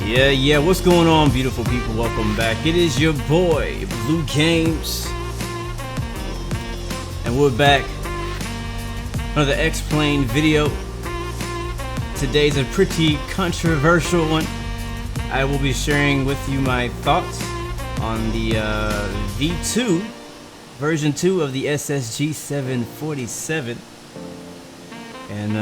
Yeah, what's going on, beautiful people? Welcome back. It is your boy, Blue Games. And we're back. Another X-Plane video. Today's a pretty controversial one. I will be sharing with you my thoughts on the V2, version 2 of the SSG 747. And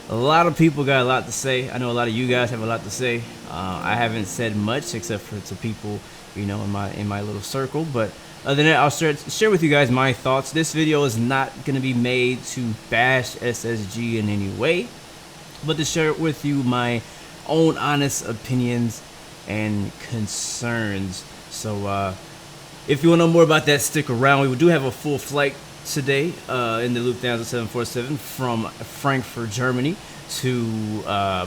a lot of people got a lot to say. I know a lot of you guys have a lot to say. I haven't said much except for to people, you know, in my little circle. But other than that, I'll share with you guys my thoughts. This video is not going to be made to bash SSG in any way, but to share with you my own honest opinions and concerns. So if you want to know more about that, stick around. We do have a full flight today in the Lufthansa 747 from Frankfurt, Germany to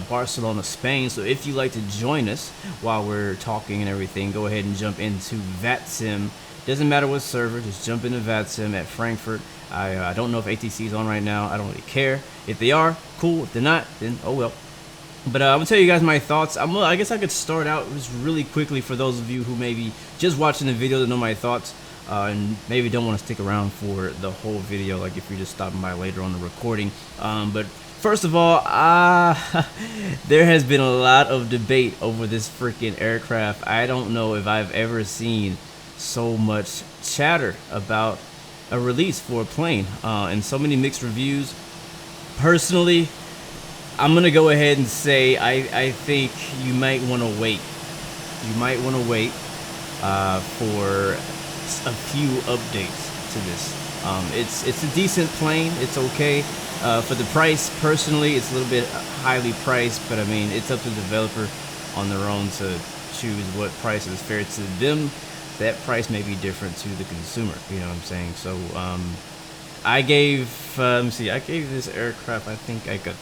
Barcelona, Spain. So if you like to join us while we're talking and everything, go ahead and jump into VATSIM. Doesn't matter what server, just jump into VATSIM at Frankfurt. I don't know if ATC is on right now. I don't really care. If they are, cool. If they're not, then oh well. But I'm gonna tell you guys my thoughts. I guess I could start out just really quickly for those of you who may be just watching the video to know my thoughts. And maybe don't want to stick around for the whole video, like if you're just stopping by later on the recording. But first of all, there has been a lot of debate over this freaking aircraft. I don't know if I've ever seen so much chatter about a release for a plane and so many mixed reviews. Personally, I'm gonna go ahead and say I think you might want to wait. You might want to wait for a few updates to this. It's a decent plane. It's okay for the price. Personally, it's a little bit highly priced, but I mean, it's up to the developer on their own to choose what price is fair to them. That price may be different to the consumer. You know what I'm saying? So I gave let me see. I gave this aircraft, I think I got.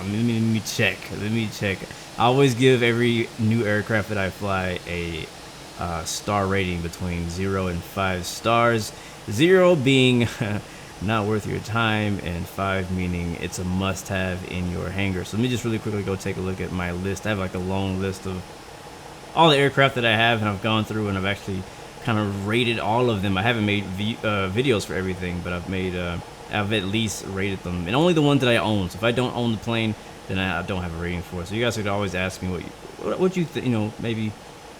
Let me check. I always give every new aircraft that I fly a star rating between 0 and 5 stars. 0 being not worth your time, and 5 meaning it's a must-have in your hangar. So let me just really quickly go take a look at my list. I have like a long list of all the aircraft that I have, and I've gone through and I've actually kind of rated all of them. I haven't made videos for everything, but I've at least rated them, and only the ones that I own. So if I don't own the plane, then I don't have a rating for it. So you guys could always ask me what you you know, maybe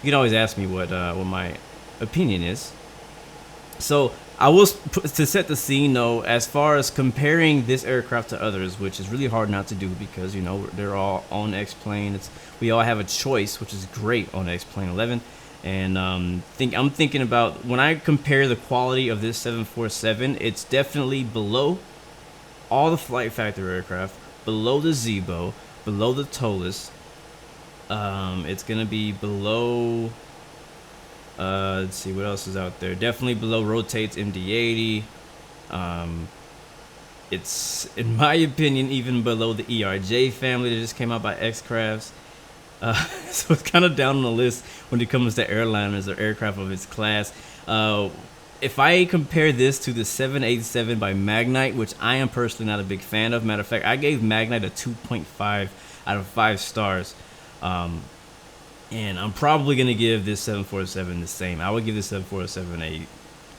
you can always ask me what my opinion is. So I will, to set the scene though, as far as comparing this aircraft to others, which is really hard not to do because, you know, they're all on X-Plane. We all have a choice, which is great on X-Plane11. And I'm thinking about when I compare the quality of this 747, it's definitely below all the Flight Factor aircraft, below the Zebo, below the Tolis. It's gonna be below. Let's see what else is out there. Definitely below Rotate's MD-80. It's, in my opinion, even below the ERJ family that just came out by X-Crafts. So it's kind of down on the list when it comes to airliners or aircraft of its class. If I compare this to the 787 by Magnite, which I am personally not a big fan of. Matter of fact, I gave Magnite a 2.5 out of 5 stars. And I'm probably going to give this 747 the same. I would give this 747 a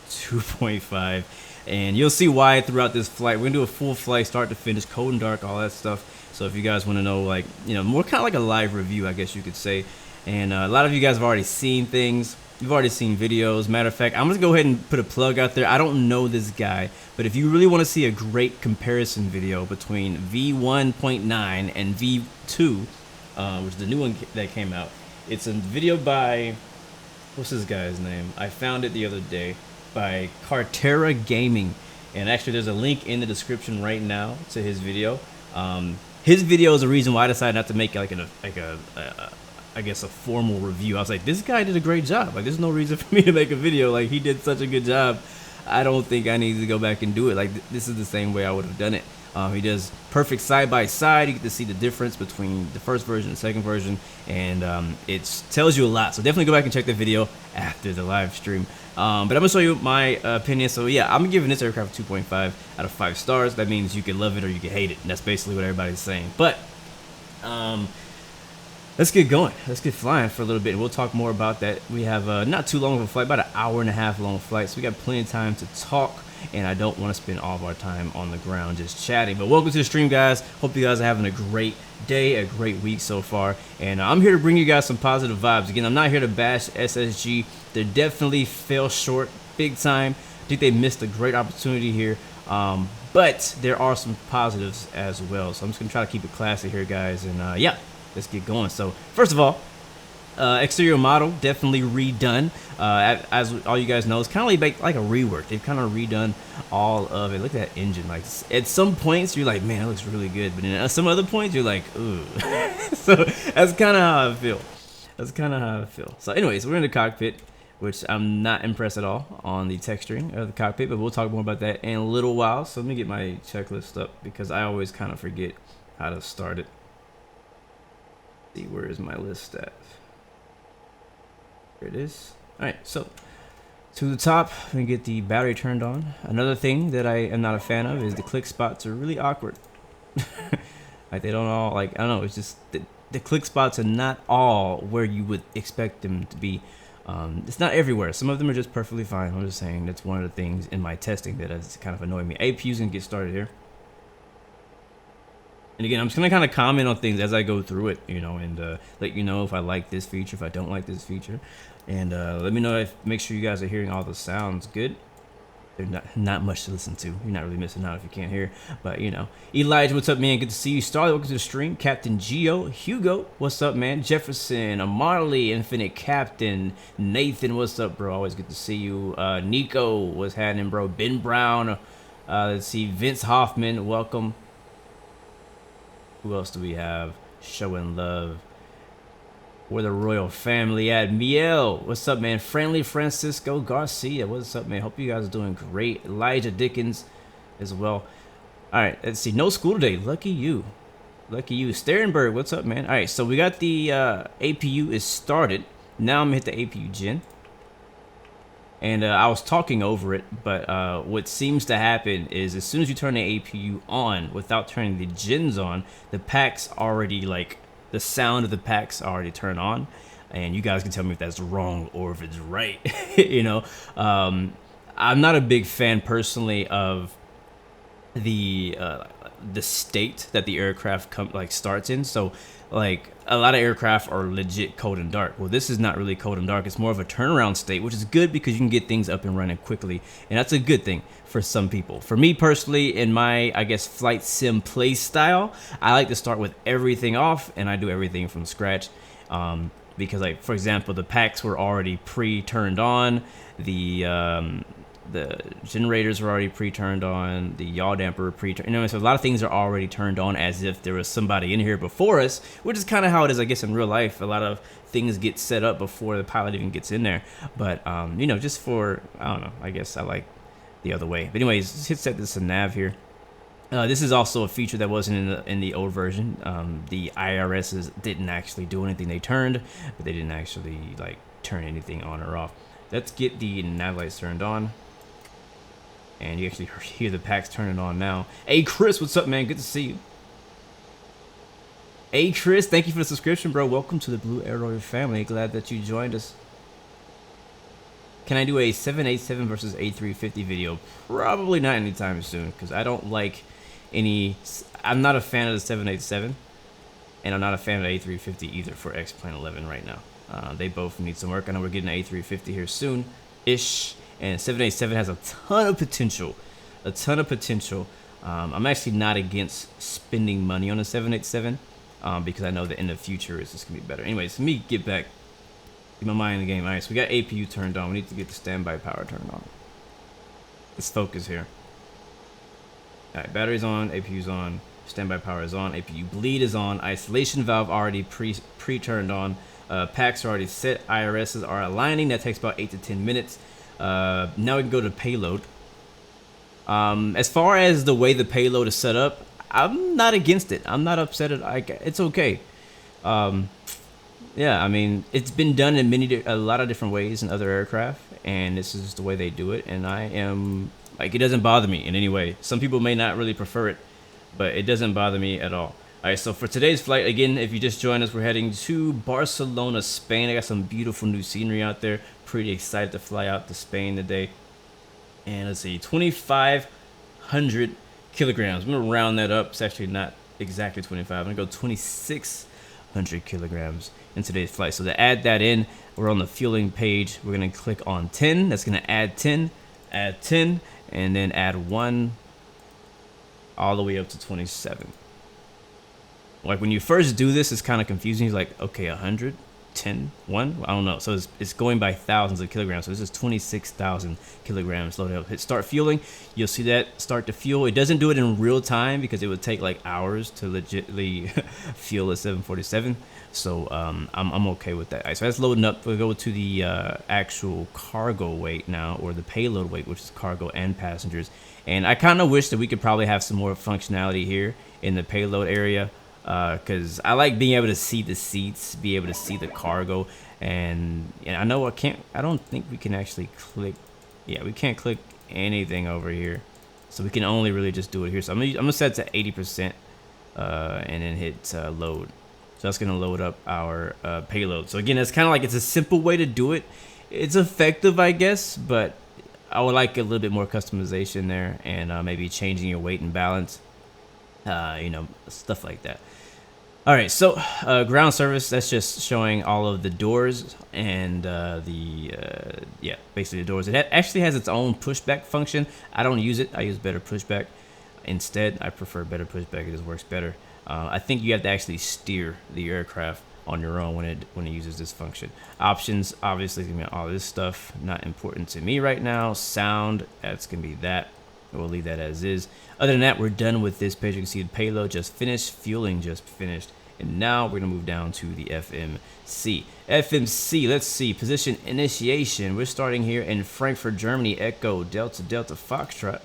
2.5. And you'll see why throughout this flight. We're going to do a full flight, start to finish, cold and dark, all that stuff. So if you guys want to know, like, you know, more kind of like a live review, I guess you could say. And a lot of you guys have already seen things. You've already seen videos. Matter of fact, I'm going to go ahead and put a plug out there. I don't know this guy, but if you really want to see a great comparison video between V1.9 and V2, which is the new one that came out, it's a video by, what's this guy's name? I found it the other day, by Cartera Gaming. And actually there's a link in the description right now to his video. His video is the reason why I decided not to make like I guess a formal review. I was like, this guy did a great job. Like, there's no reason for me to make a video. Like, he did such a good job. I don't think I need to go back and do it. Like, this is the same way I would have done it. He does perfect side by side. You get to see the difference between the first version and the second version, and it tells you a lot. So definitely go back and check the video after the live stream. But I'm gonna show you my opinion. So yeah, I'm giving this aircraft 2.5 out of 5 stars. That means you can love it or you can hate it. And that's basically what everybody's saying. But let's get going. Let's get flying for a little bit, and we'll talk more about that. We have not too long of a flight, about an hour and a half long flight, so we got plenty of time to talk, and I don't want to spend all of our time on the ground just chatting. But welcome to the stream, guys. Hope you guys are having a great day, a great week so far, and I'm here to bring you guys some positive vibes. Again, I'm not here to bash SSG. They definitely fell short big time. I think they missed a great opportunity here, but there are some positives as well. So I'm just gonna try to keep it classy here, guys, and yeah, let's get going. So first of all, exterior model definitely redone. As all you guys know, it's kind of like a rework. They've kind of redone all of it. Look at that engine. Like at some points you're like, man, it looks really good, but then at some other points you're like, ooh. So that's kind of how I feel. That's kind of how I feel. So anyways, we're in the cockpit, which I'm not impressed at all on the texturing of the cockpit, but we'll talk more about that in a little while. So let me get my checklist up because I always kind of forget how to start it. Let's see, where is my list at? Here it is. All right, so to the top, I'm gonna get the battery turned on. Another thing that I am not a fan of is the click spots are really awkward. Like they don't all, like, I don't know, it's just the click spots are not all where you would expect them to be. It's not everywhere. Some of them are just perfectly fine. I'm just saying that's one of the things in my testing that has kind of annoyed me. APU's gonna get started here. And again, I'm just gonna kind of comment on things as I go through it, you know, and let you know if I like this feature, if I don't like this feature, and let me know if, make sure you guys are hearing all the sounds good. There's not much to listen to. You're not really missing out if you can't hear, but you know. Elijah, what's up, man? Good to see you. Starley, welcome to the stream. Captain Geo, Hugo, what's up, man? Jefferson, Marley, Infinite Captain, Nathan, what's up, bro? Always good to see you. Nico, what's happening, bro? Ben Brown, let's see, Vince Hoffman, welcome. Who else do we have showing love? Where the royal family at? Miel, what's up, man? Friendly Francisco Garcia, what's up, man? Hope you guys are doing great. Elijah Dickens as well. All right, let's see. No school today. Lucky you. Lucky you. Sterenberg, what's up, man? All right, so we got the APU is started. Now I'm gonna hit the APU gen. And I was talking over it, but what seems to happen is as soon as you turn the APU on without turning the gens on, the packs already, like, the sound of the packs already turn on. And you guys can tell me if that's wrong or if it's right. You know, I'm not a big fan personally of the state that the aircraft starts in. So like a lot of aircraft are legit cold and dark. Well, this is not really cold and dark. It's more of a turnaround state, which is good because you can get things up and running quickly, and that's a good thing for some people. For me personally, in my, I guess, flight sim play style, I like to start with everything off and I do everything from scratch. Because, like, for example, the packs were already pre-turned on, the generators were already pre-turned on, the yaw damper pre-turned, you know, so a lot of things are already turned on as if there was somebody in here before us, which is kind of how it is, I guess, in real life. A lot of things get set up before the pilot even gets in there. But you know, just for, I don't know, I guess I like the other way. But anyways, let's hit set this to nav here. This is also a feature that wasn't in the old version. The IRSs didn't actually do anything. They turned, but they didn't actually like turn anything on or off. Let's get the nav lights turned on. And you actually hear the packs turning on now. Hey, Chris, what's up, man? Good to see you. Hey, Chris, thank you for the subscription, bro. Welcome to the Blue Arrow family. Glad that you joined us. Can I do a 787 versus A350 video? Probably not anytime soon, because I don't like any... I'm not a fan of the 787, and I'm not a fan of the A350 either for X-Plane11 right now. They both need some work. I know we're getting an A350 here soon-ish. And 787 has a ton of potential. I'm actually not against spending money on a 787 because I know that in the future it's just going to be better. Anyways, let me get back. Get my mind in the game. All right, so we got APU turned on. We need to get the standby power turned on. Let's focus here. All right, battery's on, APU's on, standby power is on, APU bleed is on, isolation valve already pre-turned on, packs are already set, IRSs are aligning. That takes about 8 to 10 minutes. Now we can go to payload. As far as the way the payload is set up, I'm not against it. I'm not upset at it. It's okay. Yeah, I mean, it's been done in a lot of different ways in other aircraft, and this is the way they do it, and I am, like, it doesn't bother me in any way. Some people may not really prefer it, but it doesn't bother me at all. Alright, so for today's flight, again, if you just joined us, we're heading to Barcelona, Spain. I got some beautiful new scenery out there. Pretty excited to fly out to Spain today. And let's see, 2,500 kilograms. I'm going to round that up. It's actually not exactly 25. I'm going to go 2,600 kilograms in today's flight. So to add that in, we're on the fueling page. We're going to click on 10. That's going to add 10, and then add 1 all the way up to 27. Like when you first do this, it's kind of confusing. You're like, okay, 100, 10, 1, I don't know. So it's going by thousands of kilograms. So this is 26,000 kilograms loaded up. Hit start fueling. You'll see that start to fuel. It doesn't do it in real time because it would take like hours to legitly fuel a 747. So I'm okay with that. All right, so that's loading up. We'll go to the actual cargo weight now, or the payload weight, which is cargo and passengers. And I kind of wish that we could probably have some more functionality here in the payload area. Because I like being able to see the seats, be able to see the cargo, and I know I don't think we can actually click. Yeah, we can't click anything over here, so we can only really just do it here. So I'm gonna set it to 80%, and then hit load. So that's gonna load up our payload. So again, it's kind of like it's a simple way to do it. It's effective, I guess, but I would like a little bit more customization there, and maybe changing your weight and balance. You know, stuff like that. All right, so ground service, that's just showing all of the doors and yeah, basically the doors. It actually has its own pushback function. I don't use it. I use better pushback instead. I prefer better pushback. It just works better. I think you have to actually steer the aircraft on your own when it uses this function. Options, obviously, gonna be all this stuff. Not important to me right now. Sound, that's gonna be that. We'll leave that as is. Other than that, we're done with this page. You can see the payload just finished, fueling just finished, and now we're gonna move down to the FMC. FMC, let's see, position initiation. We're starting here in Frankfurt, Germany. Echo Delta Delta Foxtrot.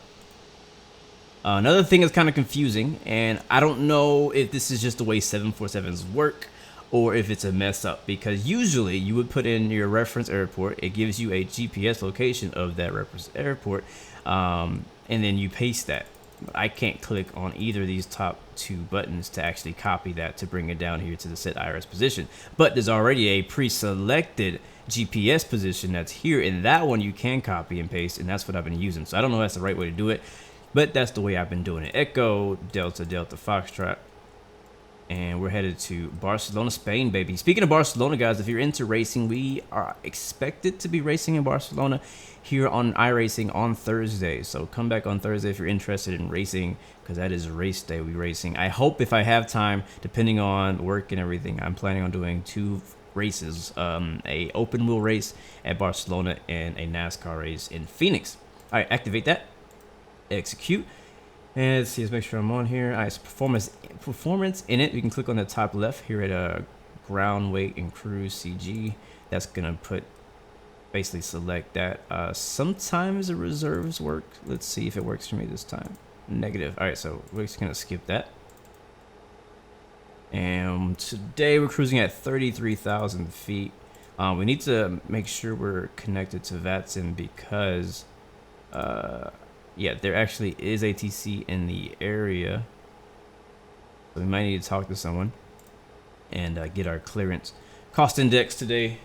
Another thing that's kind of confusing, and I don't know if this is just the way 747s work or if it's a mess up, because usually you would put in your reference airport. It gives you a GPS location of that reference airport, and then you paste that. I can't click on either of these top two buttons to actually copy that to bring it down here to the set IRS position. But there's already a pre-selected GPS position that's here, and that one you can copy and paste, and that's what I've been using. So I don't know if that's the right way to do it, but that's the way I've been doing it. Echo Delta Delta Foxtrot. And we're headed to Barcelona, Spain, baby. Speaking of Barcelona, guys, if you're into racing, we are expected to be racing in Barcelona here on iRacing on Thursday. So come back on Thursday if you're interested in racing, because that is race day. We're racing. I hope if I have time, depending on work and everything, I'm planning on doing 2 races, a open wheel race at Barcelona and a NASCAR race in Phoenix. All right, activate that. Execute. And let's see, let's make sure I'm on here. All right, so performance in it. You can click on the top left here at ground weight and cruise CG. That's gonna basically select that. Sometimes the reserves work. Let's see if it works for me this time. Negative. All right, so we're just gonna skip that. And today we're cruising at 33,000 feet. We need to make sure we're connected to VATSIM because yeah, there actually is ATC in the area. So we might need to talk to someone and get our clearance. Cost index today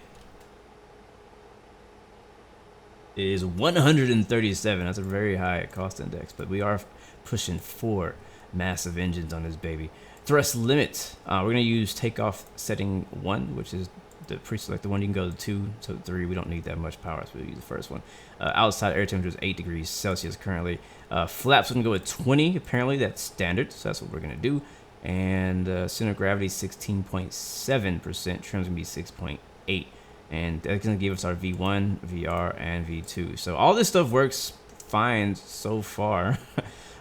is 137. That's a very high cost index, but we are pushing 4 massive engines on this baby. Thrust limit. We're going to use takeoff setting 1, which is the pre-selected one. You can go to 2 to 3. We don't need that much power, so we'll use the first one. Outside air temperature is 8 degrees Celsius currently. Flaps, we're gonna go with 20. Apparently that's standard, so that's what we're gonna do. And center of gravity 16.7%. Trim's gonna be 6.8, and that's gonna give us our V1, VR, and V2. So all this stuff works fine so far.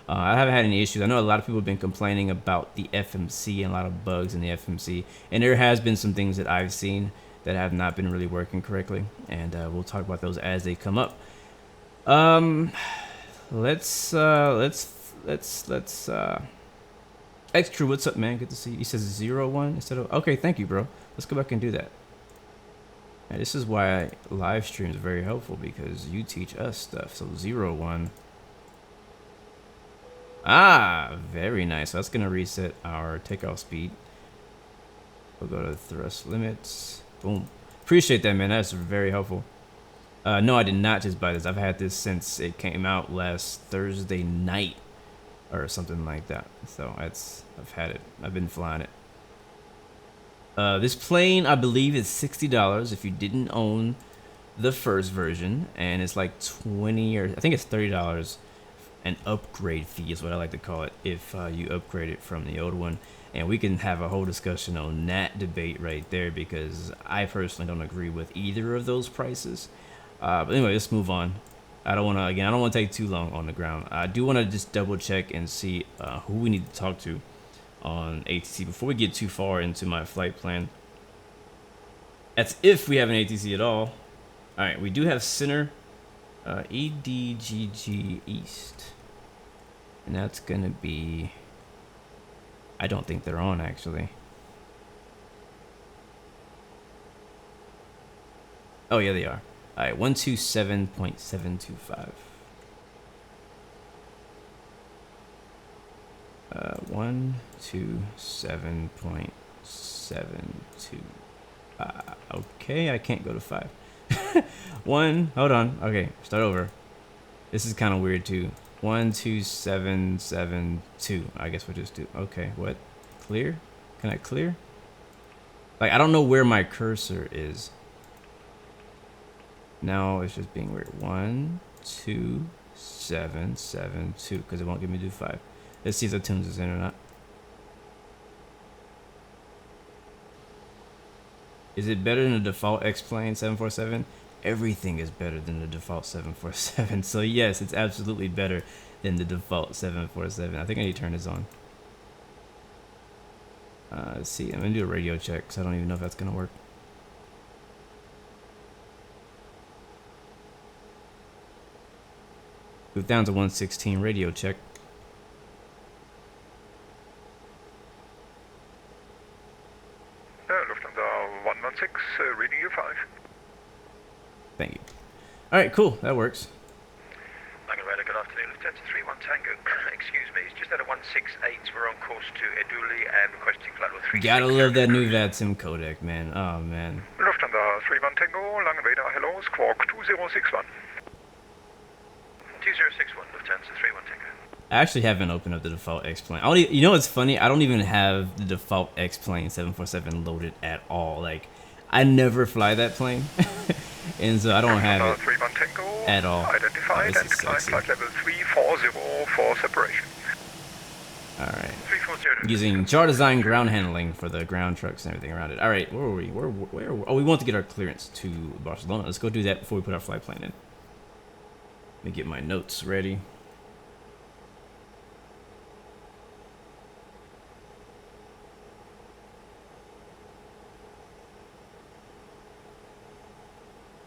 I haven't had any issues. I know a lot of people have been complaining about the FMC and a lot of bugs in the FMC, and there has been some things that I've seen that have not been really working correctly, and we'll talk about those as they come up. Let's X Crew, what's up, man? Good to see you. He says 01 instead of, okay, thank you, bro. Let's go back and do that. And this is why live stream is very helpful, because you teach us stuff. So 01. Ah, very nice. So that's gonna reset our takeoff speed. We'll go to thrust limits. Boom. Appreciate that, man. That's very helpful. No, I did not just buy this. I've had this since it came out last Thursday night or something like that. So I've had it. I've been flying it. This plane, I believe, is $60 if you didn't own the first version, and it's like 20 or I think it's $30 an upgrade fee is what I like to call it if you upgrade it from the old one. And we can have a whole discussion on that debate right there, because I personally don't agree with either of those prices. But anyway, let's move on. I don't want to take too long on the ground. I do want to just double check and see who we need to talk to on ATC before we get too far into my flight plan. That's if we have an ATC at all. All right, we do have center EDGG East, and that's gonna be, I don't think they're on actually. Oh yeah, they are. All right, 127.725. 127.72. Okay, I can't go to 5. Hold on. Okay, start over. This is kind of weird too. 12772. I guess we'll just do. Okay, what? Clear? Can I clear? Like, I don't know where my cursor is. Now it's just being weird. 12772, because it won't give me do 5. Let's see if that tunes is in or not. Is it better than the default X-Plane 747? Everything is better than the default 747. So yes, it's absolutely better than the default 747. I think I need to turn this on. Let's see. I'm gonna do a radio check because I don't even know if that's gonna work. Move down to 116 radio check. Lufthansa 116, reading you 5. Thank you. All right, cool. That works. Good afternoon, Lieutenant 31 Tango. Excuse me, it's just at a 168. We're on course to Eduli and requesting flight level 3. Gotta love that new VATSIM codec, man. Oh, man. Lufthansa 31 Tango, Langenweser, hello, Squawk 2061. 2061, Lufthansa 31 Tango. I actually haven't opened up the default X-Plane. You know what's funny? I don't even have the default X-Plane 747 loaded at all. Like, I never fly that plane. And so I don't have it at all. Identified and climb flight level 340 for separation. Alright. Using jar design ground handling for the ground trucks and everything around it. Alright, where were we? Oh, we want to get our clearance to Barcelona. Let's go do that before we put our flight plan in. Let me get my notes ready.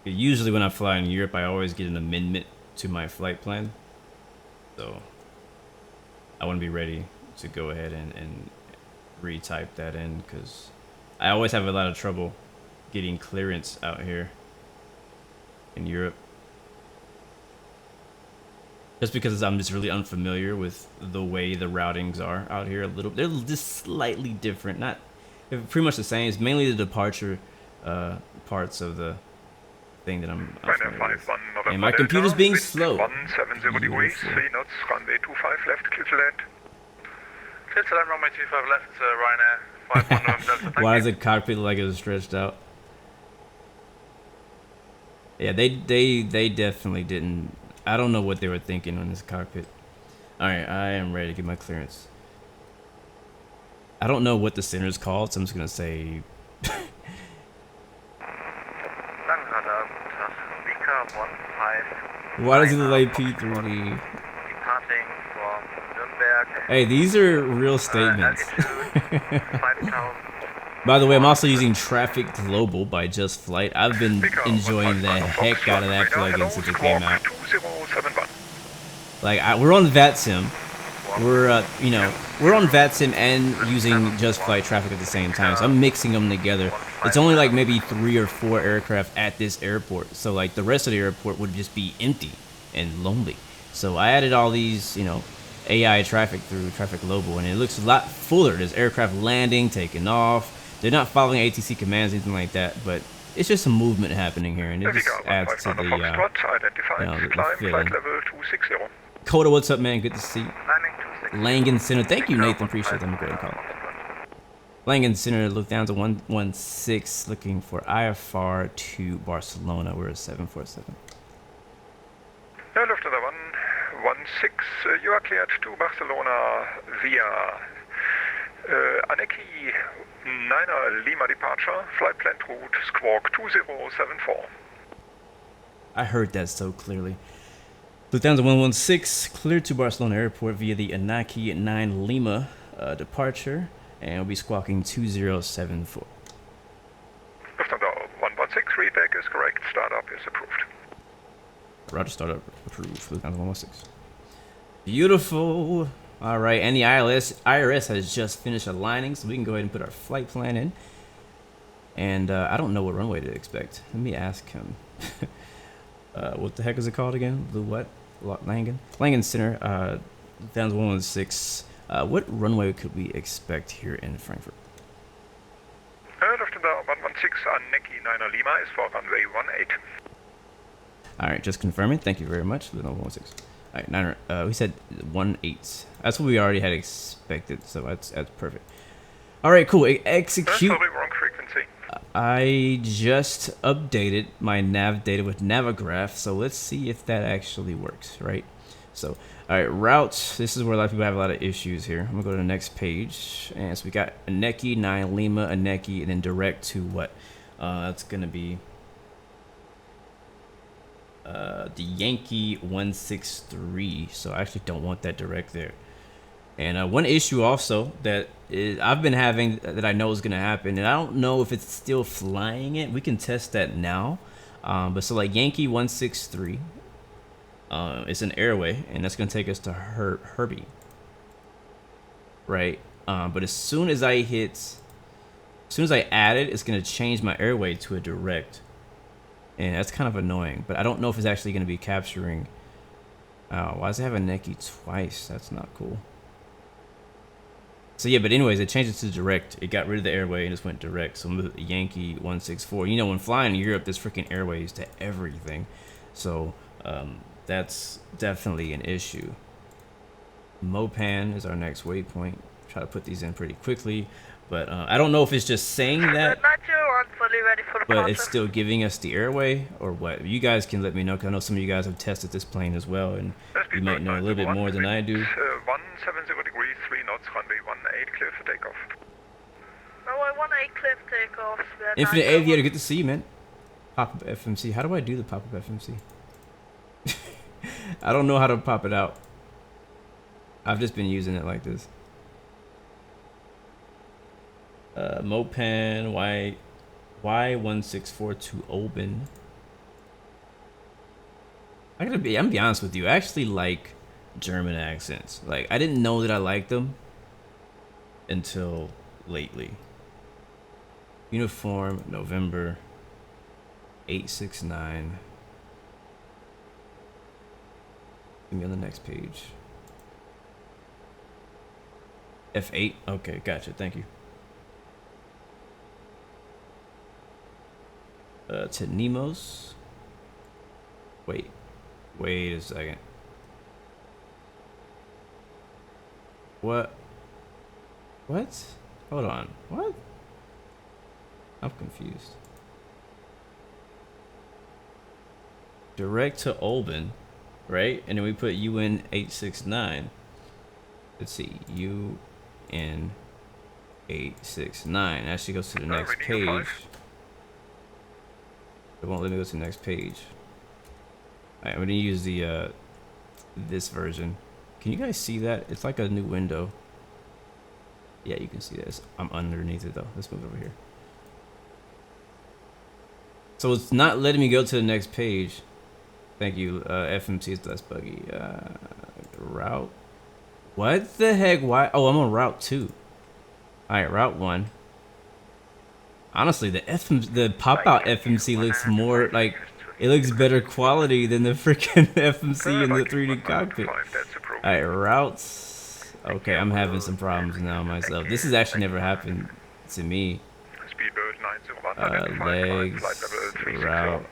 Usually when I fly in Europe, I always get an amendment to my flight plan. So I want to be ready to go ahead and retype that in, because I always have a lot of trouble getting clearance out here in Europe. Just because I'm just really unfamiliar with the way the routings are out here a little. They're just slightly different. Not pretty much the same. It's mainly the departure parts of the thing that I'm and my computer's being slow. 170 degrees, 3 knots, runway 25 left, clear to land. Clear to land, runway 25 left, Ryanair, 519 Why does the cockpit look like it was stretched out? Yeah, they definitely didn't. I don't know what they were thinking on this cockpit. Alright, I am ready to get my clearance. I don't know what the center is called, so I'm just gonna say why does it look like P3D? Hey, these are real statements. By the way, I'm also using Traffic Global by Just Flight. I've been enjoying the heck out of that plugin since it came out. Like, we're on VATSIM. We're on VATSIM and using Just Flight Traffic at the same time. So I'm mixing them together. It's only like maybe 3 or 4 aircraft at this airport. So like the rest of the airport would just be empty and lonely. So I added all these, AI traffic through Traffic Global, and it looks a lot fuller. There's aircraft landing, taking off. They're not following ATC commands, anything like that, but it's just some movement happening here, and it just adds to the, the feeling. Coté, what's up, man? Good to see you. Langen Center, thank you, Nathan. Appreciate it. Let me go ahead and call it. Langen Center, look down to 116, looking for IFR to Barcelona. We're at 747. Lufthansa 116, you are cleared to Barcelona via Aneki 9 Lima departure, flight plan route Squawk 2074. I heard that so clearly. Lufthansa 116, cleared to Barcelona Airport via the Anaki 9 Lima departure, and we'll be squawking 2074. Lufthansa 116, retake is correct, startup is approved. Roger, startup approved. Lufthansa 116. Beautiful. All right, and the IRS has just finished aligning, so we can go ahead and put our flight plan in. And I don't know what runway to expect. Let me ask him. What the heck is it called again? Blue what? Langen? Langen Center, Lufthansa 116. What runway could we expect here in Frankfurt? Lufthansa 116, Aneki 9 Lima is for runway 18. All right, just confirming. Thank you very much. Lufthansa 116. All right, 9. We said 18. That's what we already had expected, so that's perfect. All right, cool. Execute. Sorry, wrong frequency. I just updated my nav data with Navigraph, so let's see if that actually works, right? So, all right, routes. This is where a lot of people have a lot of issues here. I'm gonna go to the next page, and so we got Aneki 9 Lima, Aneki, and then direct to what? That's gonna be the Yankee 163. So I actually don't want that direct there. And one issue also that I've been having that I know is going to happen, and I don't know if it's still flying it. We can test that now. But so like Yankee 163, it's an airway, and that's going to take us to Herbie. Right? But as soon as I add it, it's going to change my airway to a direct. And that's kind of annoying, but I don't know if it's actually going to be capturing. Why does it have a Neki twice? That's not cool. So yeah, but anyways, it changed it to direct. It got rid of the airway and just went direct. So Yankee 164. You know, when flying in Europe, there's freaking airways to everything. So that's definitely an issue. Mopan is our next waypoint. Try to put these in pretty quickly, but I don't know if it's just saying that, but it's still giving us the airway or what. You guys can let me know, because I know some of you guys have tested this plane as well, and you might know a little bit more than I do. 170 degrees, 3 knots, runway 18, clear for takeoff. Runway 18, clear for takeoff. Infinite Aviator, good to see you, man. Pop-up FMC. How do I do the pop-up FMC? I don't know how to pop it out. I've just been using it like this. Mopan Y1642 Oben. I'm gonna be honest with you. I actually like German accents. Like, I didn't know that I liked them until lately. Uniform November 869. Give me on the next page. F8. Okay, gotcha. Thank you. To Nemos. Wait a second. What? Hold on. What? I'm confused. Direct to Olben, right? And then we put UN 869. Let's see, UN 869. Actually goes to the next page. It won't let me go to the next page. Alright, I'm gonna use the this version. Can you guys see that? It's like a new window. Yeah, you can see this. I'm underneath it though. Let's move over here. So it's not letting me go to the next page. Thank you. FMC is less buggy. Route. What the heck? Why? Oh, I'm on route 2. Alright, route 1. Honestly, the pop-out FMC looks more like, it looks better quality than the freaking FMC in the 3D cockpit. Alright, routes. Okay, I'm having some problems now myself. This has actually never happened to me. Speedboat 901, identify Legs, flight level 360. route.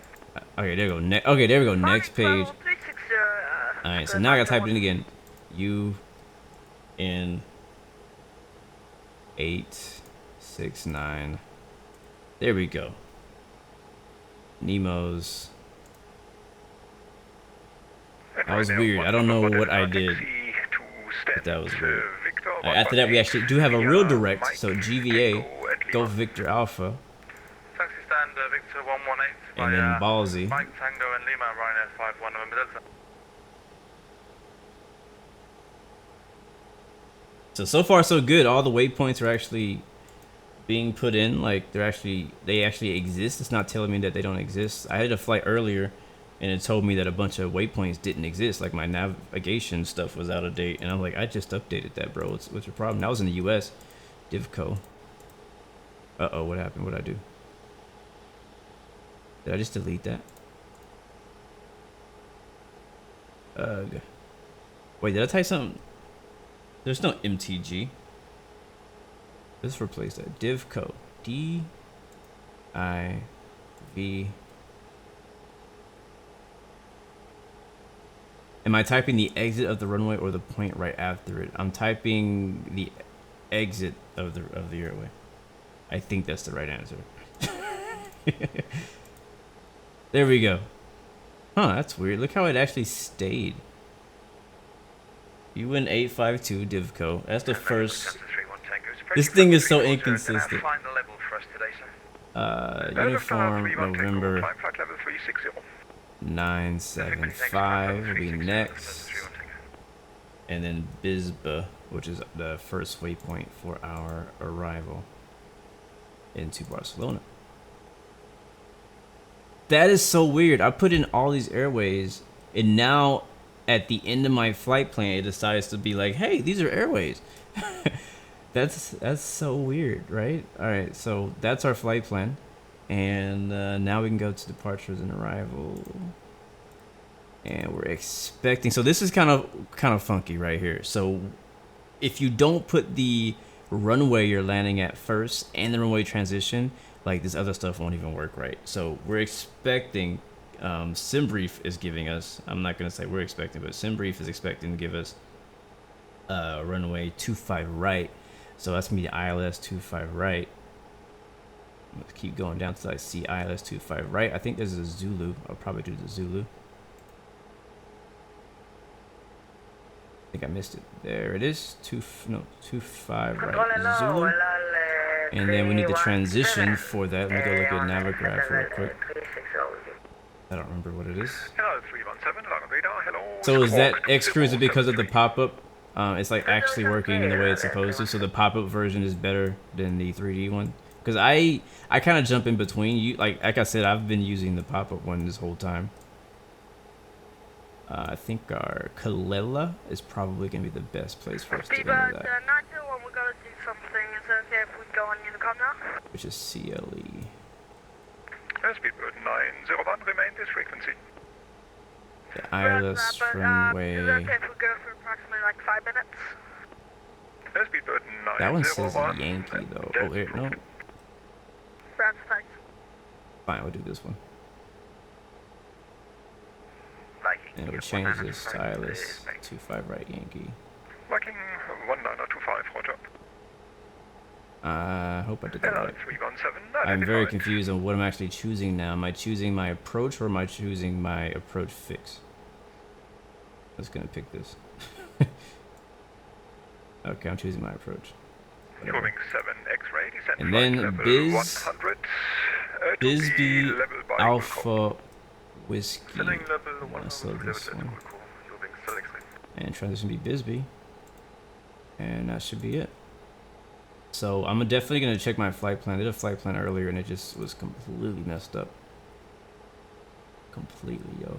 Okay, there we go. Okay, there we go. Next page. Alright, so now I gotta type it in again. UN869. There we go. Nemo's. That was weird. I don't know what I did. But that was weird. Right, after that, we actually do have a real direct. So GVA, Golf Victor Alpha. Taxi stand Victor 118. And then Ballsy. Mike Tango and Lima, Ryanair 51 November Delta. So far so good. All the waypoints are actually being put in. Like they actually exist. It's not telling me that they don't exist. I had a flight earlier and it told me that a bunch of waypoints didn't exist. Like my navigation stuff was out of date, and I'm like, I just updated that, bro. What's your problem? That was in the US. Divco. Uh-oh, what happened? What'd I do? Did I just delete that? Wait, did I type something? There's no MTG. Let's replace that. Divco. D-I-V. Am I typing the exit of the runway or the point right after it? I'm typing the exit of the airway. I think that's the right answer. There we go. Huh, that's weird. Look how it actually stayed. UN 852 Divco. That's the first. This thing is so inconsistent. Uniform November 975 will be next. And then Bisba, which is the first waypoint for our arrival into Barcelona. That is so weird. I put in all these airways, and now at the end of my flight plan, it decides to be like, hey, these are airways. That's so weird, right? All right, so that's our flight plan. And now we can go to departures and arrival. And we're expecting, so this is kind of funky right here. So if you don't put the runway you're landing at first and the runway transition, like this other stuff won't even work right. So we're expecting, SimBrief is giving us, I'm not going to say we're expecting, but SimBrief is expecting to give us runway 25 right. So that's going to be the ILS 25 right. Let's keep going down till I see ILS 25 right. I think there's a Zulu. I'll probably do the Zulu. I think I missed it. There it is. 25 right. Zulu. And then we need the transition for that. Let me go look at Navigraph real quick. I don't remember what it is. So is that X Cruiser because of the pop-up? It's like actually working in the way it's supposed to. So the pop-up version is better than the 3D one. Because I kind of jump in between. You like I said, I've been using the pop-up one this whole time. I think our Kalela is probably going to be the best place for us to enter that. We're going to do something. Is it okay if we go on Unicom now? Which is CLE. Speedbird 901, remain this frequency. The ILS runway. Is it okay if we go for approximately like 5 minutes? Speedbird 901. That one says Yankee though. Oh wait, no. Fine, we'll do this one. And we'll change this to ILS 25 right Yankee. Viking 1925, roger. I hope I did that right. I'm very confused on what I'm actually choosing now. Am I choosing my approach or am I choosing my approach fix? I'm just gonna pick this. Okay, I'm choosing my approach. And then Bisbee Alpha Whiskey. So this one. And transition be Bisbee. And that should be it. So I'm definitely gonna check my flight plan. I did a flight plan earlier and it just was completely messed up. Completely, yo.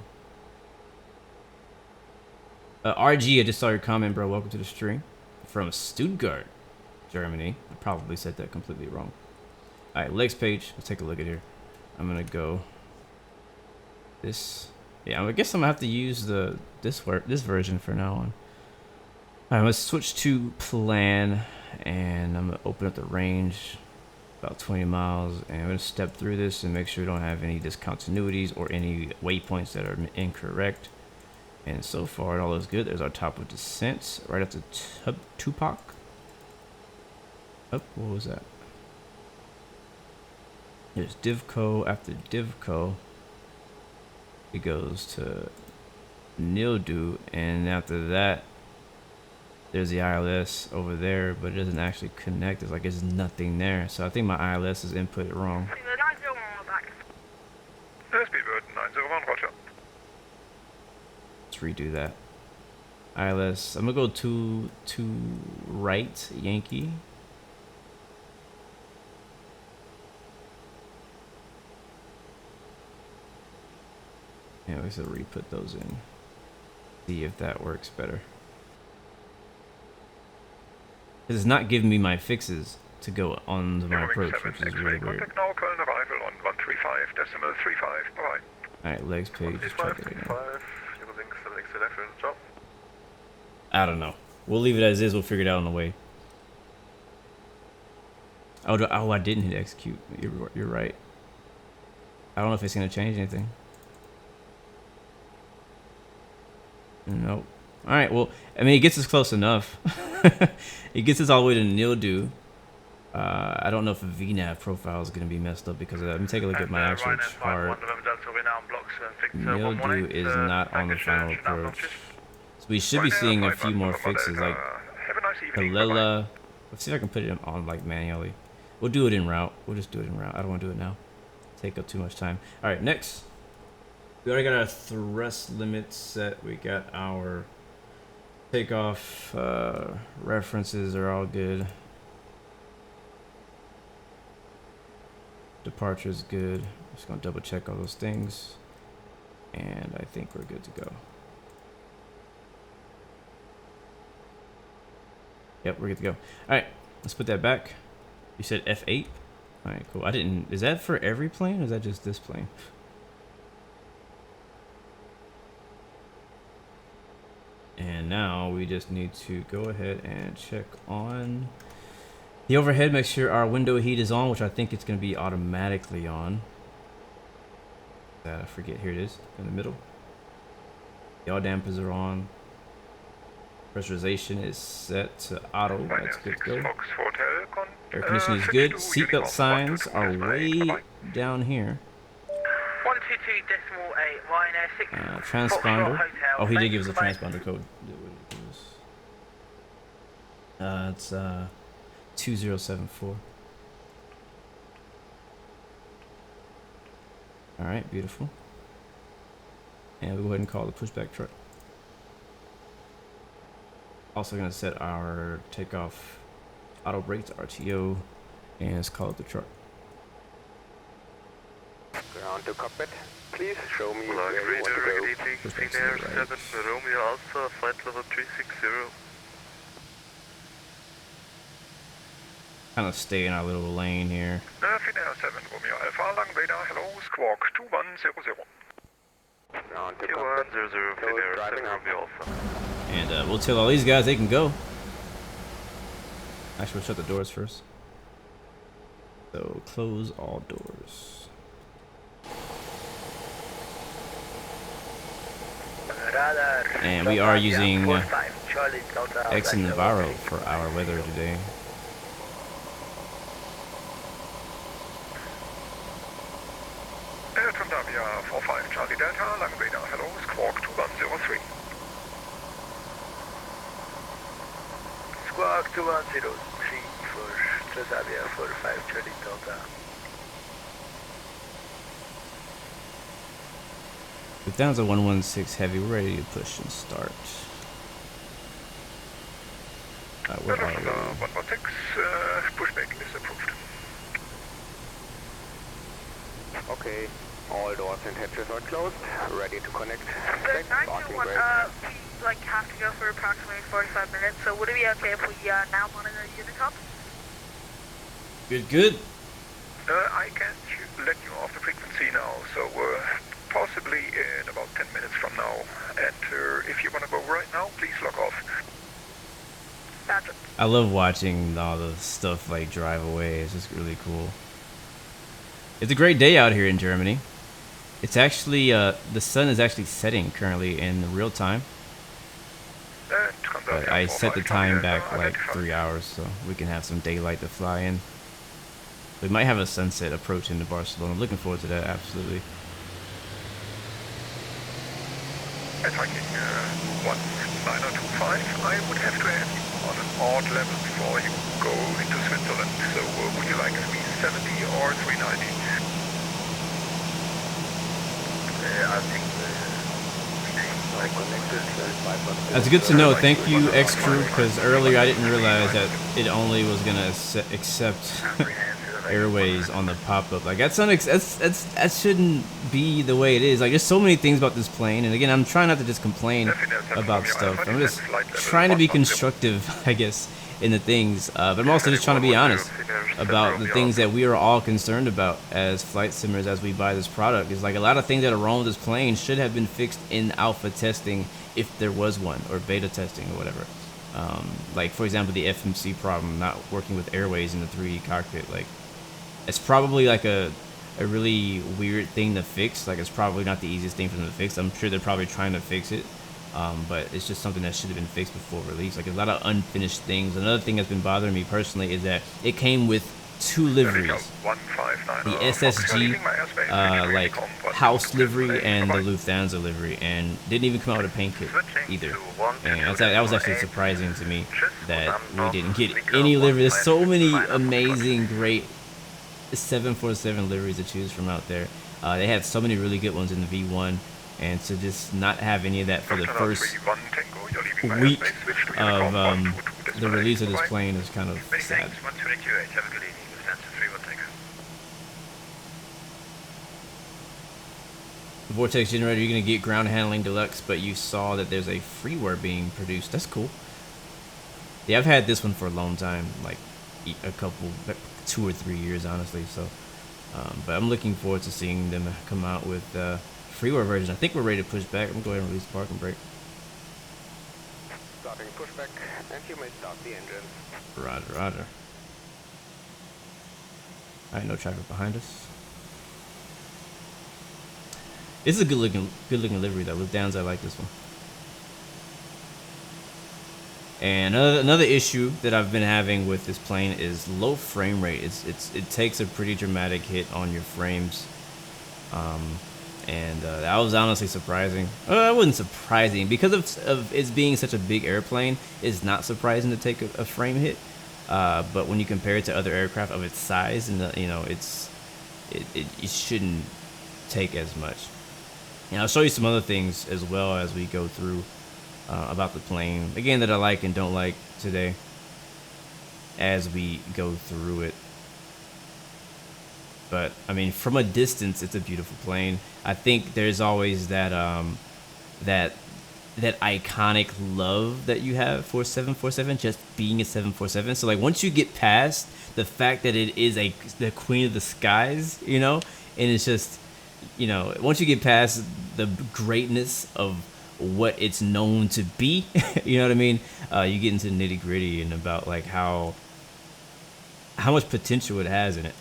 RG, I just saw your comment, bro. Welcome to the stream. From Stuttgart, Germany. I probably said that completely wrong. Alright, legs page. Let's take a look at here. I'm gonna go this. Yeah, I guess I'm gonna have to use this version for now on. Alright, let's switch to plan, and I'm gonna open up the range about 20 miles, and I'm gonna step through this and make sure we don't have any discontinuities or any waypoints that are incorrect. And so far, it all looks good. There's our top of descent right after Tupac. Oh, what was that? There's Divco. After Divco, it goes to Nildu, and after that, there's the ILS over there, but it doesn't actually connect. It's like there's nothing there. So I think my ILS is inputted wrong. The 901 on the back. Speedbird 901, roger. Let's redo that. ILS. I'm gonna go to right, Yankee. Yeah, we should re-put those in. See if that works better. It's not giving me my fixes to go on to my approach, which is really weird. Contact now, current arrival on 135.35. Bye. Alright, legs page. Let's try that again. 5, links to the XLF job. I don't know. We'll leave it as is. We'll figure it out on the way. Oh, I didn't hit execute. You're right. I don't know if it's going to change anything. Nope. Alright, well, I mean, it gets us close enough. It gets us all the way to Nildu. I don't know if the VNAV profile is going to be messed up because of that. Let me take a look at my actual chart. Nildu is not on the final approach. So we should be seeing a few more fixes, like Palela. Let's see if I can put it on like manually. We'll do it en route. We'll just do it en route. I don't want to do it now. Take up too much time. Alright, next. We already got our thrust limit set. We got our takeoff references are all good. Departure is good. Just gonna double check all those things, and I think we're good to go. Yep, we're good to go. All right, let's put that back. You said F8. All right, cool. I didn't. Is that for every plane, or is that just this plane? And now we just need to go ahead and check on the overhead. Make sure our window heat is on, which I think it's going to be automatically on. I forget. Here it is in the middle. The yaw dampers are on. Pressurization is set to auto. That's good to go. Air conditioning is good. Seatbelt signs are way down here. 122.8, transponder. Oh, he did give us a transponder code. It's 2074. All right, beautiful. And we'll go ahead and call the pushback truck. Also gonna set our takeoff auto brakes RTO, and let's call it the truck. Ground to cockpit. Please show me where you want to go. Finnair 7 Romeo Alpha, flight level 360. Kind of stay in our little lane here. Finnair 7 Romeo Alpha, long radar, hello, Squawk 2100. Ground to cockpit. 2100, Finnair 7 Romeo Alpha. And we'll tell all these guys they can go. Actually, we'll shut the doors first. So close all doors. And we are using X and Navarro for our weather today. Transavia 45 Charlie Delta, long radar, hello, Squawk 2103. Squawk 2103 for Transavia 45 Charlie Delta. With down to 116 heavy, we're ready to push and start. Where are we? 116, pushback is approved. Okay, all doors and hatches are closed. Ready to connect. The 921, we like have to go for approximately 45 minutes, so would it be okay if we now monitor the Unicom? Good, good. I can't let you off the frequency now, so possibly in about 10 minutes from now. And if you want to go right now, please log off. Gotcha. I love watching all the stuff like drive away. It's just really cool. It's a great day out here in Germany. It's actually the sun is actually setting currently in real time. But I set the time back like 3 hours so we can have some daylight to fly in. We might have a sunset approaching to Barcelona. I'm looking forward to that, absolutely. Taking 1925, I would have to have you on an odd level before you go into Switzerland. So would you like 370 or 390? I think That's good to know. Thank you, X-Crew, because earlier I didn't realize that it only was gonna accept airways on the pop-up. Like that shouldn't be the way it is. Like there's so many things about this plane, and again, I'm trying not to just complain about stuff. I'm just trying to be constructive, I guess, in the things. But I'm also just trying to be honest about the things that we are all concerned about as flight simmers as we buy this product. Is like a lot of things that are wrong with this plane should have been fixed in alpha testing if there was one, or beta testing or whatever. Like for example, the FMC problem, not working with airways in the 3D cockpit. Like it's probably like a really weird thing to fix. Like it's probably not the easiest thing for them to fix. I'm sure they're probably trying to fix it. But it's just something that should have been fixed before release. Like a lot of unfinished things. Another thing that's been bothering me personally is that it came with 2 liveries. The SSG like house livery and the Lufthansa livery, and didn't even come out with a paint kit either. And that was actually surprising to me that we didn't get any livery. There's so many amazing, great 747 liveries to choose from out there. They had so many really good ones in the V1. And to just not have any of that for the first week of the release of this plane is kind of sad. The Vortex Generator, you're going to get ground handling deluxe, but you saw that there's a freeware being produced. That's cool. Yeah, I've had this one for a long time, like a couple, 2 or 3 years, honestly. So, but I'm looking forward to seeing them come out with freeware version. I think we're ready to push back. I'm going to go ahead and release the parking brake. Starting pushback, and you may start the engine. Roger, roger. Alright, no traffic behind us. This is a good looking livery though. With downs, I like this one. And another issue that I've been having with this plane is low frame rate. It takes a pretty dramatic hit on your frames. And that was honestly surprising. It wasn't surprising because of it being such a big airplane. It's not surprising to take a frame hit. But when you compare it to other aircraft of its size, and it shouldn't take as much. And I'll show you some other things as well as we go through about the plane again that I like and don't like today as we go through it. But I mean, from a distance, it's a beautiful plane. I think there's always that that iconic love that you have for 747 just being a 747. So like once you get past the fact that it is the queen of the skies, and it's just, once you get past the greatness of what it's known to be, you know what I mean? You get into the nitty gritty and about like how much potential it has in it.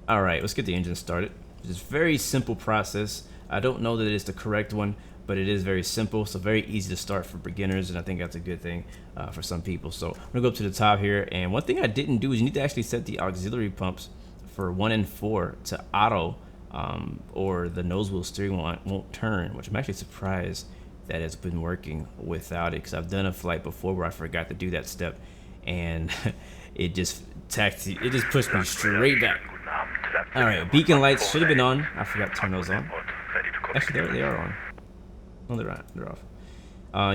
All right, let's get the engine started. It's a very simple process. I don't know that it's the correct one, but it is very simple, so very easy to start for beginners, and I think that's a good thing for some people. So I'm gonna go up to the top here, and one thing I didn't do is you need to actually set the auxiliary pumps for 1 and 4 to auto, or the nose wheel steering won't turn, which I'm actually surprised that it's been working without it, because I've done a flight before where I forgot to do that step, and it just pushed me straight back. All right, beacon lights should have been on. I forgot to turn those on. Actually, they are on. No, they're not. They're off.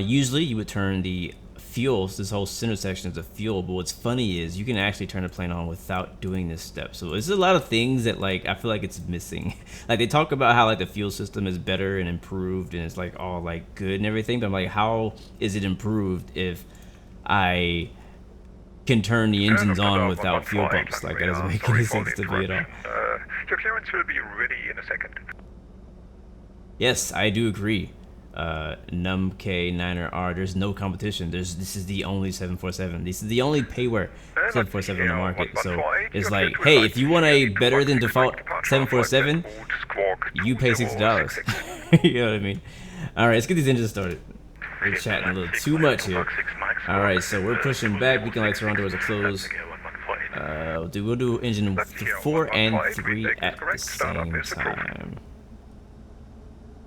Usually, you would turn the fuels. This whole center section is a fuel. But what's funny is you can actually turn the plane on without doing this step. So there's a lot of things that I feel like it's missing. Like they talk about how the fuel system is better and improved and it's all good and everything. But I'm like, how is it improved if I can turn the engines on without fuel pumps? Like that doesn't make any sense to me at all. Your clearance will be ready in a second. Yes, I do agree. NumK9R. There's no competition. This is the only 747. This is the only payware 747 in the market. So it's like, hey, if you want a better than default 747, you pay $60. You know what I mean? All right, let's get these engines started. We're chatting a little too much here. All right, so we're pushing back. Beacon lights are on, doors are closed. We'll do engine 4 and 3 at the same time.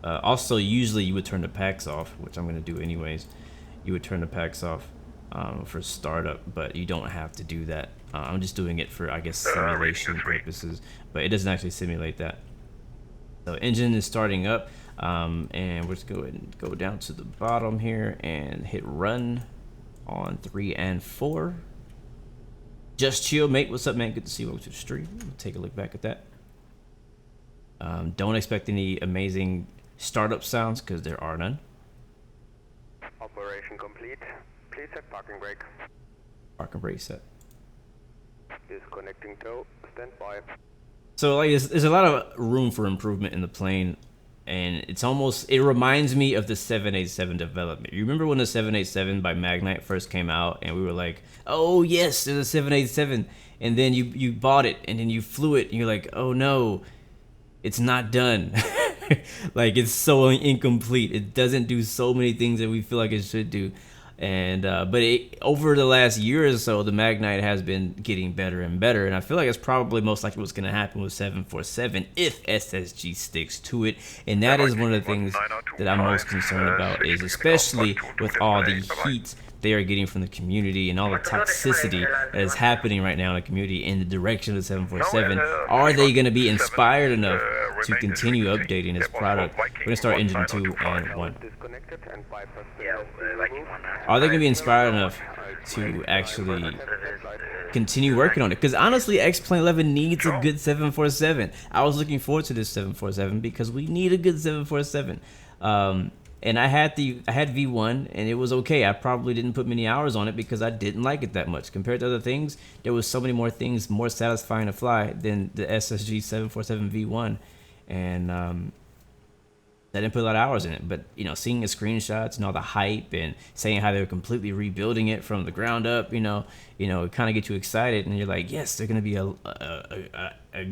Also, usually you would turn the packs off, which I'm going to do anyways. You would turn the packs off for startup, but you don't have to do that. I'm just doing it for, I guess, simulation purposes, but it doesn't actually simulate that. So engine is starting up, and we're just going to go down to the bottom here and hit run on 3 and 4. Just chill, mate. What's up, man? Good to see you. Welcome to the stream. We'll take a look back at that. Don't expect any amazing startup sounds because there are none. Operation complete. Please set parking brake. Parking brake set. Disconnecting tow. Stand by. So like there's a lot of room for improvement in the plane, and it reminds me of the 787 development. You remember when the 787 by Magnite first came out and we were like, oh yes, there's a 787, and then you bought it and then you flew it and you're like, oh no, it's not done. Like it's so incomplete. It doesn't do so many things that we feel like it should do. And but over the last year or so, the Magnite has been getting better and better, and I feel like it's probably most likely what's going to happen with 747 if SSG sticks to it. And that is one of the things that I'm most concerned about, is especially with all the heat they are getting from the community and all the toxicity that is happening right now in the community in the direction of the 747. Are they going to be inspired enough to continue updating this product? We're going to start engine 2 and 1. Are they going to be inspired enough to actually continue working on it? Because honestly, X-Plane11 needs a good 747. I was looking forward to this 747 because we need a good 747. And I had V1 and it was okay. I probably didn't put many hours on it because I didn't like it that much. Compared to other things, there was so many more things more satisfying to fly than the SSG 747 V1. And I didn't put a lot of hours in it, but you know, seeing the screenshots and all the hype and saying how they're completely rebuilding it from the ground up, you know, it kind of gets you excited, and you're like, yes, they're gonna be a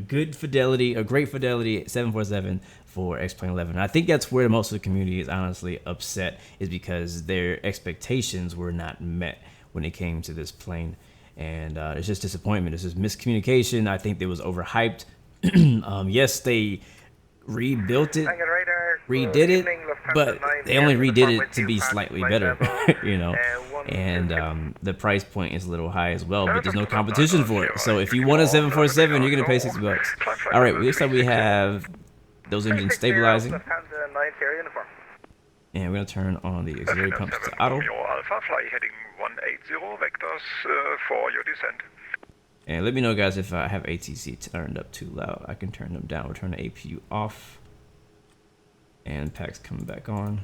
good fidelity, a great fidelity 747 for X-Plane11. I think that's where most of the community is honestly upset, is because their expectations were not met when it came to this plane, and it's just disappointment. It's just miscommunication. I think it was overhyped. Yes, they rebuilt it, redid it, but they only redid it to be slightly better, you know, and the price point is a little high as well, but there's no competition for it. So if you want a 747, you're gonna pay $60. All right, looks like we have those engines stabilizing, and we're gonna turn on the auxiliary pumps to auto. Fly heading 180 vectors for your descent. And let me know, guys, if I have ATC turned up too loud. I can turn them down. We'll turn the APU off. And packs coming back on.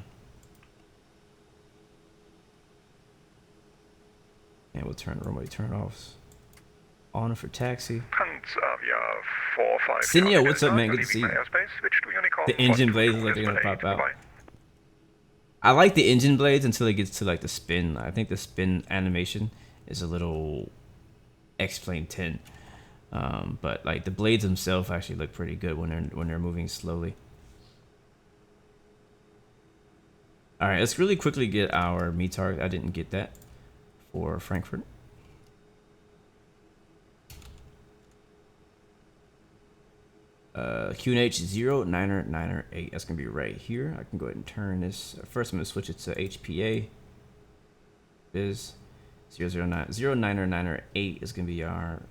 And we'll turn runway turn-offs on for taxi. Sinyo, what's up, man? Good to see you. The engine blades look like they're gonna pop out. I like the engine blades until it gets to like the spin. I think the spin animation is a little X-Plane10, but like the blades themselves actually look pretty good when they're moving slowly. All right, let's really quickly get our METAR. I didn't get that for Frankfurt. QNH 09908. That's gonna be right here. I can go ahead and turn this. First, I'm gonna switch it to HPA. Is 00908 is gonna be our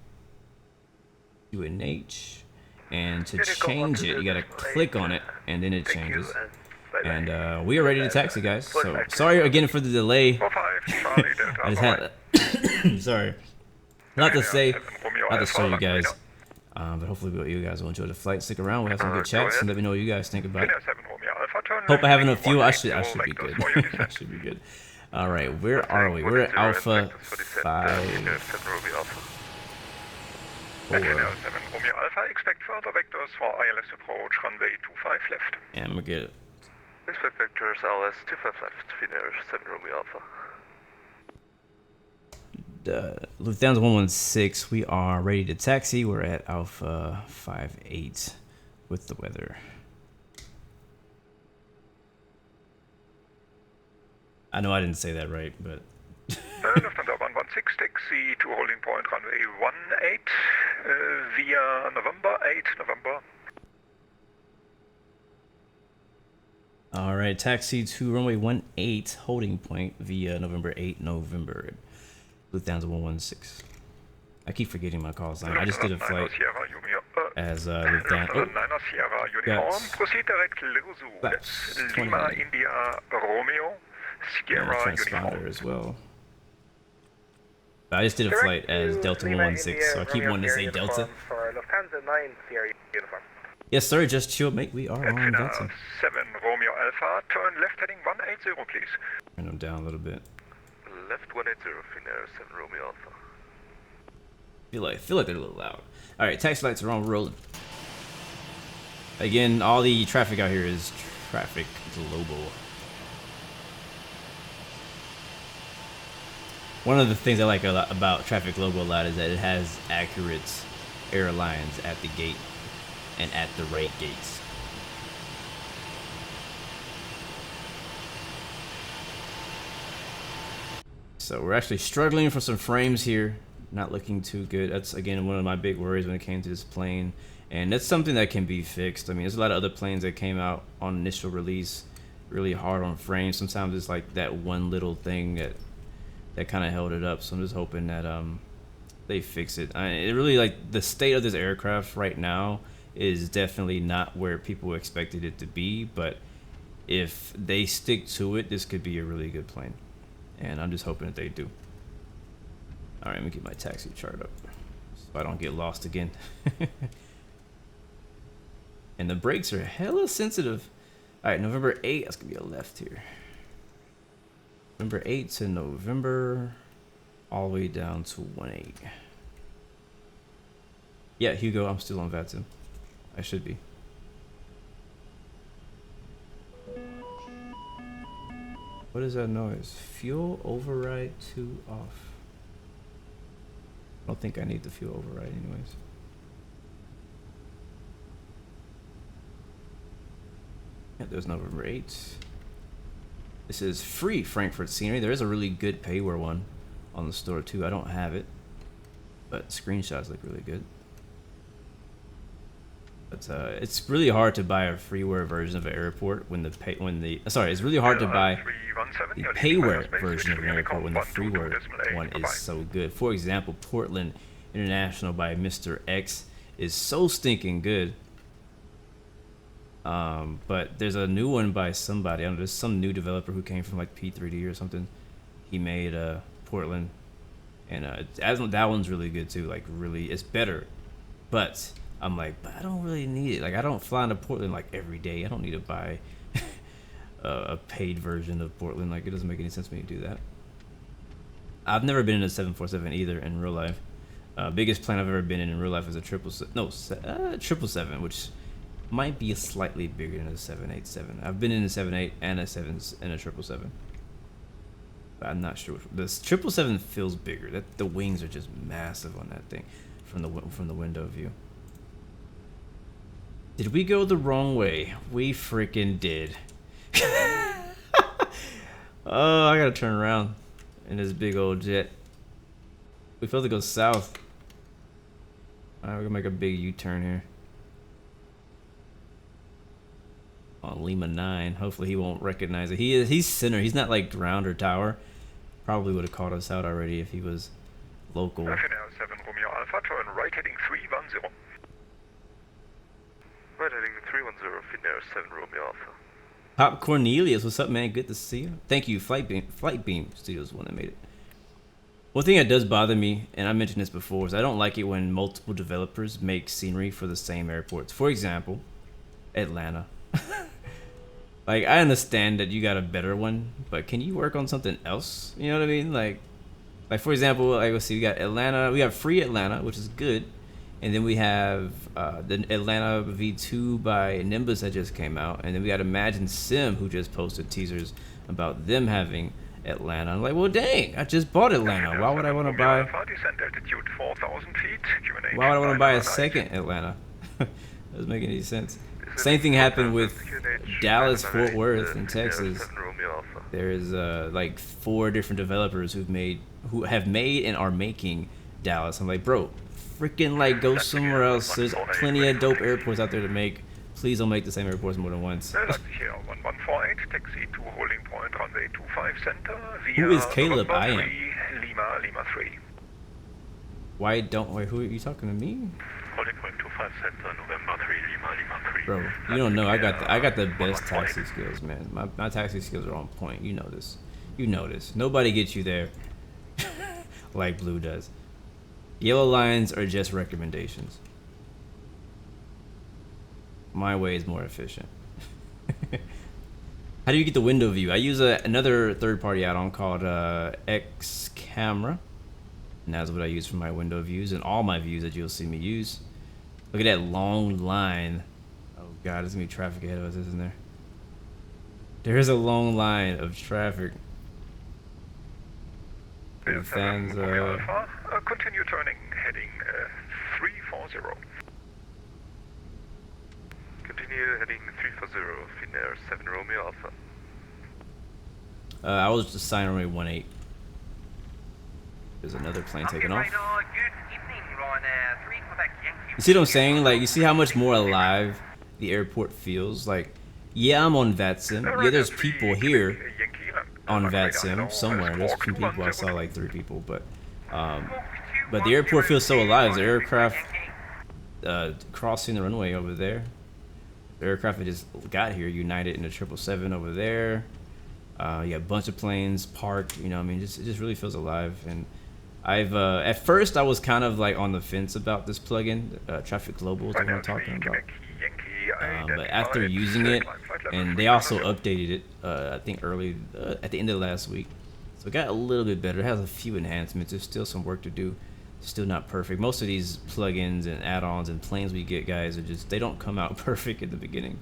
QNH, and to change it, you gotta click on it, and then it changes. And we are ready to taxi, guys. So sorry again for the delay. I just had sorry, not to say, not to show you guys, but hopefully you guys will enjoy the flight. Stick around. We'll have some good chats, and let me know what you guys think about it. Hope I have enough fuel. I should be good. I should be good. All right, where are we? We're at Alpha 5. 4. Expect further vectors for ILS approach runway 25 left. And I'm gonna get Expect vectors LS 25 left, Finnair 7 Romeo Alpha. Lufthansa 116, we are ready to taxi. We're at Alpha 58 with the weather. I know I didn't say that right, but... Lufthansa 116, taxi to holding point runway 18 via November 8 November. Alright, taxi to runway 18, holding point via November 8 November. Lufthansa 116. I keep forgetting my call sign. I just did a flight as Lufthansa. Oh, proceed direct Lima India Romeo Sierra transponder as well. But I just did a flight as Delta 116, so I keep wanting to say Delta. For Lufthansa 9 Sierra uniform. Yes, sir. Just chill, mate. We are on Delta. 7 Romeo Alpha. Turn left heading 180, please. Turn them down a little bit. Left 180, Finnair 7 Romeo Alpha. Feel like they're a little loud. All right, taxi lights are on, rolling. Again, all the traffic out here is traffic global. One of the things I like a lot about Traffic Global a lot is that it has accurate airlines at the gate and at the right gates. So we're actually struggling for some frames here. Not looking too good. That's again one of my big worries when it came to this plane, and that's something that can be fixed. I mean, there's a lot of other planes that came out on initial release really hard on frames. Sometimes it's like that one little thing that kind of held it up. So I'm just hoping that they fix it. It really, like, the state of this aircraft right now is definitely not where people expected it to be, but if they stick to it, this could be a really good plane, and I'm just hoping that they do. All right, let me get my taxi chart up so I don't get lost again. And the brakes are hella sensitive. All right, November 8, that's gonna be a left here. November 8 to November, all the way down to 18. Yeah, Hugo, I'm still on VATSIM. I should be. What is that noise? Fuel override 2 off. I don't think I need the fuel override anyways. Yeah, there's November 8. This is free Frankfurt scenery. There is a really good payware one on the store too. I don't have it, but screenshots look really good. But it's really hard to buy a freeware version of an airport when it's really hard to buy the payware version of an airport when the freeware one is so good. For example, Portland International by Mr. X is so stinking good. But there's a new one by somebody. I don't know, there's some new developer who came from like P3D or something. He made Portland, and that one's really good too. Like, really, it's better. But I'm like, but I don't really need it. Like, I don't fly into Portland like every day. I don't need to buy a paid version of Portland. Like, it doesn't make any sense for me to do that. I've never been in a 747 either in real life. Biggest plane I've ever been in real life is a 777, which might be slightly bigger than a 787. I've been in a 78 and a 777. But I'm not sure which one. The 777 feels bigger. The wings are just massive on that thing from the window view. Did we go the wrong way? We freaking did. Oh, I gotta turn around in this big old jet. We supposed to go south. Alright, we're gonna make a big U-turn here. On Lima 9. Hopefully he won't recognize it. He's center. He's not like ground or tower. Probably would have called us out already if he was local. 7 Romeo Alpha, turn right heading 310. Right heading 310, Finnair 7 Romeo Alpha. Pop Cornelius, what's up, man? Good to see you. Thank you. Flight Beam Studios, one that made it. One thing that does bother me, and I mentioned this before, is I don't like it when multiple developers make scenery for the same airports. For example, Atlanta. Like, I understand that you got a better one, but can you work on something else? You know what I mean? Like for example, like, let's see, we got Atlanta, we got free Atlanta, which is good, And then we have the Atlanta V2 by Nimbus that just came out. And then we got Imagine Sim, who just posted teasers about them having Atlanta. I'm like, well, dang, I just bought Atlanta. Why would I want to buy... Why would I want to buy a second Atlanta? Doesn't make any sense. Same thing happened with Dallas, Fort Worth, in Texas. There's like 4 different developers who have made and are making Dallas. I'm like, bro, freaking like go somewhere else. There's plenty of dope airports out there to make. Please don't make the same airports more than once. Who is Caleb? I am. Why don't wait? Who are you talking to me? Bro, you don't know. I got the best taxi skills, man. My taxi skills are on point. You know this. You know this. Nobody gets you there like Blue does. Yellow lines are just recommendations. My way is more efficient. How do you get the window view? I use another third-party add-on called X Camera, and that's what I use for my window views and all my views that you'll see me use. Look at that long line. Oh God, there's gonna be traffic ahead of us, isn't there? There is a long line of traffic. The fans, continue turning, heading 340. Continue heading 340, Finnair 7 Romeo Alpha. I was just signing runway 18. There's another plane taking off. You see what I'm saying? Like, you see how much more alive the airport feels? Like, yeah, I'm on VATSIM. Yeah, there's people here on VATSIM somewhere. There's some people. I saw like 3 people, but the airport feels so alive. The aircraft crossing the runway over there. The aircraft that just got here, United in the 777 over there. You got a bunch of planes parked. You know, I mean, it just really feels alive. And I've at first I was kind of like on the fence about this plugin, Traffic Global is what I'm talking about. But after using it, and they also updated it, I think early at the end of last week, so it got a little bit better. It has a few enhancements. There's still some work to do. Still not perfect. Most of these plugins and add-ons and planes we get, guys, are just, they don't come out perfect at the beginning.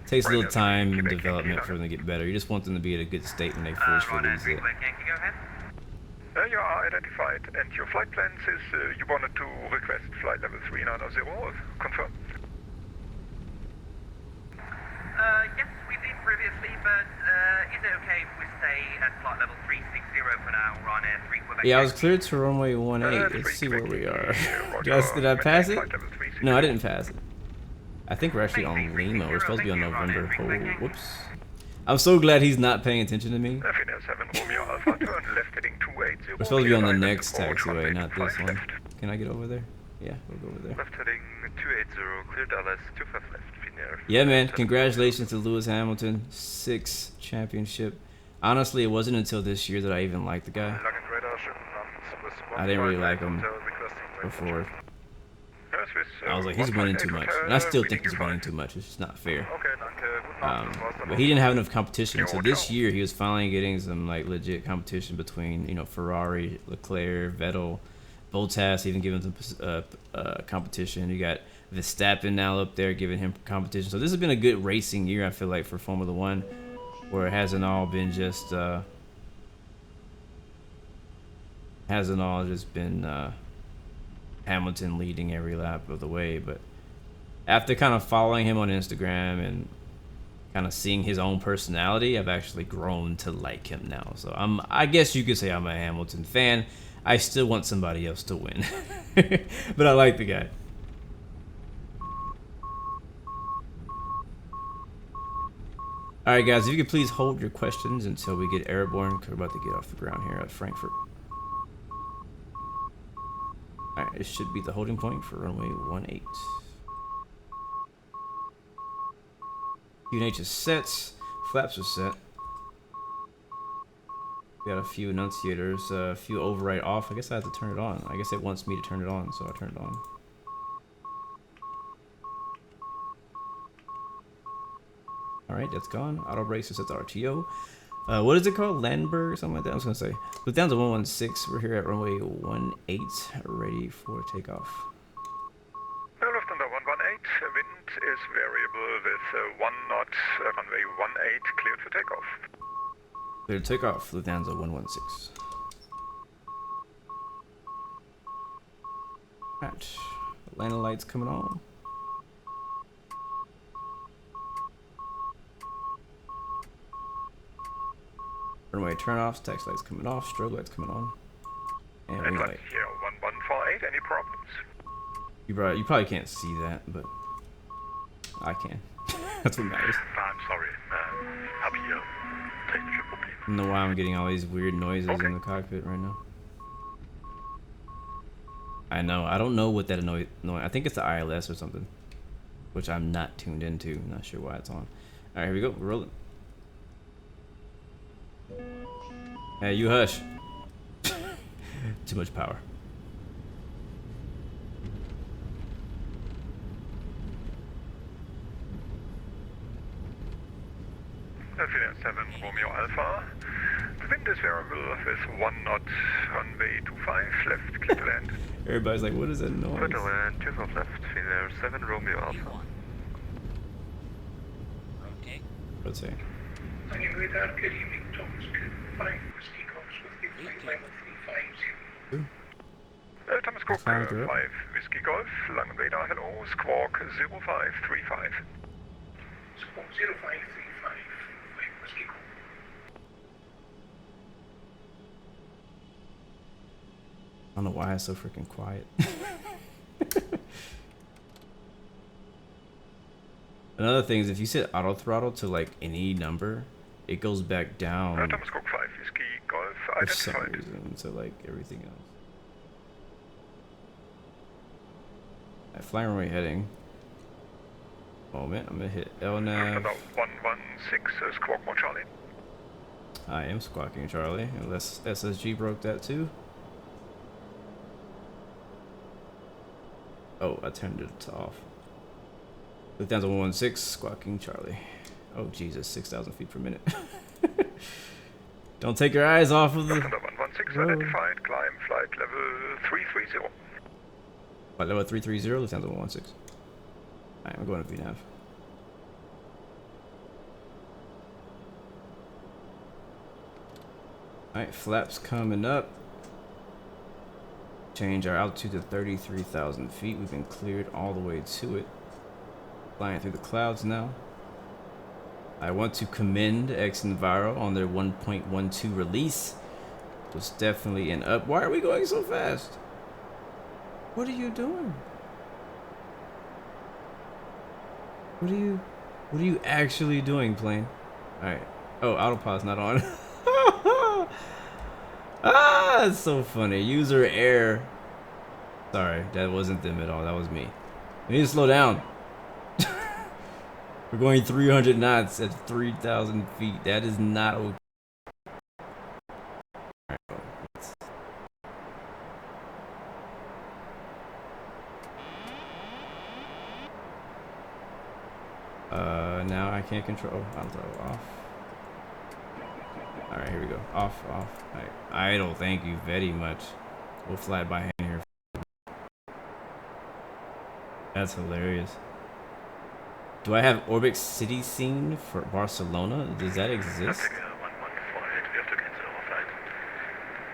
It takes a little time and development for them to get better. You just want them to be at a good state when they first release it. You are identified, and your flight plans is you wanted to request flight level 390, confirm? Yes, we did previously, but is it okay if we stay at flight level 360 for now, Ryanair 3 Quebec? Yeah, I was cleared to runway 18. Let's see where we are. Did I pass it? No, I didn't pass it. I think we're actually on Lima. We're supposed to be on November. Oh, whoops. I'm so glad he's not paying attention to me. We're supposed to be on the next taxiway, not this one. Can I get over there? Yeah, we'll go over there. Left heading 280, clear Dallas, 25 left, Finnair. Yeah, man. Congratulations to Lewis Hamilton. 6th championship. Honestly, it wasn't until this year that I even liked the guy. I didn't really like him before. I was like, he's winning too much. And I still think he's winning too much. It's just not fair. But he didn't have enough competition. So this year, he was finally getting some like legit competition between, you know, Ferrari, Leclerc, Vettel, Bottas, even giving some competition. You got Verstappen now up there giving him competition. So this has been a good racing year, I feel like, for Formula One, where it hasn't all been just Hamilton leading every lap of the way. But after kind of following him on Instagram and kind of seeing his own personality, I've actually grown to like him now. So I guess you could say I'm a Hamilton fan. I still want somebody else to win. But I like the guy. Alright guys, if you could please hold your questions until we get airborne, because we're about to get off the ground here at Frankfurt. Alright, it should be the holding point for runway 18. QNH is set, flaps are set. We got a few enunciators, a few override off. I guess I have to turn it on. I guess it wants me to turn it on, so I turn it on. Alright, that's gone. Auto brakes is at the RTO. What is it called? Landberg or something like that? I was gonna say. Look down to 116. We're here at runway 18, ready for takeoff. right. Wind is variable with 1 knot, runway 18, cleared for takeoff. Clear to takeoff, Lufthansa 116. Alright, Atlanta lights coming on. Runway turn-offs, taxi lights coming off, strobe lights coming on. And wing light. Here, 1148, any problems? You probably can't see that, but I can. That's what matters. I'm sorry, habe hier technische Probleme. I don't know why I'm getting all these weird noises in the cockpit right now. I know. I don't know what that annoy. I think it's the ILS or something, which I'm not tuned into. Not sure why it's on. All right, here we go. We're rolling. Hey, you hush. Too much power. Delta 7 Romeo Alpha. The wind is variable with 1 knot, runway 25, left, clear to land. Everybody's like, what is that noise? Middle and 2 knots left, Finnair 7 Romeo Alpha. Okay. Let's see. Radar, good evening, Thomas. 5 Whiskey Golf, Swiftly flight level 350. Thomas Cook, 5 Whiskey Golf, London radar, hello, Squawk 0535. Squawk 0535, 5 Whiskey Golf. I don't know why it's so freaking quiet. Another thing is if you set auto throttle to like any number, it goes back down Thomas Cook 5 Whiskey Golf, for some identified. reason to like everything else. Alright, flying runway heading. Moment, I'm gonna hit LNAV. About 116, Squawk 1 Charlie. I am squawking Charlie, unless SSG broke that too. Oh, I turned it off. Lufthansa 116, squawking Charlie. Oh Jesus, 6,000 feet per minute. Don't take your eyes off of the Lufthansa 116, identified, climb flight level 330. flight level 330, Lufthansa 116. Alright, I'm going to VNAV. Alright, flaps coming up. Change our altitude to 33,000 feet. We've been cleared all the way to it. Flying through the clouds now. I want to commend xMRBluemc on their 1.12 release. It was definitely an up. Why are we going so fast? What are you doing? What are you actually doing, plane? Alright. Oh, autopilot's not on. Ah, it's so funny. User error. Sorry, that wasn't them at all. That was me. We need to slow down. We're going 300 knots at 3,000 feet. That is not okay. Now I can't control. I'll throw off. Alright, here we go. Off. Alright. Idle, thank you very much. We'll fly by hand here. That's hilarious. Do I have Orbix City Scene for Barcelona? Does that exist? We have to cancel our flight.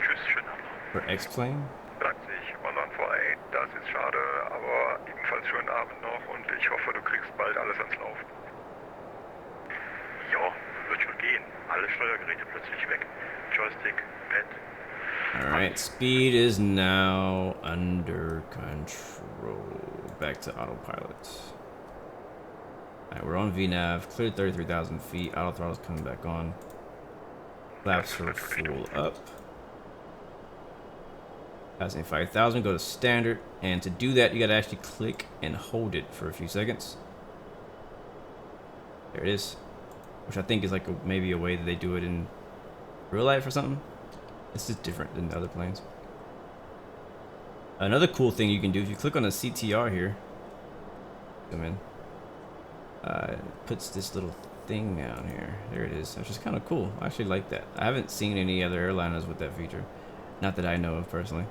Tschüss, schönen Abend. For X-Plane? Leipzig 1148, das ist schade, aber ebenfalls schönen Abend noch und ich hoffe, du kriegst bald alles ans Laufen. Ja, wird schon gehen. Alle Steuergeräte plötzlich weg. Joystick, Pad. Alright, speed is now under control. Back to autopilot. Alright, we're on VNAV, cleared 33,000 feet, auto throttle's coming back on. Flaps are full up. Passing 5,000, go to standard, and to do that you gotta actually click and hold it for a few seconds. There it is. Which I think is like maybe a way that they do it in real life or something. This is different than the other planes. Another cool thing you can do, if you click on the CTR here, zoom in, it puts this little thing down here. There it is, which is kind of cool. I actually like that. I haven't seen any other airliners with that feature. Not that I know of personally.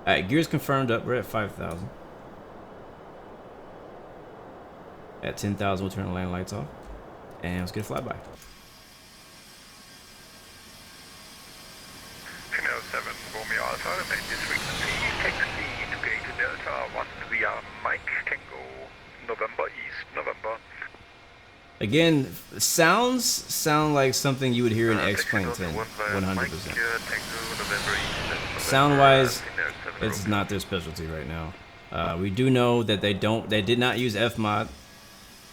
Alright, gear's confirmed up. We're at 5,000. At 10,000, we'll turn the landing lights off. And let's get a flyby. Canal 7, Romeo Alpha, remain this frequency. Taxi to gate Delta 1 via Mike Tango, November East, November. Again, sounds sound like something you would hear in X-Plane11, 100%. Sound-wise, it's not their specialty right now. We do know that they did not use F-mod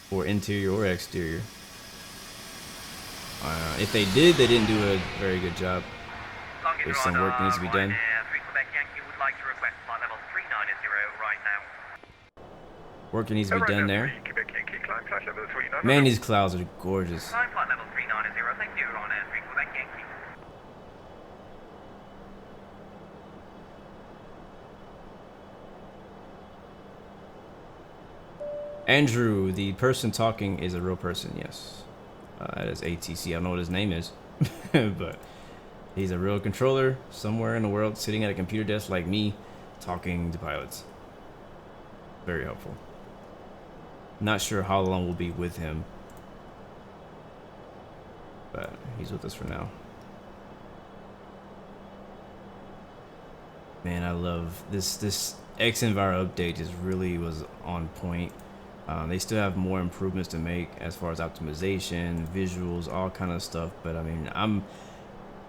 for interior or exterior. If they did, they didn't do a very good job. There's some work needs to be done. Work needs to be done there. Man, these clouds are gorgeous. Andrew, the person talking is a real person, yes. That is ATC. I don't know what his name is, but he's a real controller somewhere in the world sitting at a computer desk like me talking to pilots. Very helpful. Not sure how long we'll be with him, but he's with us for now. Man, I love this XMVR update. Just really was on point. They still have more improvements to make as far as optimization, visuals, all kind of stuff. But I mean,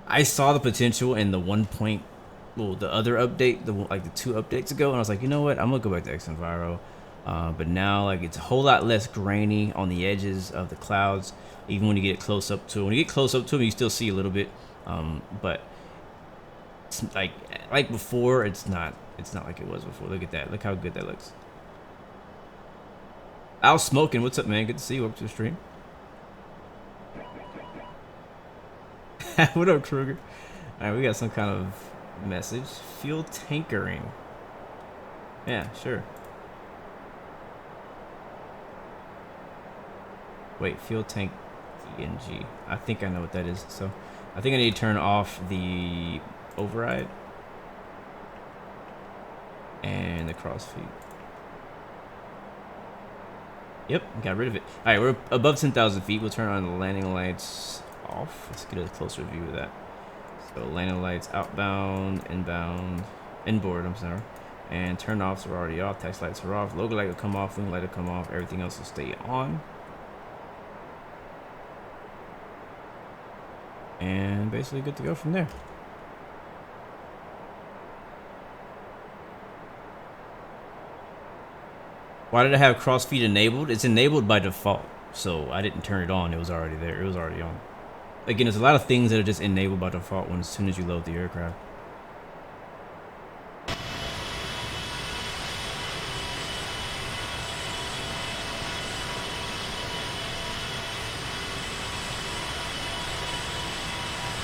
I saw the potential in the the other update, like the 2 updates ago, and I was like, you know what, I'm gonna go back to XMVR. But now, like, it's a whole lot less grainy on the edges of the clouds. Even when you get close up to them, you still see a little bit. But it's like before, it's not like it was before. Look at that. Look how good that looks. Al Smoking, what's up, man? Good to see you. Welcome to the stream. What up, Kruger? All right, we got some kind of message. Fuel tankering. Yeah, sure. Wait, fuel tank ENG. I think I know what that is. So I think I need to turn off the override and the crossfeed. Yep, got rid of it. All right, we're above 10,000 feet. We'll turn on the landing lights off. Let's get a closer view of that. So landing lights outbound, inbound, inboard, I'm sorry. And turn offs are already off. Taxi lights are off. Logo light will come off. Wing light will come off. Everything else will stay on. And basically good to go from there. Why did I have crossfeed enabled? It's enabled by default, so I didn't turn it on. It was already there. It was already on. Again, there's a lot of things that are just enabled by default as soon as you load the aircraft.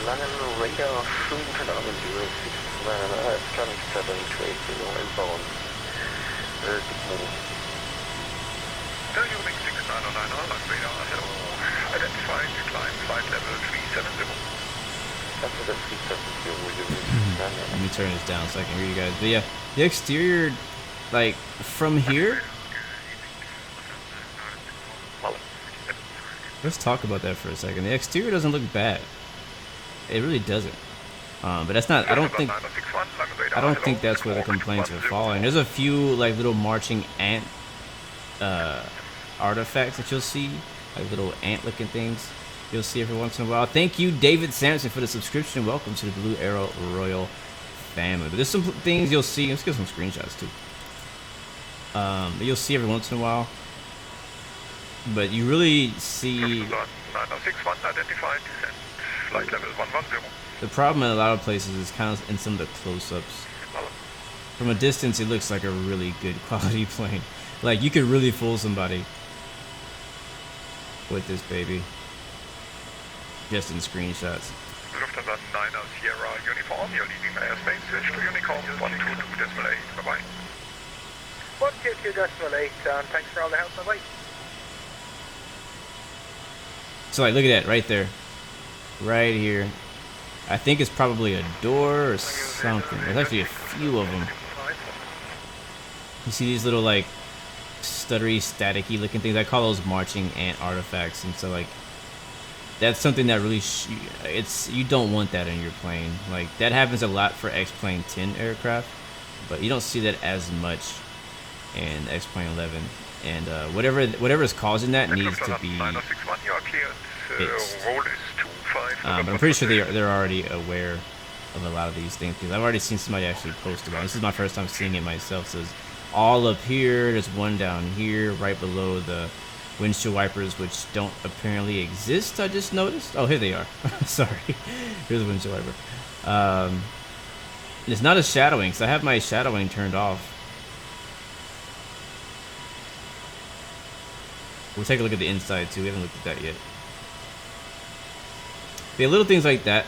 Langen radar 5 Alarm 06 Traffic 720 inbound. Unit 6909 Langen radar, hello. Identified, climb flight level 370. That's the 370 Let me turn this down so I can hear you guys. But yeah, the exterior, like, from here. Let's talk about that for a second. The exterior doesn't look bad. It really doesn't. But that's not. I don't think that's where the complaints are falling. There's a few like little marching ant artifacts that you'll see, like little ant-looking things. You'll see every once in a while. Thank you, David Sampson, for the subscription. Welcome to the Blue Arrow Royal family. But there's some things you'll see. Let's get some screenshots too. But you'll see every once in a while. But you really see. 961 identified. Flight level 110. The problem in a lot of places is kind of in some of the close-ups. From a distance, it looks like a really good quality plane. Like, you could really fool somebody with this baby. Just in screenshots. Lufthansa 9 Sierra uniform, you're leaving airspace, switch to Unicorn 122.8, bye-bye. 122.8, thanks for all the help, bye-bye. So, like, look at that, right there. Right here. I think it's probably a door or something. There's actually a few of them. You see these little like stuttery, staticky looking things. I call those marching ant artifacts, and so like that's something that really you don't want that in your plane. Like that happens a lot for X-Plane10 aircraft, but you don't see that as much in X-Plane11. And whatever is causing that needs to be fixed. But I'm pretty sure they're already aware of a lot of these things, because I've already seen somebody actually post about it. This is my first time seeing it myself. So it's all up here. There's one down here right below the windshield wipers, which don't apparently exist. I just noticed. Oh, here they are. Sorry. Here's the windshield wiper. It's not a shadowing, because I have my shadowing turned off. We'll take a look at the inside too. We haven't looked at that yet. Yeah, little things like that.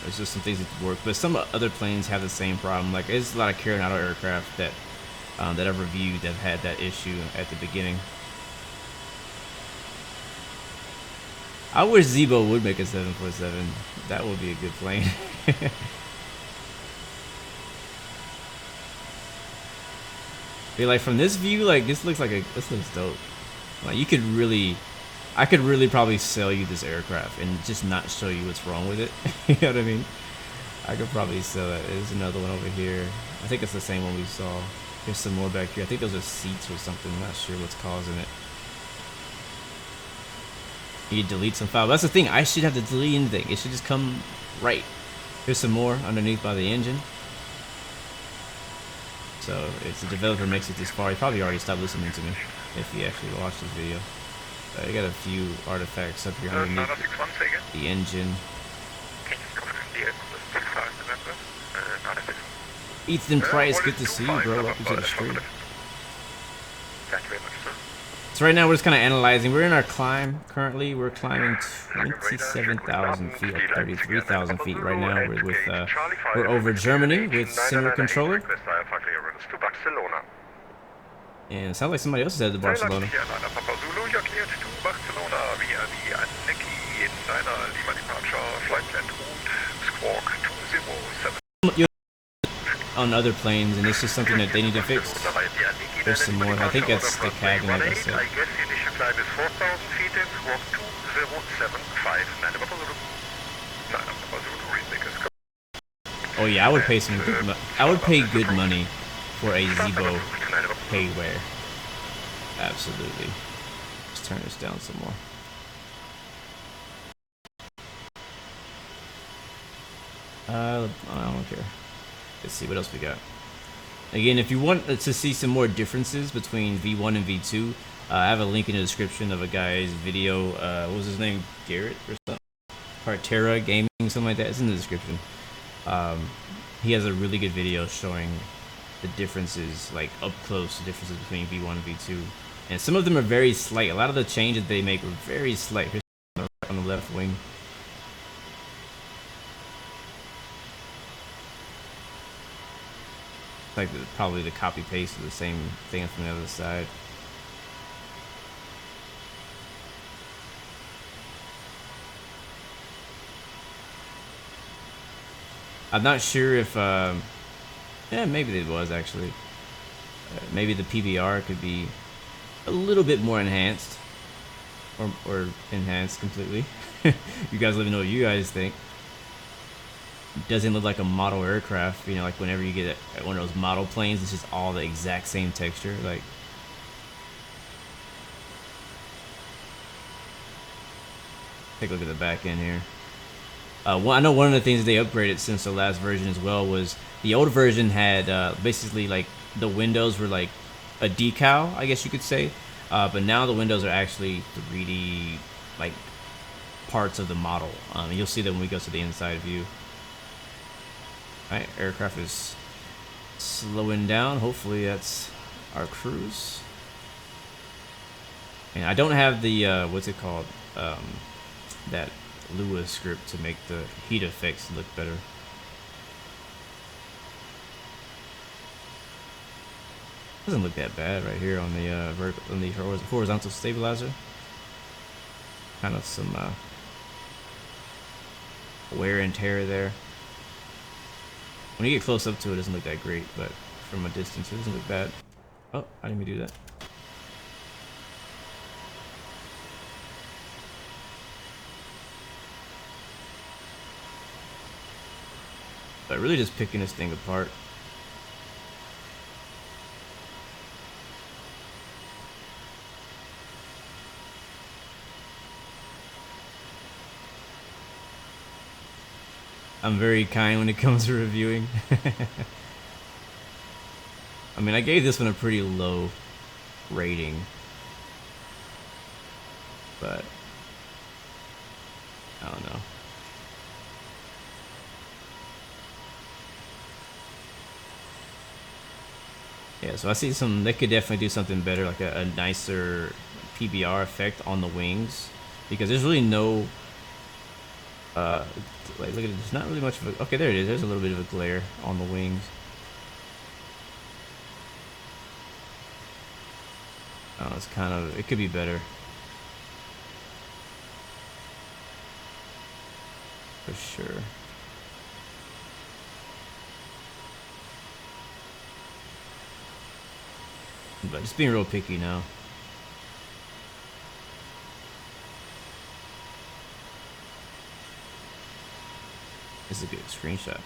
There's just some things that work, but some other planes have the same problem. Like there's a lot of Coronado aircraft that that I've reviewed that had that issue at the beginning. I wish Zebo would make a 747. That would be a good plane. But like from this view, like this looks dope. Like you could really, I could really probably sell you this aircraft and just not show you what's wrong with it. You know what I mean? I could probably sell that. There's another one over here. I think it's the same one we saw. There's some more back here. I think those are seats or something. I'm not sure what's causing it. You delete some file. That's the thing. I should have to delete anything. It should just come right. Here's some more underneath by the engine. So if the developer makes it this far, he probably already stopped listening to me if he actually watched this video. I got a few artifacts up here underneath the engine. Ethan Price, good to see you, bro. Welcome to the stream. Thank you very much, sir. So right now we're just kind of analyzing. We're in our climb currently. We're climbing 27,000 feet, or 33,000 feet right now. We're over Germany with center controller. And it sounds like somebody else is headed to Barcelona. On other planes, and it's just something that they need to fix. There's some more. I think that's the cabin, like I said. Oh yeah, I would pay some good I would pay good money for a Zebo payware. Absolutely. Let's turn this down some more. I don't care. Let's see what else we got. Again, if you want to see some more differences between V1 and V2, I have a link in the description of a guy's video. What was his name? Garrett or something? Partera Gaming, something like that. It's in the description. He has a really good video showing the differences, like up close, the differences between V1 and V2. And some of them are very slight. A lot of the changes they make are very slight. Here's on the left wing. Like probably the copy paste of the same thing from the other side. I'm not sure if yeah, maybe it was actually maybe the PBR could be a little bit more enhanced or enhanced completely. You guys let me know what you guys think. Doesn't look like a model aircraft, you know, like whenever you get one of those model planes, it's just all the exact same texture. Like, take a look at the back end here. I know one of the things they upgraded since the last version as well was the old version had basically like the windows were like a decal, I guess you could say, but now the windows are actually 3D like parts of the model. You'll see that when we go to the inside view. Alright, aircraft is slowing down. Hopefully that's our cruise. And I don't have the what's it called? That Lua script to make the heat effects look better. Doesn't look that bad right here on the horizontal stabilizer. Kind of some wear and tear there. When you get close up to it, it doesn't look that great, but from a distance. It doesn't look bad. Oh, I didn't even do that. But really just picking this thing apart. I'm very kind when it comes to reviewing. I mean, I gave this one a pretty low rating, but I don't know. Yeah, so I see they could definitely do something better, like a nicer PBR effect on the wings, because there's really no like, look at it, there's not really much of a, okay, there it is, there's a little bit of a glare on the wings. Oh, it's kind of, it could be better. For sure. But just being real picky now. This is a good screenshot.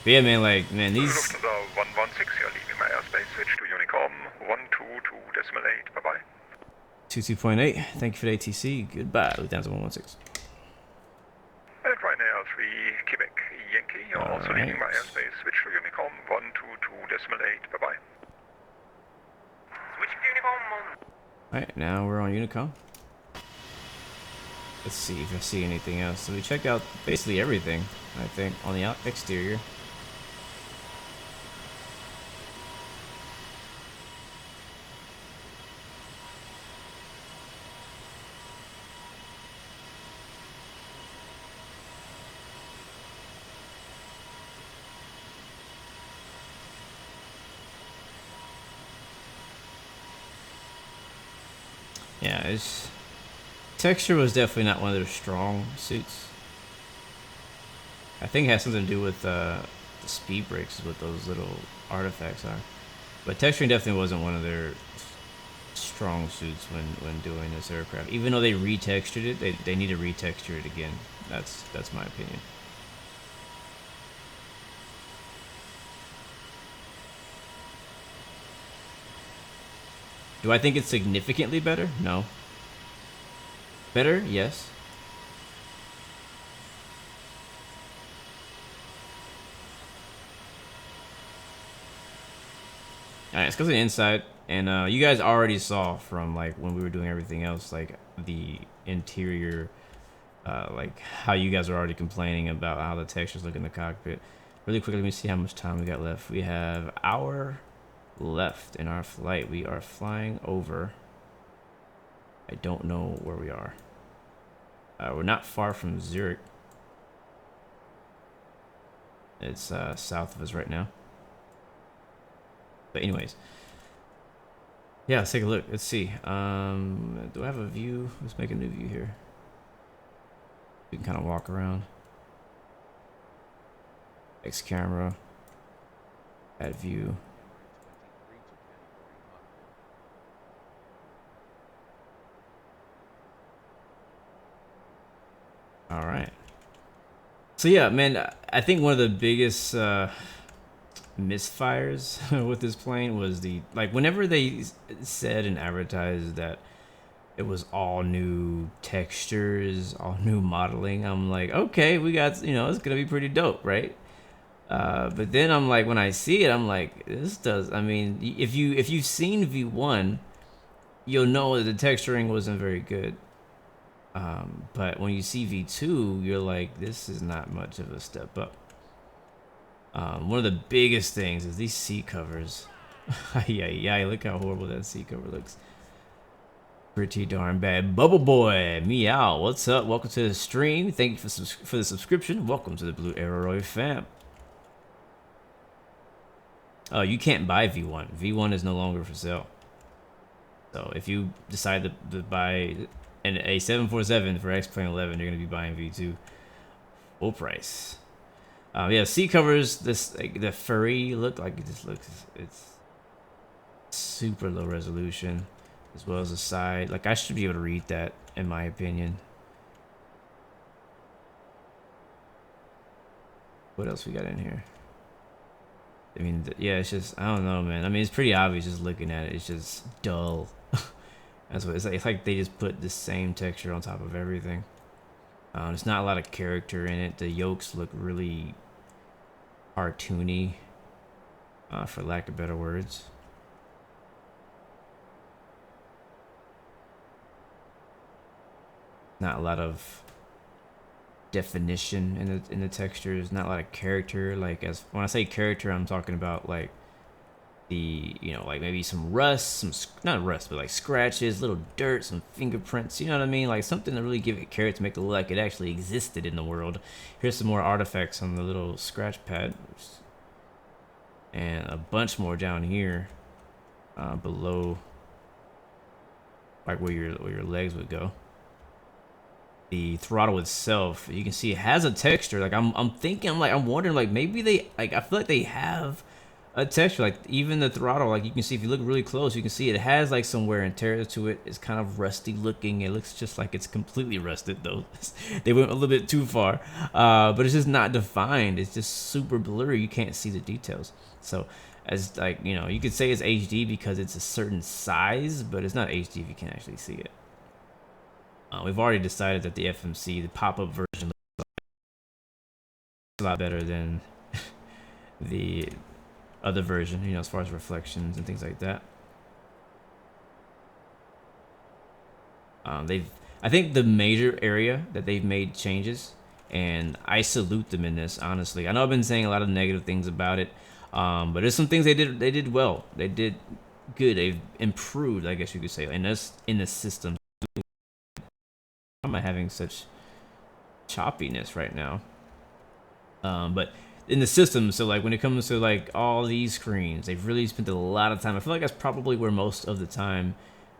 But yeah, man, like, man, these... Lufthansa 116, you're leaving my airspace. Switch to Unicom 122.8. Bye-bye. 22.8, thank you for the ATC. Goodbye, Lufthansa 116. And Ryanair 3, Quebec, Yankee, you're also leaving my airspace. Switch to Unicom 122.8. Bye-bye. Switch to Unicom 1. Alright, now we're on Unicom. Let's see if I see anything else. So we checked out basically everything, I think, on the exterior. Yeah, it's... Texture was definitely not one of their strong suits. I think it has something to do with the speed breaks, is what those little artifacts are. But texturing definitely wasn't one of their strong suits when doing this aircraft. Even though they retextured it, they need to retexture it again. That's my opinion. Do I think it's significantly better? No. Better? Yes. Alright, it's because of the inside. And you guys already saw from like when we were doing everything else, like the interior, like how you guys are already complaining about how the textures look in the cockpit. Really quickly, let me see how much time we got left. We have an hour left in our flight. We are flying over. I don't know where we are. We're not far from Zurich. It's south of us right now. But anyways, yeah, let's take a look. Let's see. Do I have a view? Let's make a new view here. We can kind of walk around. X camera. Add view. All right. So yeah, man, I think one of the biggest misfires with this plane was whenever they said and advertised that it was all new textures, all new modeling, I'm like, okay, we got, it's gonna be pretty dope, right? But then I'm like, when I see it, I'm like, I mean, if you've seen V1, you'll know that the texturing wasn't very good. But when you see V2, you're like, this is not much of a step up. One of the biggest things is these seat covers. Yeah, look how horrible that seat cover looks. Pretty darn bad. Bubble Boy, meow, what's up? Welcome to the stream. Thank you for the subscription. Welcome to the Blue Arrow fam. Oh, you can't buy V1. V1 is no longer for sale. So if you decide to buy a 747 for X-Plane11, you're going to be buying V2 full price. Yeah, seat covers, this like the furry look, like it just looks, it's super low resolution, as well as the side. Like I should be able to read that, in my opinion. What else we got in here? I mean, yeah, it's just, I don't know, man. I mean, it's pretty obvious just looking at it. It's just dull. That's what it's like they just put the same texture on top of everything. There's not a lot of character in it. The yolks look really cartoony, for lack of better words. Not a lot of definition in the textures. Not a lot of character. Like, as when I say character, I'm talking about like the, you know, like maybe some rust, not rust, but like scratches, little dirt, some fingerprints, you know what I mean? Like something to really give it character, to make it look like it actually existed in the world. Here's some more artifacts on the little scratch pad, and a bunch more down here, below, like where your legs would go. The throttle itself, you can see it has a texture. Like I'm wondering, like maybe they, like, I feel like they have a texture. Like even the throttle, like you can see, if you look really close, you can see it has like some wear and tear to it. It's kind of rusty looking. It looks just like it's completely rusted though. They went a little bit too far, but it's just not defined. It's just super blurry. You can't see the details. So as, like, you know, you could say it's HD because it's a certain size, but it's not HD if you can't actually see it. We've already decided that the FMC, the pop-up version, looks a lot better than the other version, you know, as far as reflections and things like that. I think the major area that they've made changes, and I salute them in this, honestly. I know I've been saying a lot of negative things about it, but there's some things they did well. They did good. They've improved, I guess you could say, and that's in the system. Why am I having such choppiness right now? But in the system, so like when it comes to like all these screens, they've really spent a lot of time. I feel like that's probably where most of the time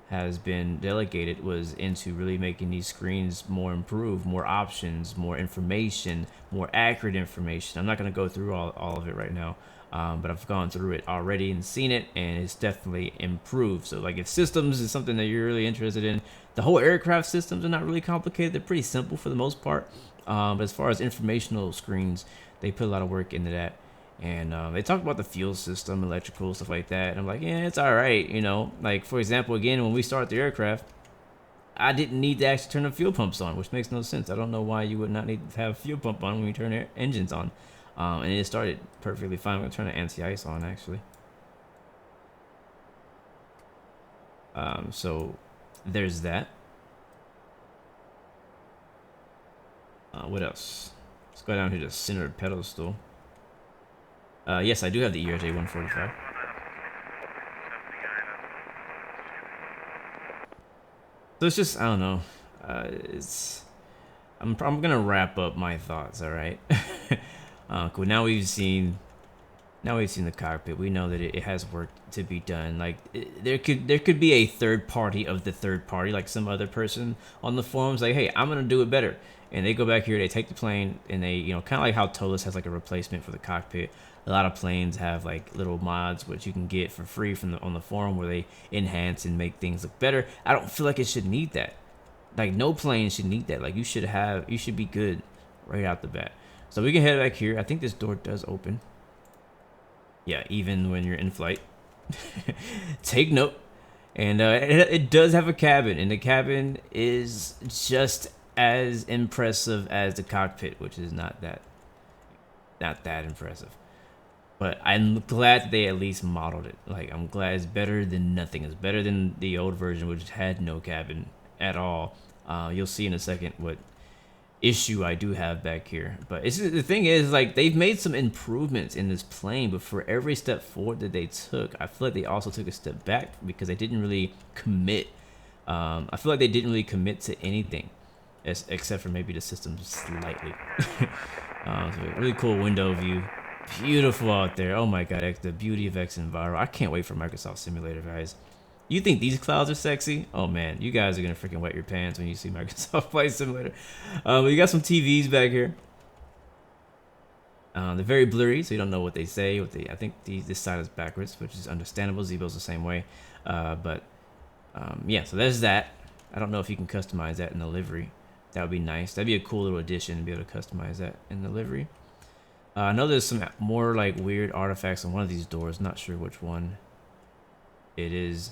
has been delegated, was into really making these screens more improved, more options, more information, more accurate information. I'm not going to go through all of it right now, but I've gone through it already and seen it, and it's definitely improved. So like if systems is something that you're really interested in, the whole aircraft systems are not really complicated. They're pretty simple for the most part. But as far as informational screens, they put a lot of work into that. And they talk about the fuel system, electrical, stuff like that. And I'm like, yeah, it's all right. You know, like, for example, again, when we start the aircraft, I didn't need to actually turn the fuel pumps on, which makes no sense. I don't know why you would not need to have a fuel pump on when you turn your engines on. And it started perfectly fine. I'm going to turn the anti-ice on, actually. So there's that. What else? Let's go down here to center pedestal. Yes, I do have the ERJ 145. So it's just, I don't know. I'm gonna wrap up my thoughts. All right. Cool. Now we've seen the cockpit. We know that it has work to be done. Like there could be a third party of the third party, like some other person on the forums, like, hey, I'm gonna do it better. And they go back here, they take the plane, and they, you know, kind of like how Tolis has like a replacement for the cockpit. A lot of planes have like little mods which you can get for free from on the forum, where they enhance and make things look better. I don't feel like it should need that. Like no plane should need that. Like you should be good right out the bat. So we can head back here. I think this door does open. Yeah, even when you're in flight. Take note. And it does have a cabin, and the cabin is just as impressive as the cockpit, which is not that impressive. But I'm glad that they at least modeled it. Like, I'm glad it's better than nothing. It's better than the old version, which had no cabin at all. You'll see in a second what issue I do have back here. But the thing is, like, they've made some improvements in this plane, but for every step forward that they took, I feel like they also took a step back because they didn't really commit. I feel like they didn't really commit to anything, except for maybe the system slightly. So a really cool window view. Beautiful out there. Oh my god, the beauty of XEnviro. I can't wait for Microsoft Simulator, guys. You think these clouds are sexy? Oh man, you guys are gonna freaking wet your pants when you see Microsoft Flight Simulator. You got some TVs back here. They're very blurry, so you don't know what they say. I think this side is backwards, which is understandable. Zebo's the same way. Yeah, so there's that. I don't know if you can customize that in the livery. That would be nice. That'd be a cool little addition to be able to customize that in the livery. I know there's some more like weird artifacts on one of these doors. Not sure which one it is.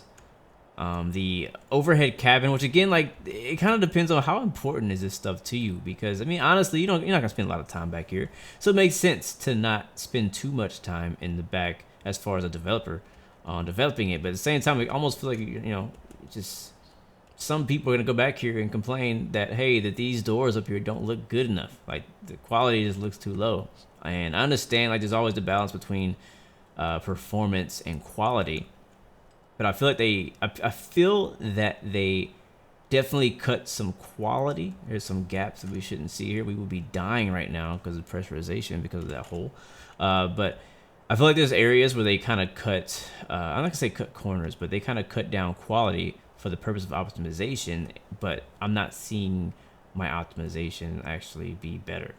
The overhead cabin, which again, like, it kind of depends on how important is this stuff to you, because I mean, honestly, you're not gonna spend a lot of time back here, so it makes sense to not spend too much time in the back as far as a developer on developing it. But at the same time, I almost feel like, you know, just some people are gonna go back here and complain that, hey, that these doors up here don't look good enough, like the quality just looks too low. And I understand, like, there's always the balance between performance and quality. But I feel like I feel that they definitely cut some quality. There's some gaps that we shouldn't see here. We would be dying right now because of pressurization, because of that hole. But I feel like there's areas where they kind of cut, I'm not gonna say cut corners, but they kind of cut down quality for the purpose of optimization. But I'm not seeing my optimization actually be better.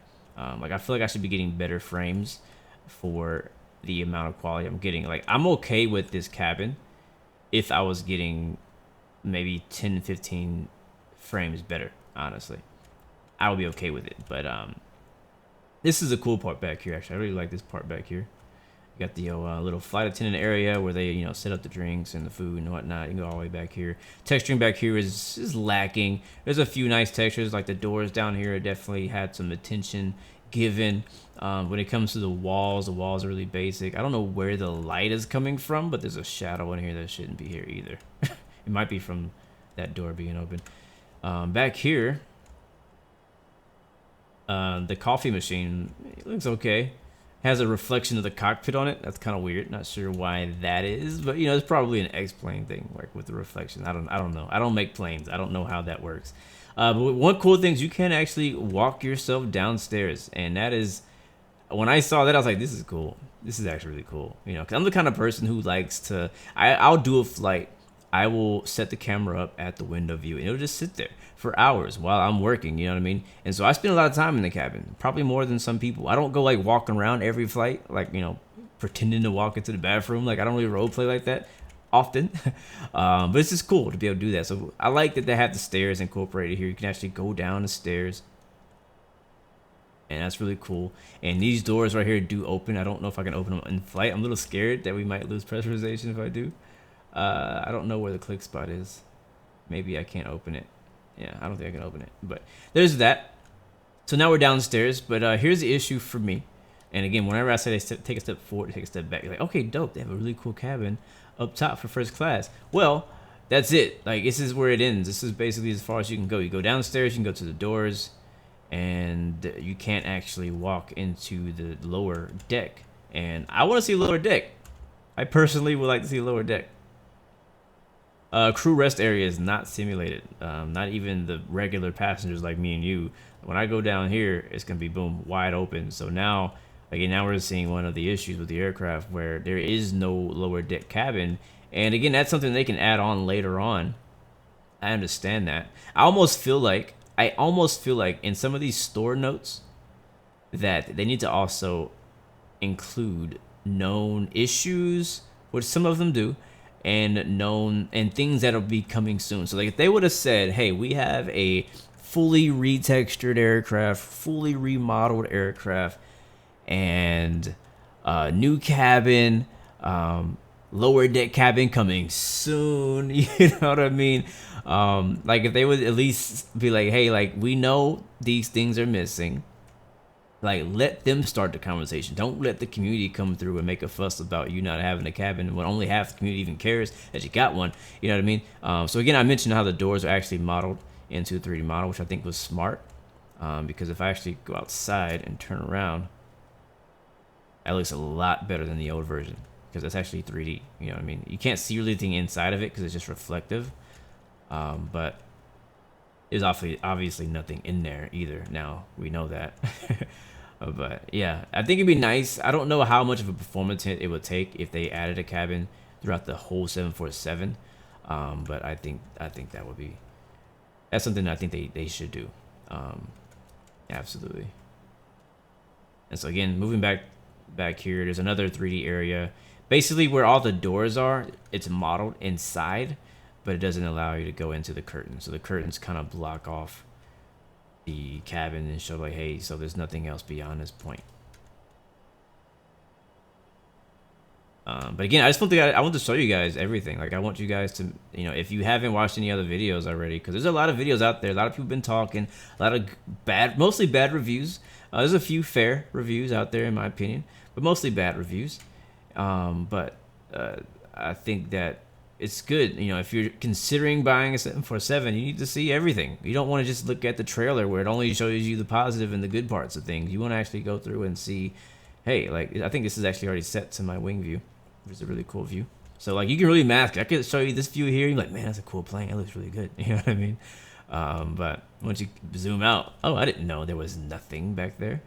Like, I feel like I should be getting better frames for the amount of quality I'm getting. Like, I'm okay with this cabin if I was getting maybe 10, 15 frames better, honestly. I would be okay with it. But this is a cool part back here, actually. I really like this part back here. You got the little flight attendant area where they, you know, set up the drinks and the food and whatnot. You can go all the way back here. Texturing back here is lacking. There's a few nice textures, like the doors down here definitely had some attention given. When it comes to the walls are really basic. I don't know where the light is coming from, but there's a shadow in here that shouldn't be here either. It might be from that door being open. Back here, the coffee machine, it looks okay. Has a reflection of the cockpit on it. That's kind of weird. Not sure why that is, but, you know, it's probably an X-plane thing, like with the reflection. I don't know. I don't make planes. I don't know how that works. But one cool thing is you can actually walk yourself downstairs, and that is, when I saw that, I was like, this is cool. This is actually really cool. You know, because I'm the kind of person who likes to, I'll do a flight. I will set the camera up at the window view, and it'll just sit there for hours while I'm working, you know what I mean? And so I spend a lot of time in the cabin, probably more than some people. I don't go like walking around every flight, like, you know, pretending to walk into the bathroom. Like, I don't really role play like that often. But it's just cool to be able to do that. So I like that they have the stairs incorporated here. You can actually go down the stairs, and that's really cool. And these doors right here do open. I don't know if I can open them in flight. I'm a little scared that we might lose pressurization if I do. I don't know where the click spot is. Maybe I can't open it. Yeah, I don't think I can open it. But there's that. So now we're downstairs. But here's the issue for me. And again, whenever I say they take a step forward, take a step back, you're like, okay, dope. They have a really cool cabin up top for first class. Well, that's it. Like, this is where it ends. This is basically as far as you can go. You go downstairs, you can go to the doors, and you can't actually walk into the lower deck. And I want to see a lower deck. I personally would like to see a lower deck. Crew rest area is not simulated. Not even the regular passengers like me and you. When I go down here, it's gonna be boom, wide open. So now, again, now we're seeing one of the issues with the aircraft where there is no lower deck cabin. And again, that's something they can add on later on. I understand that. I almost feel like in some of these store notes that they need to also include known issues, which some of them do, and known and things that'll be coming soon. So like if they would have said, hey, we have a fully retextured aircraft, fully remodeled aircraft, and new cabin, lower deck cabin coming soon, you know what I mean? Like if they would at least be like, hey, like we know these things are missing. Like, let them start the conversation. Don't let the community come through and make a fuss about you not having a cabin when only half the community even cares that you got one. You know what I mean? So again, I mentioned how the doors are actually modeled into a 3D model, which I think was smart. Because if I actually go outside and turn around, that looks a lot better than the old version. Because that's actually 3D. You know what I mean? You can't see really anything inside of it because it's just reflective. But there's obviously nothing in there either. Now we know that. But yeah, I think it'd be nice. I don't know how much of a performance hit it would take if they added a cabin throughout the whole 747. But I think that would be, that's something I think they should do. Absolutely. And so again, moving back here, there's another 3D area. Basically where all the doors are, it's modeled inside, but it doesn't allow you to go into the curtains. So the curtains kind of block off the cabin and show like, hey, so there's nothing else beyond this point. But again, I just want to show you guys everything. Like, I want you guys to, you know, if you haven't watched any other videos already, because there's a lot of videos out there. A lot of people have been talking, a lot of mostly bad reviews. There's a few fair reviews out there, in my opinion, but mostly bad reviews. But I think that it's good. You know, if you're considering buying a 747, you need to see everything. You don't want to just look at the trailer where it only shows you the positive and the good parts of things. You want to actually go through and see, hey, like, I think this is actually already set to my wing view, which is a really cool view. So, like, you can really mask it. I could show you this view here. You're like, man, that's a cool plane. It looks really good. You know what I mean? But once you zoom out, oh, I didn't know there was nothing back there.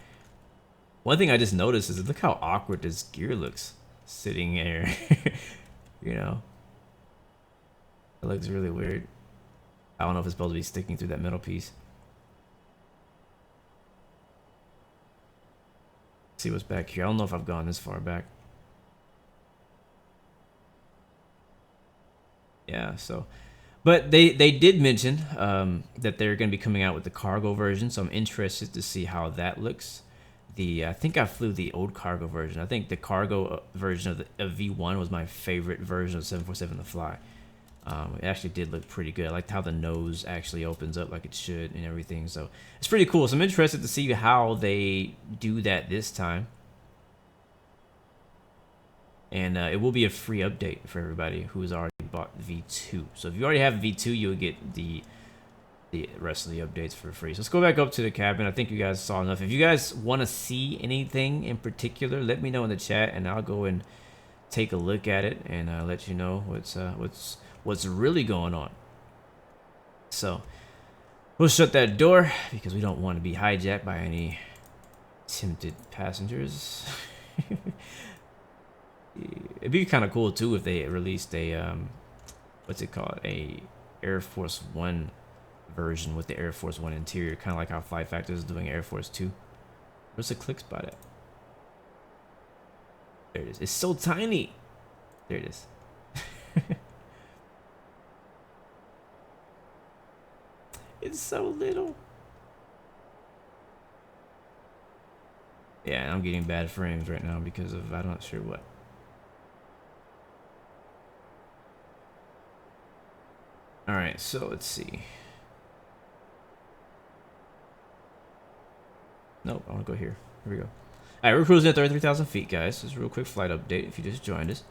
One thing I just noticed is look how awkward this gear looks sitting here. You know? It looks really weird. I don't know if it's supposed to be sticking through that metal piece. Let's see what's back here. I don't know if I've gone this far back. Yeah, so, but they did mention that they're going to be coming out with the cargo version, so I'm interested to see how that looks. I think I flew the old cargo version. I think the cargo version of V1 was my favorite version of 747 to fly. It actually did look pretty good. I liked how the nose actually opens up like it should and everything, so it's pretty cool. So I'm interested to see how they do that this time. And it will be a free update for everybody who's already bought V2. So if you already have V2, you'll get the rest of the updates for free. So let's go back up to the cabin. I think you guys saw enough. If you guys want to see anything in particular, let me know in the chat, and I'll go and take a look at it and let you know what's really going on. So we'll shut that door because we don't want to be hijacked by any tempted passengers. It'd be kind of cool too if they released a what's it called, a Air Force One version with the Air Force One interior, kind of like how Flight Factor is doing Air Force 2. Where's the click spot at? There it is. It's so tiny. There it is. It's so little. Yeah, I'm getting bad frames right now because of I'm not sure what. Alright, so let's see. Nope, I want to go here. Here we go. Alright, we're cruising at 33,000 feet, guys. Just a real quick flight update if you just joined us.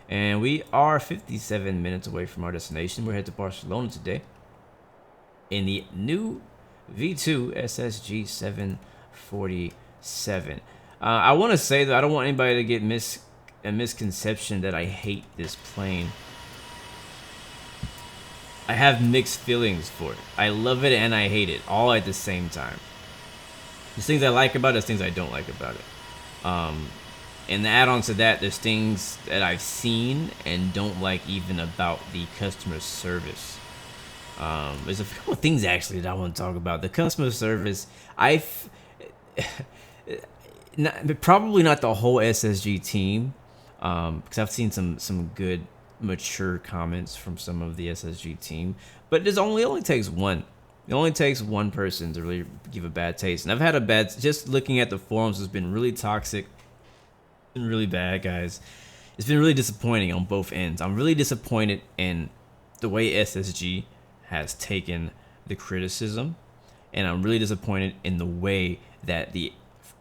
And we are 57 minutes away from our destination. We're headed to Barcelona today in the new V2 SSG 747. I want to say that I don't want anybody to get a misconception that I hate this plane. I have mixed feelings for it. I love it and I hate it all at the same time. There's things I like about it, there's things I don't like about it. And the add-ons to that, there's things that I've seen and don't like even about the customer service. There's a couple of things actually that I want to talk about. The customer service, probably not the whole SSG team, because I've seen some good mature comments from some of the SSG team, but it only takes one. It only takes one person to really give a bad taste. And I've had just looking at the forums, it's been really toxic. It's been really bad, guys. It's been really disappointing on both ends. I'm really disappointed in the way SSG has taken the criticism, and I'm really disappointed in the way that the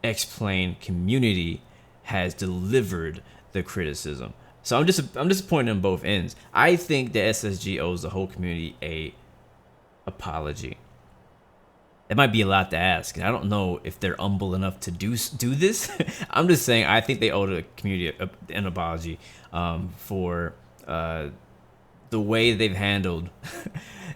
X-Plane community has delivered the criticism. So I'm disappointed on both ends. I think the SSG owes the whole community a apology. It might be a lot to ask, and I don't know if they're humble enough to do this. I'm just saying I think they owe the community an apology for the way they've handled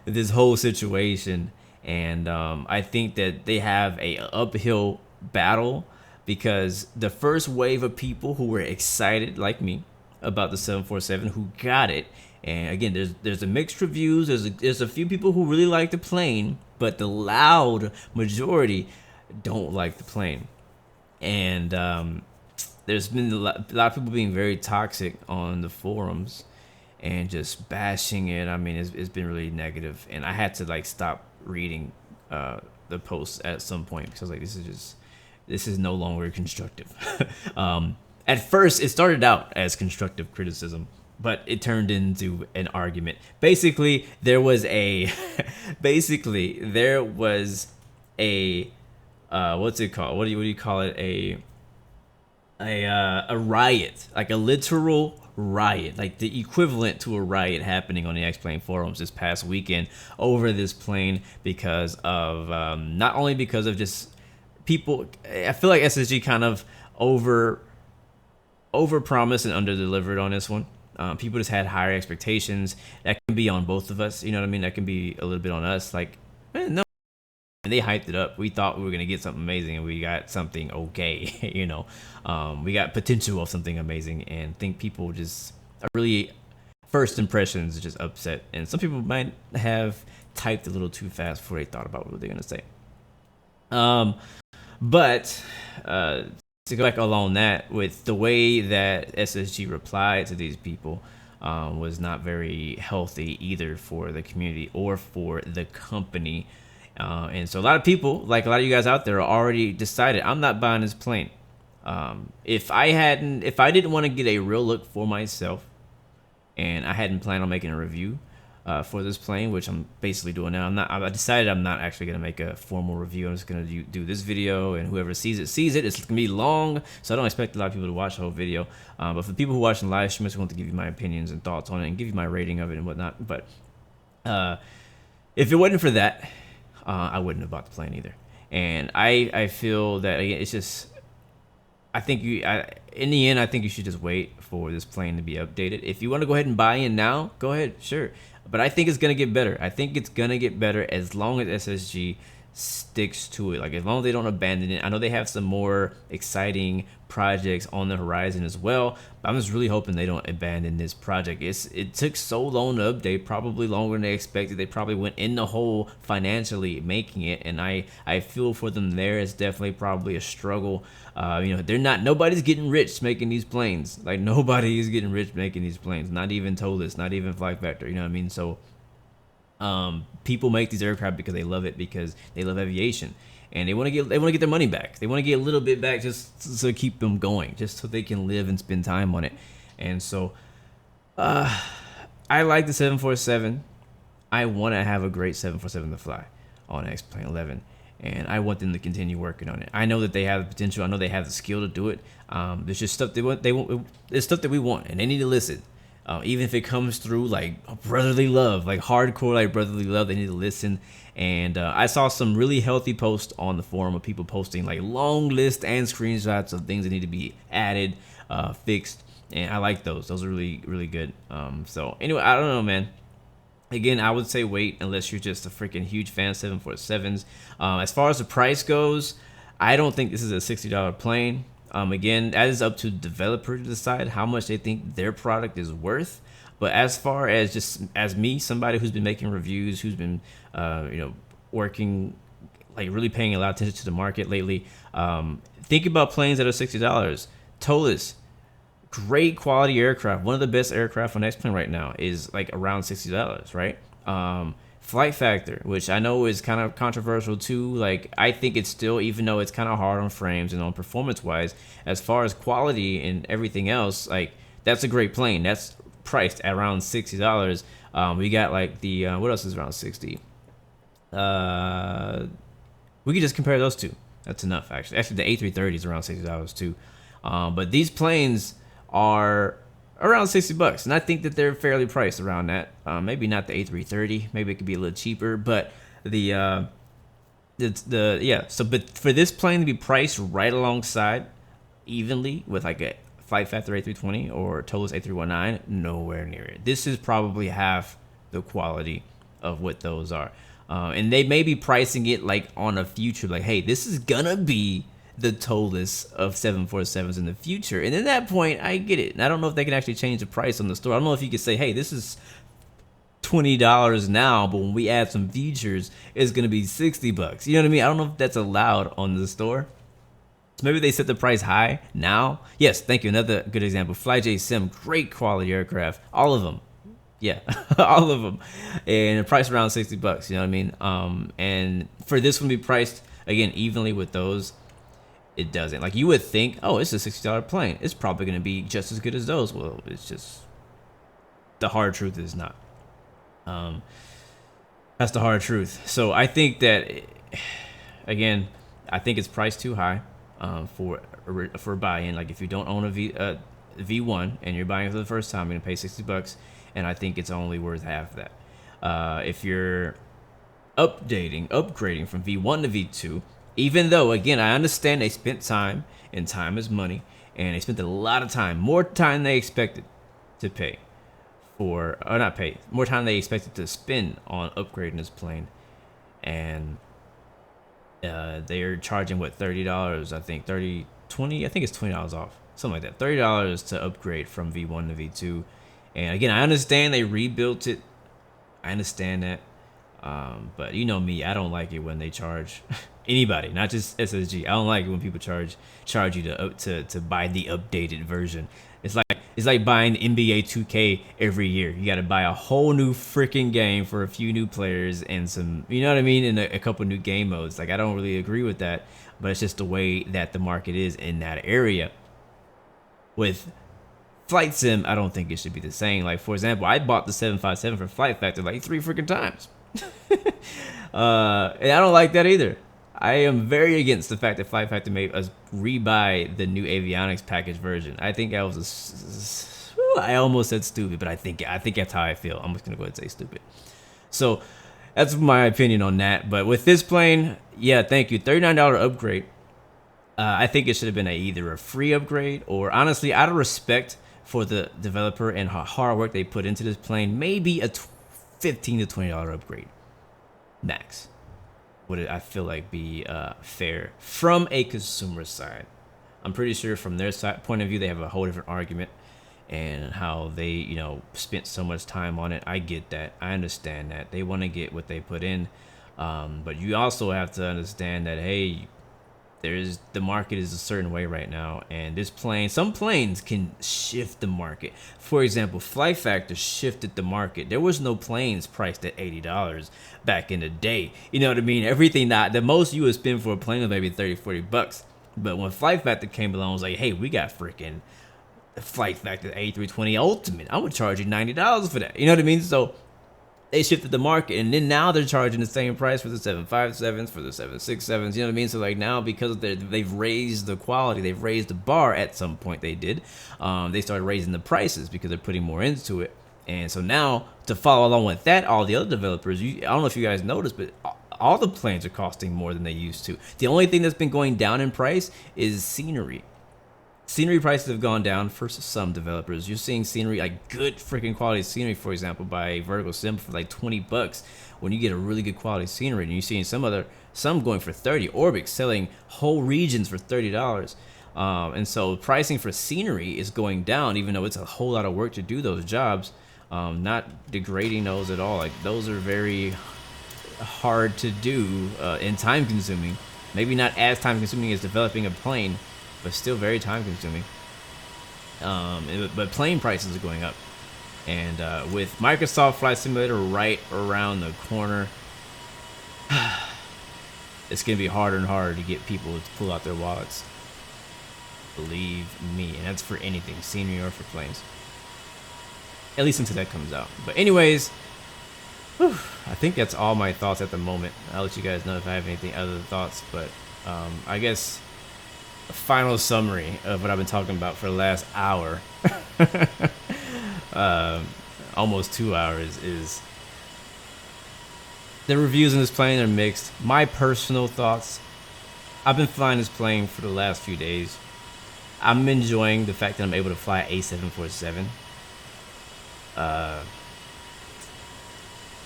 this whole situation, and I think that they have a uphill battle because the first wave of people who were excited, like me, about the 747, who got it, and again, there's a mixed reviews. There's a few people who really like the plane, but the loud majority don't like the plane. And there's been a lot of people being very toxic on the forums and just bashing it. I mean, it's been really negative, and I had to like stop reading the posts at some point because I was like, this is no longer constructive. At first, it started out as constructive criticism, but it turned into an argument. Basically, there was a what's it called? What do you call it? A riot, like a literal riot, like the equivalent to a riot happening on the X-Plane forums this past weekend over this plane because of not only because of just people. I feel like SSG kind of over promised and under delivered on this one. People just had higher expectations. That can be on both of us, you know what I mean? That can be a little bit on us. Like, no. And they hyped it up. We thought we were gonna get something amazing, and we got something okay. You know, we got potential of something amazing, and think people just are really first impressions just upset. And some people might have typed a little too fast before they thought about what they're gonna say. But to go back along that, with the way that SSG replied to these people was not very healthy either for the community or for the company. And so a lot of people, like a lot of you guys out there, are already decided, I'm not buying this plane. If I didn't want to get a real look for myself, and I hadn't planned on making a review for this plane, which I'm basically doing now. I decided I'm not actually gonna make a formal review. I'm just gonna do this video, and whoever sees it. It's gonna be long, so I don't expect a lot of people to watch the whole video. But for the people who watch the live stream, I just want to give you my opinions and thoughts on it, and give you my rating of it and whatnot. But if it wasn't for that, I wouldn't have bought the plane either. And I feel that, again, it's just, I think in the end, I think you should just wait for this plane to be updated. If you want to go ahead and buy in now, go ahead, sure. But I think it's going to get better. I think it's going to get better as long as SSG sticks to it. Like, as long as they don't abandon it. I know they have some more exciting projects on the horizon as well, but I'm just really hoping they don't abandon this project. It took so long to update, probably longer than they expected. They probably went in the hole financially making it, and I feel for them there. It's definitely probably a struggle. Nobody's getting rich making these planes. Like, nobody is getting rich making these planes. Not even TOLUS, not even Flight Factor. You know what I mean? So people make these aircraft because they love it, because they love aviation, and they want to get their money back. They want to get a little bit back just to keep them going, just so they can live and spend time on it. And so I like the 747. I want to have a great 747 to fly on X-Plane11, and I want them to continue working on it. I know that they have the potential. I know they have the skill to do it. There's just stuff they want. It's stuff that we want, and they need to listen. Even if it comes through like brotherly love, like hardcore like brotherly love, they need to listen. And I saw some really healthy posts on the forum of people posting like long lists and screenshots of things that need to be added, fixed, and I like those. Those are really, really good. So anyway, I don't know, man. Again, I would say wait unless you're just a freaking huge fan of 747s. As far as the price goes, I don't think this is a $60 plane. Again, that is up to the developer to decide how much they think their product is worth. But as far as just as me, somebody who's been making reviews, who's been working, like really paying a lot of attention to the market lately, think about planes that are $60. TOLUS, great quality aircraft, one of the best aircraft on X-Plane right now, is like around $60, right? Flight Factor, which I know is kind of controversial too. Like, I think it's still, even though it's kind of hard on frames and on performance wise, as far as quality and everything else, like, that's a great plane. That's priced at around $60. We got like the what else is around 60? We could just compare those two. That's enough, actually. Actually, the A330 is around $60 too. But these planes are around $60, and I think that they're fairly priced around that. Maybe not the A330. Maybe it could be a little cheaper, but but for this plane to be priced right alongside evenly with like a Flight Factor A320 or TOLUS A319, nowhere near it. This is probably half the quality of what those are. And they may be pricing it like on a future, like, hey, this is gonna be the TOLUS of 747s in the future. And at that point, I get it. And I don't know if they can actually change the price on the store. I don't know if you could say, hey, this is $20 now, but when we add some features, it's gonna be $60. You know what I mean? I don't know if that's allowed on the store. So maybe they set the price high now. Yes, thank you. Another good example. FlyJ Sim, great quality aircraft. All of them. Yeah, all of them. And the price around $60, you know what I mean? And for this one to be priced, again, evenly with those, it doesn't. Like, you would think, oh, it's a $60 plane. It's probably going to be just as good as those. Well, it's just, the hard truth is not. That's the hard truth. So I think that, again, I think it's priced too high for buy-in. Like, if you don't own a V1 and you're buying it for the first time, you're going to pay $60, and I think it's only worth half that. If you're upgrading from V1 to V2, even though, again, I understand they spent time, and time is money, and they spent a lot of time, more time than they expected to pay for, or not pay, more time than they expected to spend on upgrading this plane, and they're charging, what, $30, I think, I think it's $20 off, something like that, $30 to upgrade from V1 to V2, and again, I understand they rebuilt it, I understand that, but you know me, I don't like it when they charge anybody, not just SSG. I don't like it when people charge you to buy the updated version. It's like buying NBA 2K every year. You got to buy a whole new freaking game for a few new players and some, you know what I mean, and a couple new game modes. Like, I don't really agree with that, but it's just the way that the market is in that area. With Flight Sim, I don't think it should be the same. Like, for example, I bought the 757 for Flight Factor like 3 freaking times. And I don't like that either. I am very against the fact that Flight Factor made us rebuy the new avionics package version. I think that was I almost said stupid, but I think that's how I feel. I'm just gonna go ahead and say stupid. So that's my opinion on that. But with this plane, yeah, thank you. $39 upgrade. I think it should have been either a free upgrade, or honestly, out of respect for the developer and how hard work they put into this plane, maybe a $15 to $20 upgrade max would I feel like be fair from a consumer side. I'm pretty sure from their side point of view, they have a whole different argument and how they, you know, spent so much time on it. I get that. I understand that. They want to get what they put in. But you also have to understand that, hey, the market is a certain way right now, and this plane, some planes can shift the market. For example, Flight Factor shifted the market. There was no planes priced at $80 back in the day. You know what I mean? Everything that the most you would spend for a plane was maybe $30-40. But when Flight Factor came along, it was like, hey, we got freaking Flight Factor A320 Ultimate. I'm gonna charge you $90 for that. You know what I mean? So they shifted the market, and then now they're charging the same price for the 757s, for the 767s, you know what I mean? So like now, because they've raised the quality, they've raised the bar at some point they did, they started raising the prices because they're putting more into it. And so now, to follow along with that, all the other developers, I don't know if you guys noticed, but all the planes are costing more than they used to. The only thing that's been going down in price is scenery. Scenery prices have gone down for some developers. You're seeing scenery, like good freaking quality scenery, for example, by Vertical Sim for like $20 when you get a really good quality scenery. And you're seeing some going for $30. Orbix selling whole regions for $30. And so pricing for scenery is going down, even though it's a whole lot of work to do those jobs. Not degrading those at all. Like, those are very hard to do and time consuming. Maybe not as time consuming as developing a plane, but still very time consuming. But plane prices are going up, and with Microsoft Flight Simulator right around the corner, it's gonna be harder and harder to get people to pull out their wallets. Believe me, and that's for anything, scenery or for planes. At least until that comes out. But anyways, I think that's all my thoughts at the moment. I'll let you guys know if I have anything other thoughts, but I guess a final summary of what I've been talking about for the last hour, almost 2 hours, is the reviews in this plane are mixed. My personal thoughts, I've been flying this plane for the last few days. I'm enjoying the fact that I'm able to fly A747.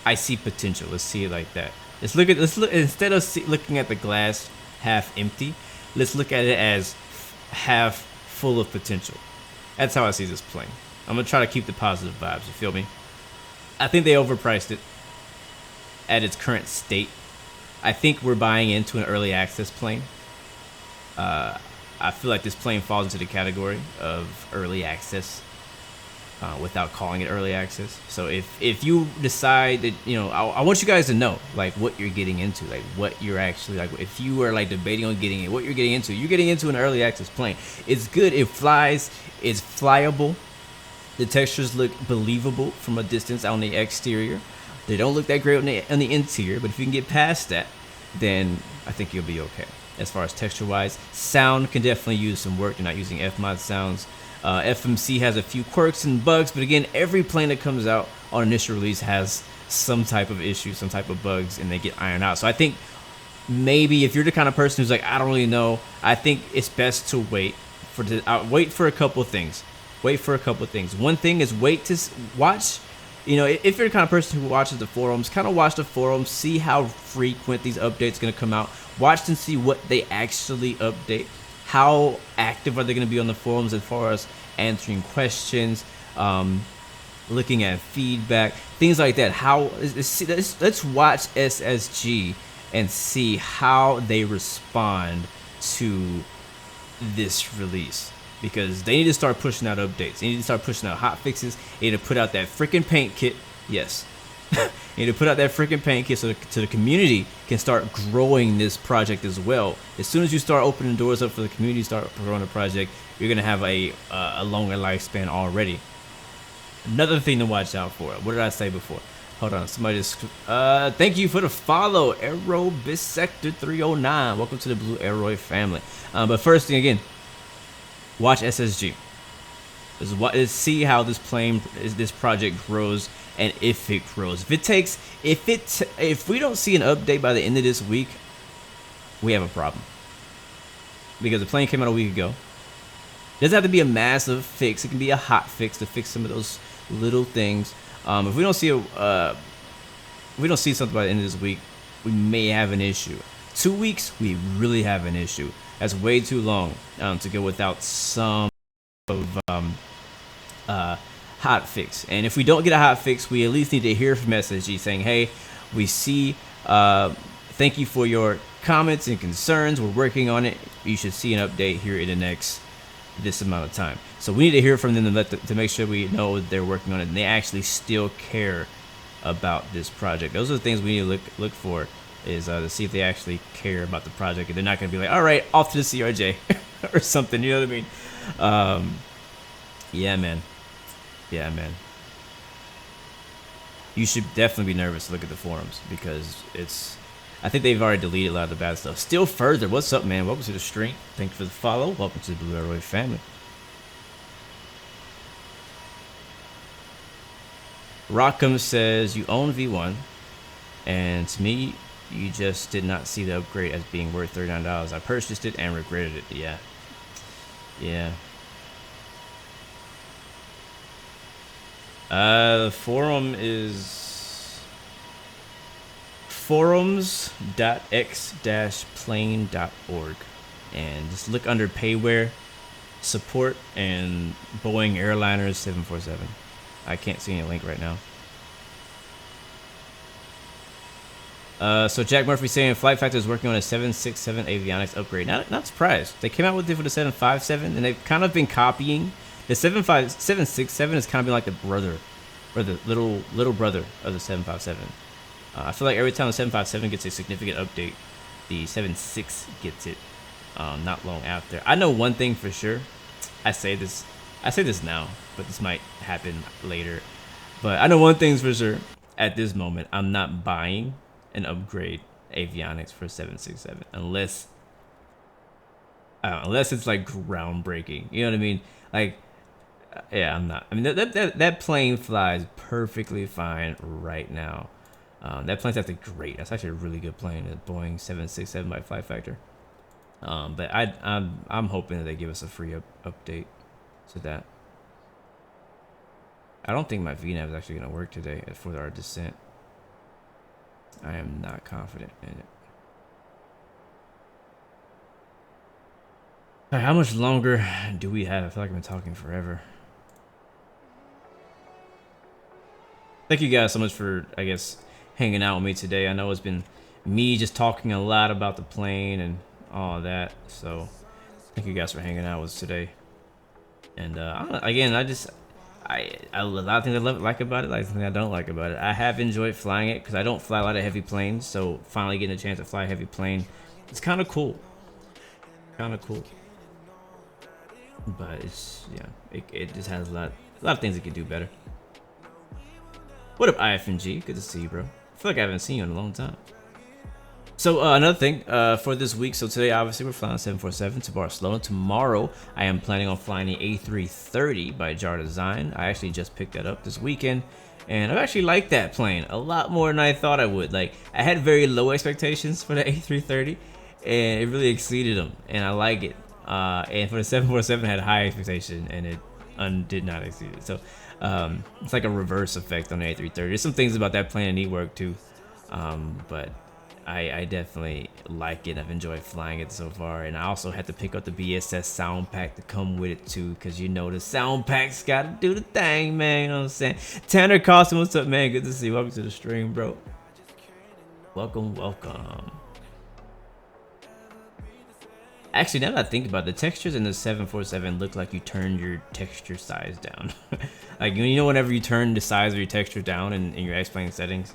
I see potential. Let's see it like that. Instead of looking at the glass half empty, let's look at it as half full of potential. That's how I see this plane. I'm gonna try to keep the positive vibes, you feel me? I think they overpriced it at its current state. I think we're buying into an early access plane. I feel like this plane falls into the category of early access without calling it early access. So if you decide that, you know, I want you guys to know like what you're getting into, like what you're actually like. If you are like debating on getting it, what you're getting into an early access plane. It's good. It flies. It's flyable. The textures look believable from a distance on the exterior. They don't look that great on the interior, but if you can get past that, then I think you'll be okay. As far as texture-wise, sound can definitely use some work. They're not using FMOD sounds. FMC has a few quirks and bugs, but again, every plane that comes out on initial release has some type of issue, some type of bugs, and they get ironed out. So I think maybe if you're the kind of person who's like, I don't really know, I think it's best to wait for a couple of things. Wait for a couple of things. One thing is wait to watch. You know, if you're the kind of person who watches the forums, kind of watch the forums, see how frequent these updates are going to come out. Watch and see what they actually update. How active are they going to be on the forums as far as answering questions, looking at feedback, things like that. Let's watch SSG and see how they respond to this release. Because they need to start pushing out updates. They need to start pushing out hot fixes. They need to put out that freaking paint kit. Yes. They need to put out that freaking paint kit so the community can start growing this project as well. As soon as you start opening doors up for the community, start growing the project, you're going to have a longer lifespan already. Another thing to watch out for. What did I say before? Hold on. Somebody just... thank you for the follow. Arrow Bisector 309. Welcome to the Blue Arrow family. But first thing again, watch SSG. See how this project grows, and if it grows. If we don't see an update by the end of this week, we have a problem. Because the plane came out a week ago. It doesn't have to be a massive fix. It can be a hot fix to fix some of those little things. If we don't see something by the end of this week, we may have an issue. 2 weeks, we really have an issue. That's way too long to go without some of hot fix. And if we don't get a hot fix, we at least need to hear from SSG saying, hey, we see, thank you for your comments and concerns. We're working on it. You should see an update here in the next this amount of time. So we need to hear from them to make sure we know they're working on it and they actually still care about this project. Those are the things we need to look for. Is to see if they actually care about the project, and they're not going to be like, all right, off to the CRJ or something, you know what I mean? Yeah, man. You should definitely be nervous to look at the forums because I think they've already deleted a lot of the bad stuff. Still further, what's up, man? Welcome to the stream. Thank you for the follow. Welcome to the Blue Arrow family. Rockham says you own V1, and to me, you just did not see the upgrade as being worth $39. I purchased it and regretted it. Yeah. The forum is forums.x-plane.org, and just look under payware, support, and Boeing Airliners 747. I can't see any link right now. So Jack Murphy saying Flight Factor is working on a 767 avionics upgrade. Not surprised. They came out with it for the 757, and they've kind of been copying. The 767 has kind of been like the brother, or the little brother of the 757. I feel like every time the 757 gets a significant update, the 76 gets it not long after. I know one thing for sure. I say this now, but this might happen later. But I know one thing for sure. At this moment, I'm not buying an upgrade avionics for 767 unless it's like groundbreaking. You know what I mean? Like, yeah, I'm not. I mean, that plane flies perfectly fine right now. That plane's actually great. That's actually a really good plane. The Boeing 767 by Flight Factor. But I'm hoping that they give us a free update to that. I don't think my VNAV is actually going to work today for our descent. I am not confident in it. All right, how much longer do we have? I feel like I've been talking forever. Thank you guys so much for, I guess, hanging out with me today. I know it's been me just talking a lot about the plane and all that. So Thank you guys for hanging out with us today. And I don't know, again, I a lot of things I like about it, like things I don't like about it. I have enjoyed flying it because I don't fly a lot of heavy planes, so finally getting a chance to fly a heavy plane, it's kind of cool. Kind of cool. But it's, yeah, it just has a lot of things it could do better. What up, IFNG? Good to see you, bro. I feel like I haven't seen you in a long time. So another thing for this week, so today obviously we're flying 747 to Barcelona. Tomorrow I am planning on flying the A330 by Jar Design. I actually just picked that up this weekend, and I've actually liked that plane a lot more than I thought I would. Like, I had very low expectations for the A330, and it really exceeded them, and I like it. And for the 747 I had a high expectation, and it did not exceed it. So it's like a reverse effect on the A330. There's some things about that plane that need work too, but I definitely like it. I've enjoyed flying it so far, and I also had to pick up the BSS sound pack to come with it too, because you know the sound pack's got to do the thing, man. You know what I'm saying? Tanner Costin, what's up, man? Good to see you. Welcome to the stream, bro. Welcome, welcome. Actually, now that I think about it, the textures in the 747 look like you turned your texture size down. Like, you know, whenever you turn the size of your texture down in your X-Plane settings,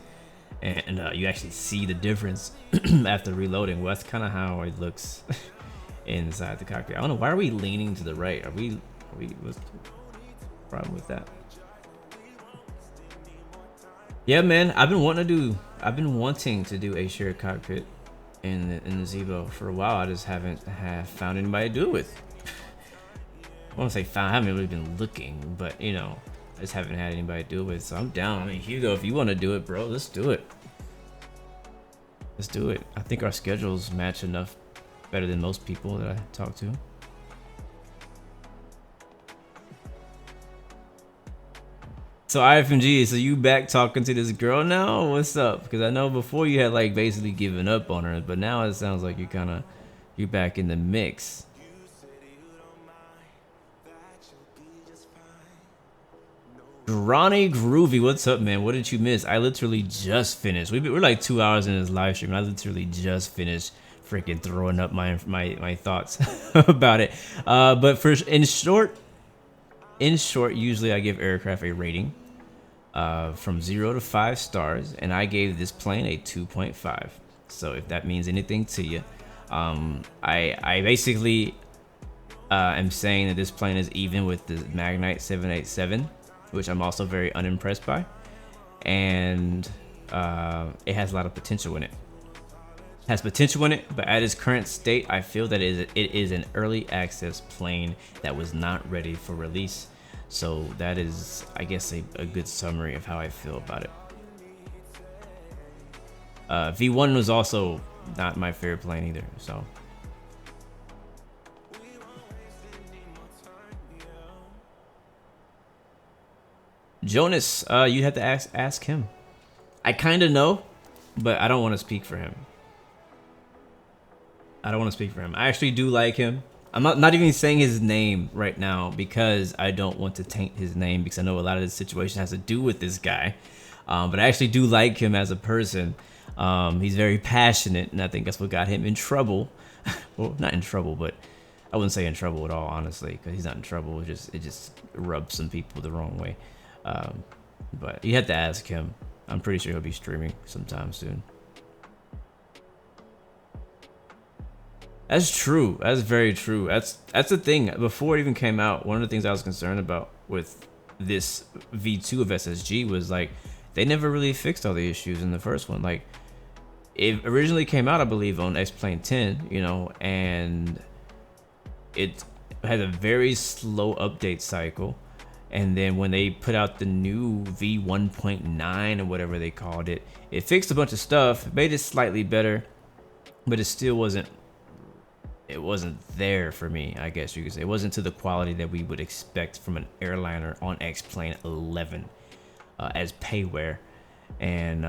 and you actually see the difference after reloading. Well, that's kind of how it looks inside the cockpit. I don't know, why are we leaning to the right? Are we what's the problem with that? Yeah, man, I've been wanting to do a shared cockpit in the Zeebo for a while. I just haven't found anybody to do it with. I want to say found, I haven't really been looking, but you know, I just haven't had anybody to do it with, so I'm down. I mean, Hugo, if you want to do it, bro, let's do it. Let's do it. I think our schedules match enough better than most people that I talk to. So IFMG, so you back talking to this girl now? What's up? Because I know before you had like basically given up on her, but now it sounds like you're back in the mix. Ronnie Groovy, what's up, man? What did you miss? I literally just finished. We're like 2 hours in this live stream. I literally just finished freaking throwing up my thoughts about it. But in short, usually I give aircraft a rating from 0 to 5 stars, and I gave this plane a 2.5. So if that means anything to you, I basically am saying that this plane is even with the Magnite 787. Which I'm also very unimpressed by, and it has a lot of potential in it. But at its current state, I feel that it is an early access plane that was not ready for release. So that is, I guess, a good summary of how I feel about it. V1 was also not my favorite plane either, so. Jonas, you have to ask him. I kind of know, but I don't want to speak for him. I actually do like him. I'm not even saying his name right now because I don't want to taint his name, because I know a lot of this situation has to do with this guy. But I actually do like him as a person. He's very passionate, and I think that's what got him in trouble. Well, not in trouble, but I wouldn't say in trouble at all, honestly, because he's not in trouble. It just rubs some people the wrong way. But you have to ask him. I'm pretty sure he'll be streaming sometime soon. That's true. That's very true. That's the thing. Before it even came out, one of the things I was concerned about with this V2 of SSG was like they never really fixed all the issues in the first one. Like, it originally came out, I believe, on X-Plane11, you know, and it had a very slow update cycle. And then when they put out the new V1.9 or whatever they called it, it fixed a bunch of stuff, made it slightly better, but it still wasn't there for me, I guess you could say. It wasn't to the quality that we would expect from an airliner on X-Plane11 as payware. And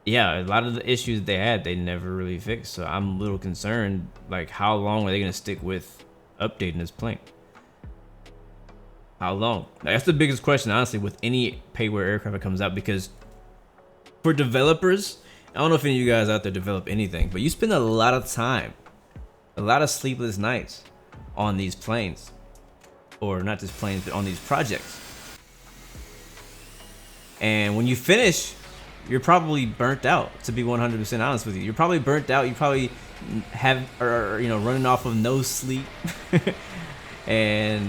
yeah, a lot of the issues they had, they never really fixed. So I'm a little concerned, like, how long are they going to stick with updating this plane? How long? That's the biggest question, honestly, with any payware aircraft that comes out, because for developers, I don't know if any of you guys out there develop anything, but you spend a lot of time a lot of sleepless nights on these planes, or not just planes, but on these projects. And when you finish, you're probably burnt out. To be 100% honest with you, you're probably burnt out. You probably are running off of no sleep. And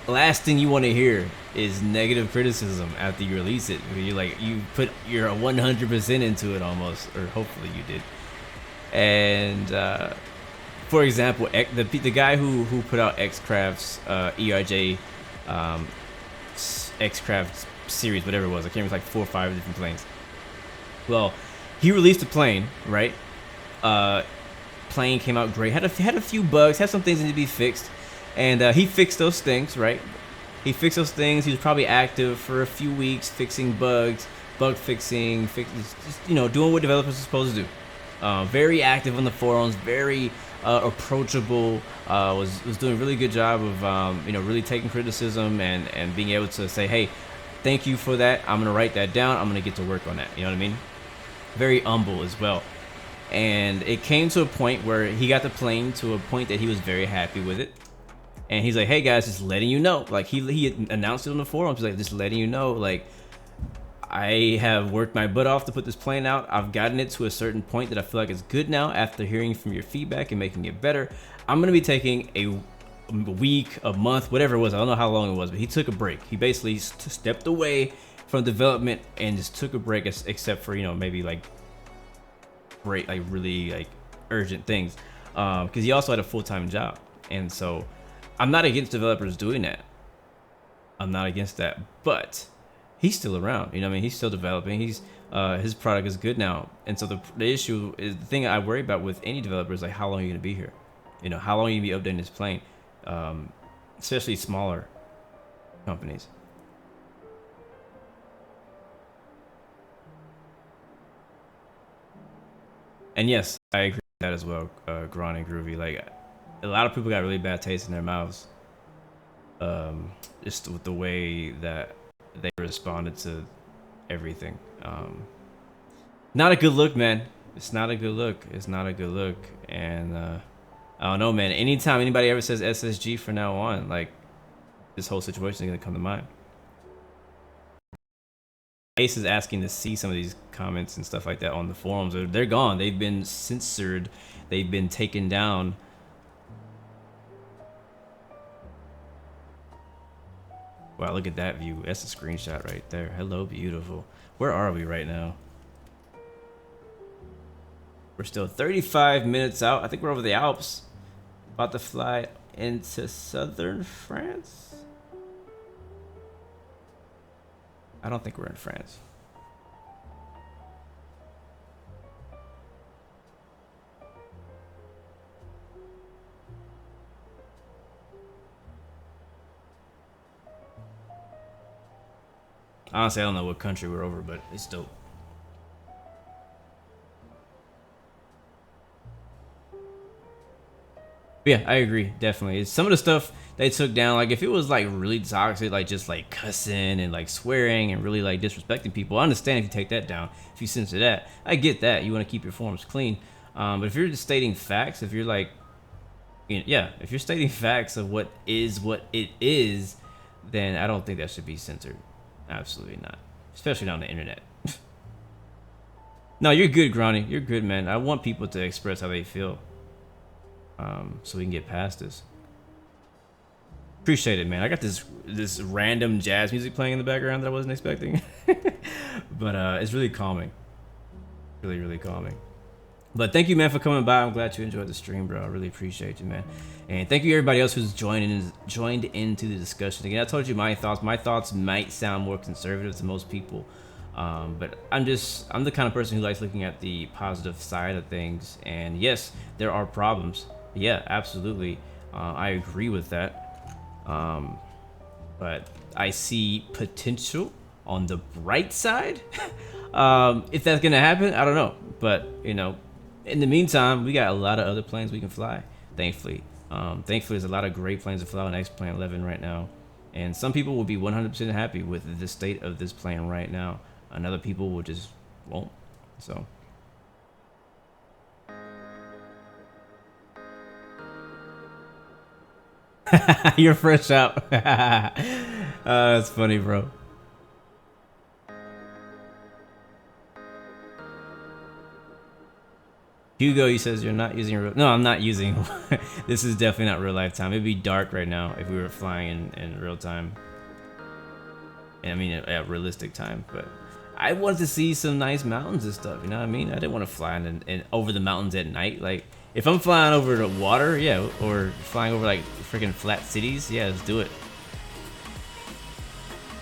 last thing you want to hear is negative criticism after you release it. You put your 100% into it almost, or hopefully you did. And for example, the guy who put out X-Craft's ERJ X-Craft series, whatever it was, I can't remember, like 4 or 5 different planes. Well, he released a plane, right? Plane came out great. Had a few bugs, had some things that need to be fixed, and he fixed those things, right? He fixed those things. He was probably active for a few weeks, fixing bugs, bug fixing, just doing what developers are supposed to do. Very active on the forums, very approachable. Was doing a really good job of really taking criticism and being able to say, hey, thank you for that. I'm gonna write that down. I'm gonna get to work on that. You know what I mean? Very humble as well. And it came to a point where he got the plane to a point that he was very happy with it. And he's like, hey guys, just letting you know. Like he announced it on the forums, like just letting you know, like I have worked my butt off to put this plane out. I've gotten it to a certain point that I feel like it's good now after hearing from your feedback and making it better. I'm gonna be taking a week, a month, whatever it was. I don't know how long it was, but he took a break. He basically stepped away from development and just took a break, except for maybe like really urgent things, because he also had a full-time job. And so I'm not against developers doing that. I'm not against that, but he's still around. You know what I mean? He's still developing. He's his product is good now. And so the issue is, the thing I worry about with any developer is like, how long are you gonna be here? How long are you gonna be updating this plane? Especially smaller companies. And yes, I agree with that as well, Gron and Groovy. Like, a lot of people got really bad taste in their mouths, just with the way that they responded to everything. Not a good look, man. It's not a good look. It's not a good look. And I don't know, man. Anytime anybody ever says SSG from now on, like, this whole situation is gonna come to mind. Ace is asking to see some of these comments and stuff like that on the forums. They're gone. They've been censored. They've been taken down. Wow, look at that view. That's a screenshot right there. Hello, beautiful. Where are we right now? We're still 35 minutes out. I think we're over the Alps. About to fly into southern France. I don't think we're in France. Honestly, I don't know what country we're over, but it's dope. Yeah, I agree, definitely. It's some of the stuff they took down, like if it was like really toxic, like just like cussing and like swearing and really like disrespecting people, I understand if you take that down, if you censor that. I get that. You want to keep your forums clean. But if you're just stating facts, if you're like, if you're stating facts of what it is, then I don't think that should be censored. Absolutely not. Especially on the internet. No, you're good, Gronny. You're good, man. I want people to express how they feel. So we can get past this. Appreciate it, man. I got this random jazz music playing in the background that I wasn't expecting. But it's really calming. Really, really calming. But thank you, man, for coming by. I'm glad you enjoyed the stream, bro. I really appreciate you, man. And thank you everybody else who's joined into the discussion. Again, I told you my thoughts. My thoughts might sound more conservative to most people. But I'm the kind of person who likes looking at the positive side of things. And yes, there are problems. Yeah, absolutely. I agree with that. But I see potential on the bright side. If that's gonna happen, I don't know. But in the meantime, we got a lot of other planes we can fly. Thankfully, there's a lot of great planes to fly on X-Plane11 right now. And some people will be 100% happy with the state of this plane right now. And other people will just won't. So You're fresh out. That's funny, bro. Hugo, he says you're not using real. No, I'm not using. This is definitely not real life time. It'd be dark right now if we were flying in real time. I mean, at realistic time. But I wanted to see some nice mountains and stuff. You know what I mean? I didn't want to fly in over the mountains at night. Like, if I'm flying over the water, yeah, or flying over like freaking flat cities, yeah, let's do it.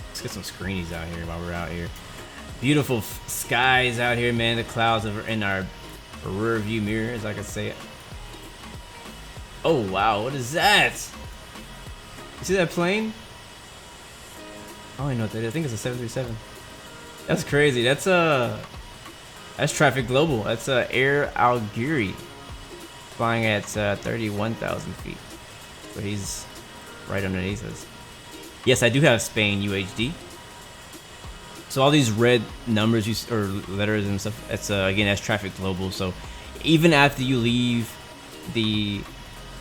Let's get some screenies out here while we're out here. Beautiful skies out here, man. The clouds are in our rear view mirror, as I can say it. Oh wow, what is that? You see that plane? I don't even know what that is. I think it's a 737. That's crazy. That's Traffic Global. That's Air Algeri, flying at 31,000 feet. So he's right underneath us. Yes, I do have Spain UHD. So all these red numbers or letters and stuff, that's again, that's Traffic Global. So even after you leave the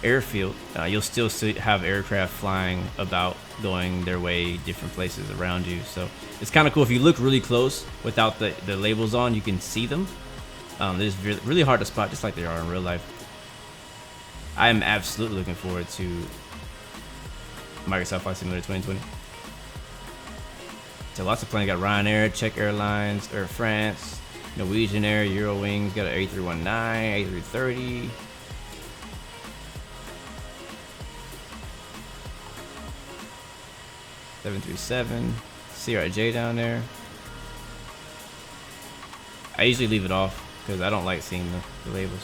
airfield, you'll still have aircraft flying about, going their way different places around you. So it's kind of cool. If you look really close without the labels on, you can see them. They're really hard to spot, just like they are in real life. I am absolutely looking forward to Microsoft Flight Simulator 2020. So lots of planes. Got Ryanair, Czech Airlines, Air France, Norwegian Air, Eurowings. Got an A319, A330. .737, CRJ down there. I usually leave it off because I don't like seeing the labels.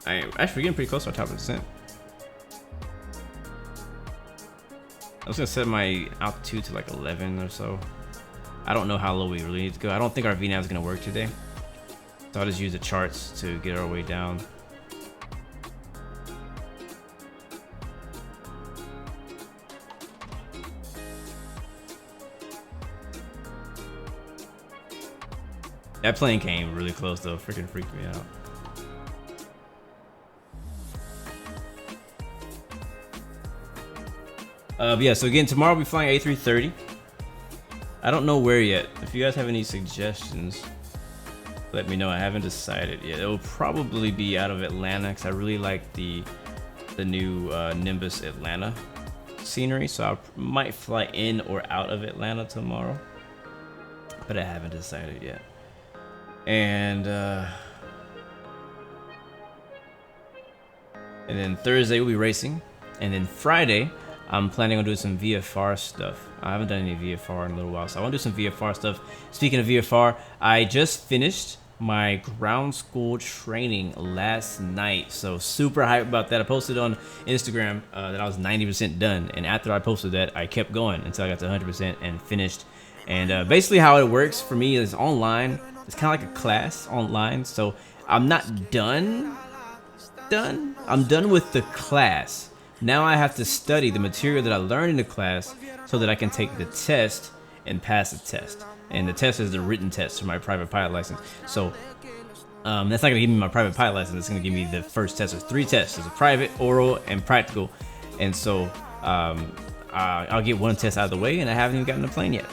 Actually, we're getting pretty close to our top percent. I was gonna set my altitude to like 11 or so. I don't know how low we really need to go. I don't think our VNAV is gonna work today, so I'll just use the charts to get our way down. That plane came really close though, freaking freaked me out. But yeah, so again, tomorrow we'll be flying A330. I don't know where yet. If you guys have any suggestions, let me know. I haven't decided yet. It will probably be out of Atlanta because I really like the new Nimbus Atlanta scenery. So I might fly in or out of Atlanta tomorrow, but I haven't decided yet. And then Thursday we'll be racing, and then Friday I'm planning on doing some VFR stuff. I haven't done any VFR in a little while, so I want to do some VFR stuff. Speaking of VFR, I just finished my ground school training last night, so super hyped about that. I posted on Instagram that I was 90% done, and after I posted that, I kept going until I got to 100% and finished. And basically how it works for me is online. It's kind of like a class online, so I'm not done. I'm done with the class. Now I have to study the material that I learned in the class so that I can take the test and pass the test. And the test is the written test for my private pilot license. So that's not gonna give me my private pilot license. It's gonna give me the first test. There's 3 tests. There's a private, oral, and practical. And so I'll get one test out of the way, and I haven't even gotten the plane yet.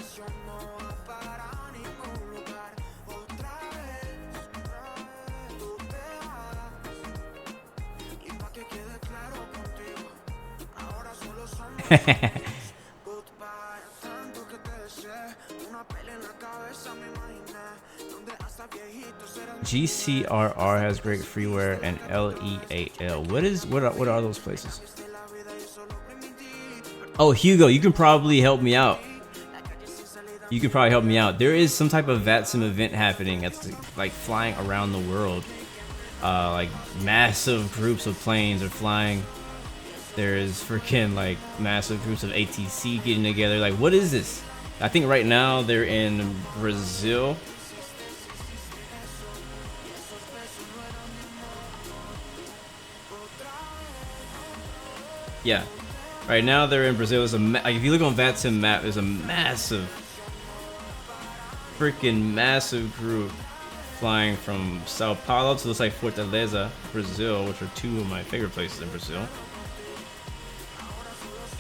GCRR has great freeware and LEAL. What are those places? Oh, Hugo, you can probably help me out. There is some type of VATSIM event happening. It's like flying around the world. Like massive groups of planes are flying. There's freaking like massive groups of ATC getting together. Like, what is this? I think right now they're in Brazil. Yeah, right now they're in Brazil. There's like, if you look on VATSIM map, there's a massive, freaking massive group flying from Sao Paulo to looks like Fortaleza, Brazil, which are 2 of my favorite places in Brazil.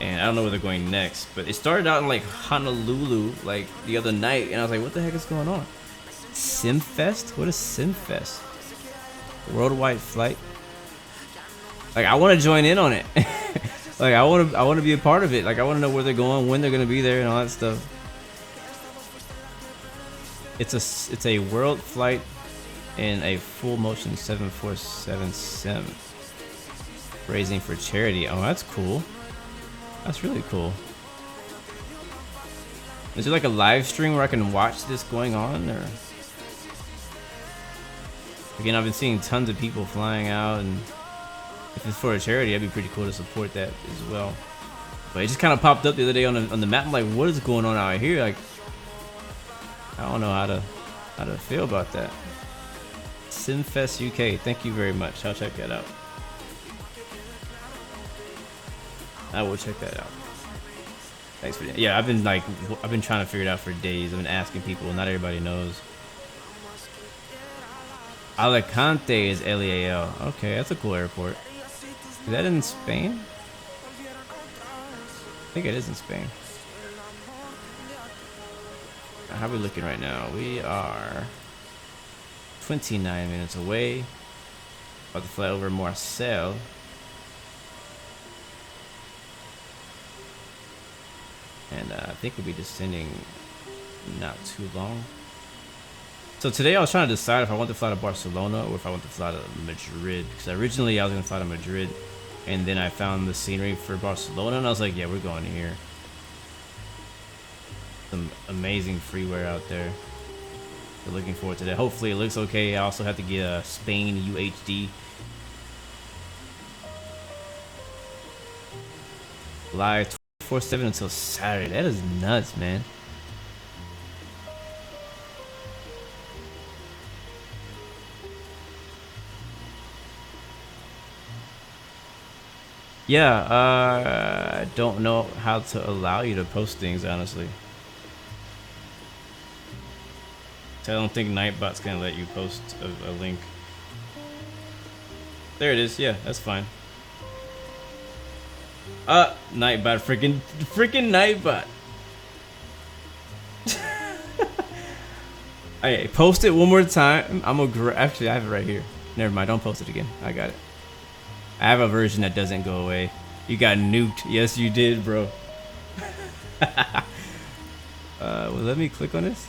and I don't know where they're going next. But it started out in like Honolulu like the other night, and I was like, what the heck is going on? Simfest? What is Simfest? Worldwide flight? Like, I want to join in on it. Like, I want to be a part of it. Like, I want to know where they're going, when they're gonna be there, and all that stuff. It's a world flight in a full motion 747 sim, raising for charity. Oh, that's cool. That's really cool. Is there like a live stream where I can watch this going on, or? Again, I've been seeing tons of people flying out, and if it's for a charity, that'd be pretty cool to support that as well. But it just kind of popped up the other day on the map. I'm like, what is going on out here? Like, I don't know how to feel about that. Simfest UK, thank you very much. I'll check that out. I will check that out. Thanks for that. Yeah, I've been trying to figure it out for days. I've been asking people. Not everybody knows. Alicante is LEAL. Okay, that's a cool airport. Is that in Spain? I think it is in Spain. How are we looking right now? We are 29 minutes away. About to fly over Marseille. And I think we'll be descending not too long. So today I was trying to decide if I want to fly to Barcelona or if I want to fly to Madrid. Because originally I was going to fly to Madrid, and then I found the scenery for Barcelona, and I was like, yeah, we're going here. Some amazing freeware out there. So looking forward to that. Hopefully it looks okay. I also have to get a Spain UHD. Live 24/7 until Saturday. That is nuts, man. Yeah, I don't know how to allow you to post things, honestly. So I don't think Nightbot's gonna let you post a link. There it is. Yeah, that's fine. Nightbot, freaking Nightbot. Hey, post it one more time. I'm gonna actually, I have it right here. Never mind, don't post it again. I got it. I have a version that doesn't go away. You got nuked. Yes, you did, bro. Well, let me click on this.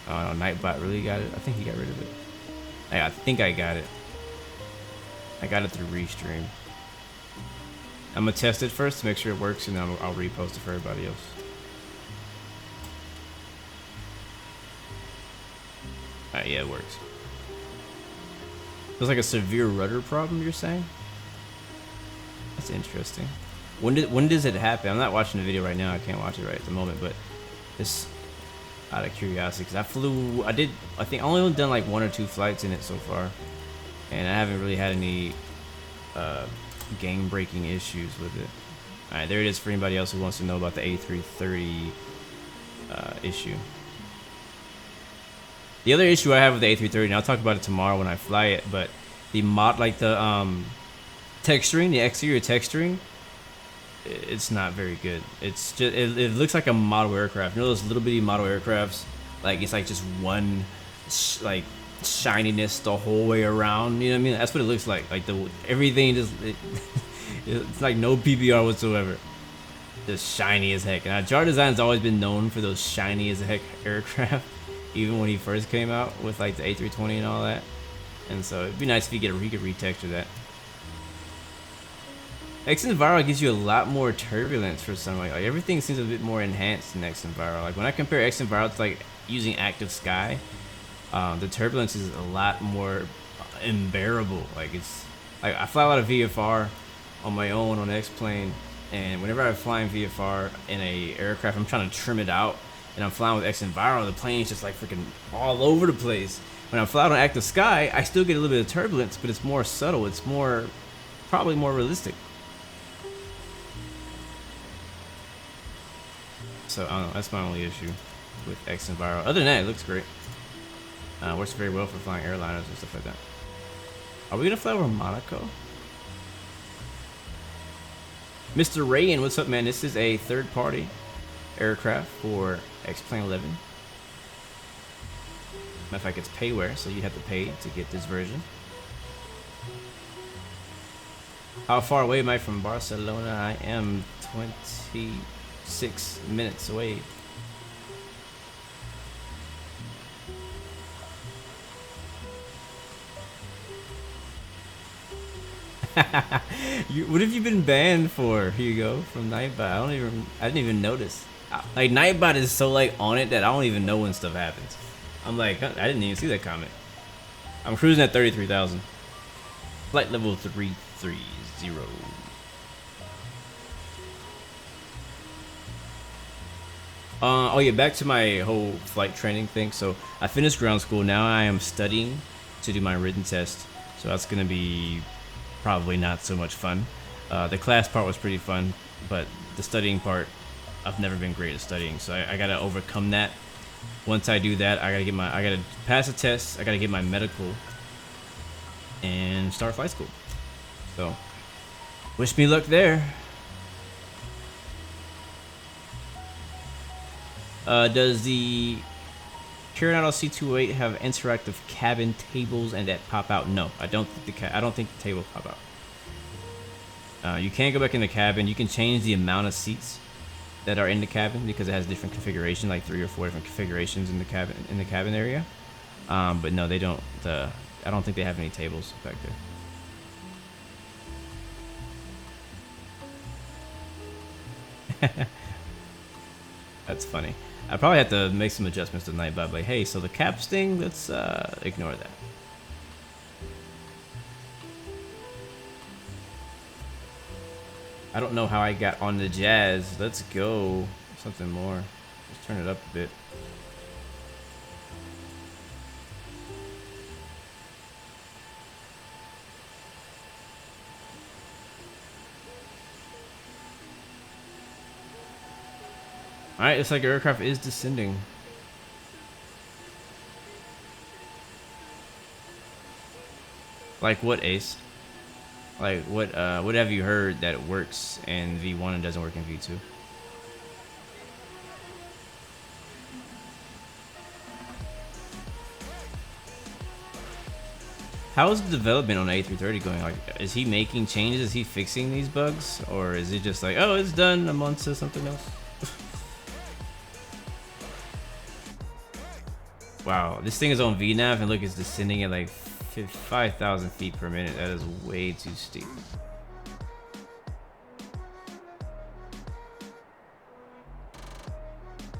Oh, no, Nightbot really got it. I think he got rid of it. Hey, I think I got it. I got it through Restream. I'm gonna test it first to make sure it works, and then I'll repost it for everybody else. Alright, yeah, it works. There's like a severe rudder problem, you're saying? That's interesting. When does it happen? I'm not watching the video right now. I can't watch it right at the moment, but just out of curiosity, because I think I only done like 1 or 2 flights in it so far, and I haven't really had any game-breaking issues with it. All right, there it is for anybody else who wants to know about the A330 issue. The other issue I have with the A330, and I'll talk about it tomorrow when I fly it, but the texturing, the exterior texturing, it's not very good. It's just it looks like a model aircraft. You know those little bitty model aircrafts? Like it's like just one like shininess the whole way around. You know what I mean? That's what it looks like. Like everything just it's like no PBR whatsoever. Just shiny as heck. And Jar Design's always been known for those shiny as heck aircraft. Even when he first came out with like the A320 and all that. And so it'd be nice if he could retexture that. XmViro gives you a lot more turbulence for some like everything seems a bit more enhanced in XmViro. Like when I compare XmViro to like using Active Sky, the turbulence is a lot more unbearable. Like it's like I fly a lot of VFR on my own on X-Plane, and whenever I fly in VFR in a aircraft, I'm trying to trim it out. And I'm flying with XmViro, the plane's just like freaking all over the place. When I'm flying on Active Sky, I still get a little bit of turbulence, but it's more subtle. It's probably more realistic. So I don't know, that's my only issue with XmViro. Other than that, it looks great. Works very well for flying airliners and stuff like that. Are we gonna fly over Monaco? Mr. Rayan, what's up, man? This is a third-party aircraft for X-Plane11. Matter of fact, it's payware, so you have to pay to get this version. How far away am I from Barcelona? I am 26 minutes away. What have you been banned for? Here you go, from Nightbot. I didn't even notice. Like, Nightbot is so like on it that I don't even know when stuff happens. I'm like, I didn't even see that comment. I'm cruising at 33,000. Flight level 330. Oh yeah, back to my whole flight training thing. So I finished ground school. Now I am studying to do my written test. So that's gonna be probably not so much fun. The class part was pretty fun, but the studying part, I've never been great at studying, so I gotta overcome that. Once I do that, I gotta pass the test, I gotta get my medical, and start flight school. So, wish me luck there. Does the Coronado C28 have interactive cabin tables and that pop out? No, I don't think the table pop out. You can go back in the cabin. You can change the amount of seats that are in the cabin because it has different configuration, like 3 or 4 different configurations in the cabin area. But no, they don't. I don't think they have any tables back there. That's funny. I probably have to make some adjustments tonight, but like, hey, so the caps thing, let's ignore that. I don't know how I got on the Jazz. Let's go something more. Let's turn it up a bit. Alright, looks like your aircraft is descending. Like what, Ace? Like what have you heard that works in V1 and doesn't work in V2? How is the development on A330 going? Like, is he making changes? Is he fixing these bugs? Or is it just like, oh, it's done, I'm on to something else? Wow, this thing is on VNAV and look, it's descending at like 5,000 feet per minute. That is way too steep.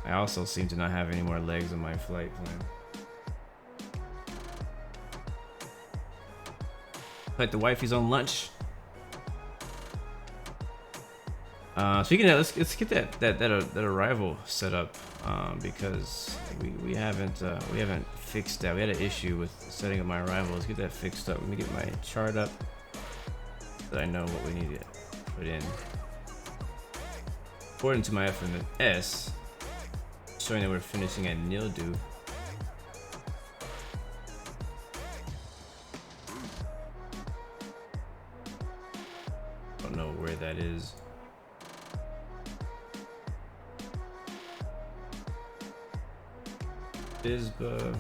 I also seem to not have any more legs on my flight plan. Like the wifey's on lunch. Speaking of, let's get that arrival set up because we haven't fixed that. We had an issue with setting up my arrival. Let's get that fixed up. Let me get my chart up so that I know what we need to put in. According to my FMS, showing that we're finishing at Nildu. Don't know where that is. Bisba.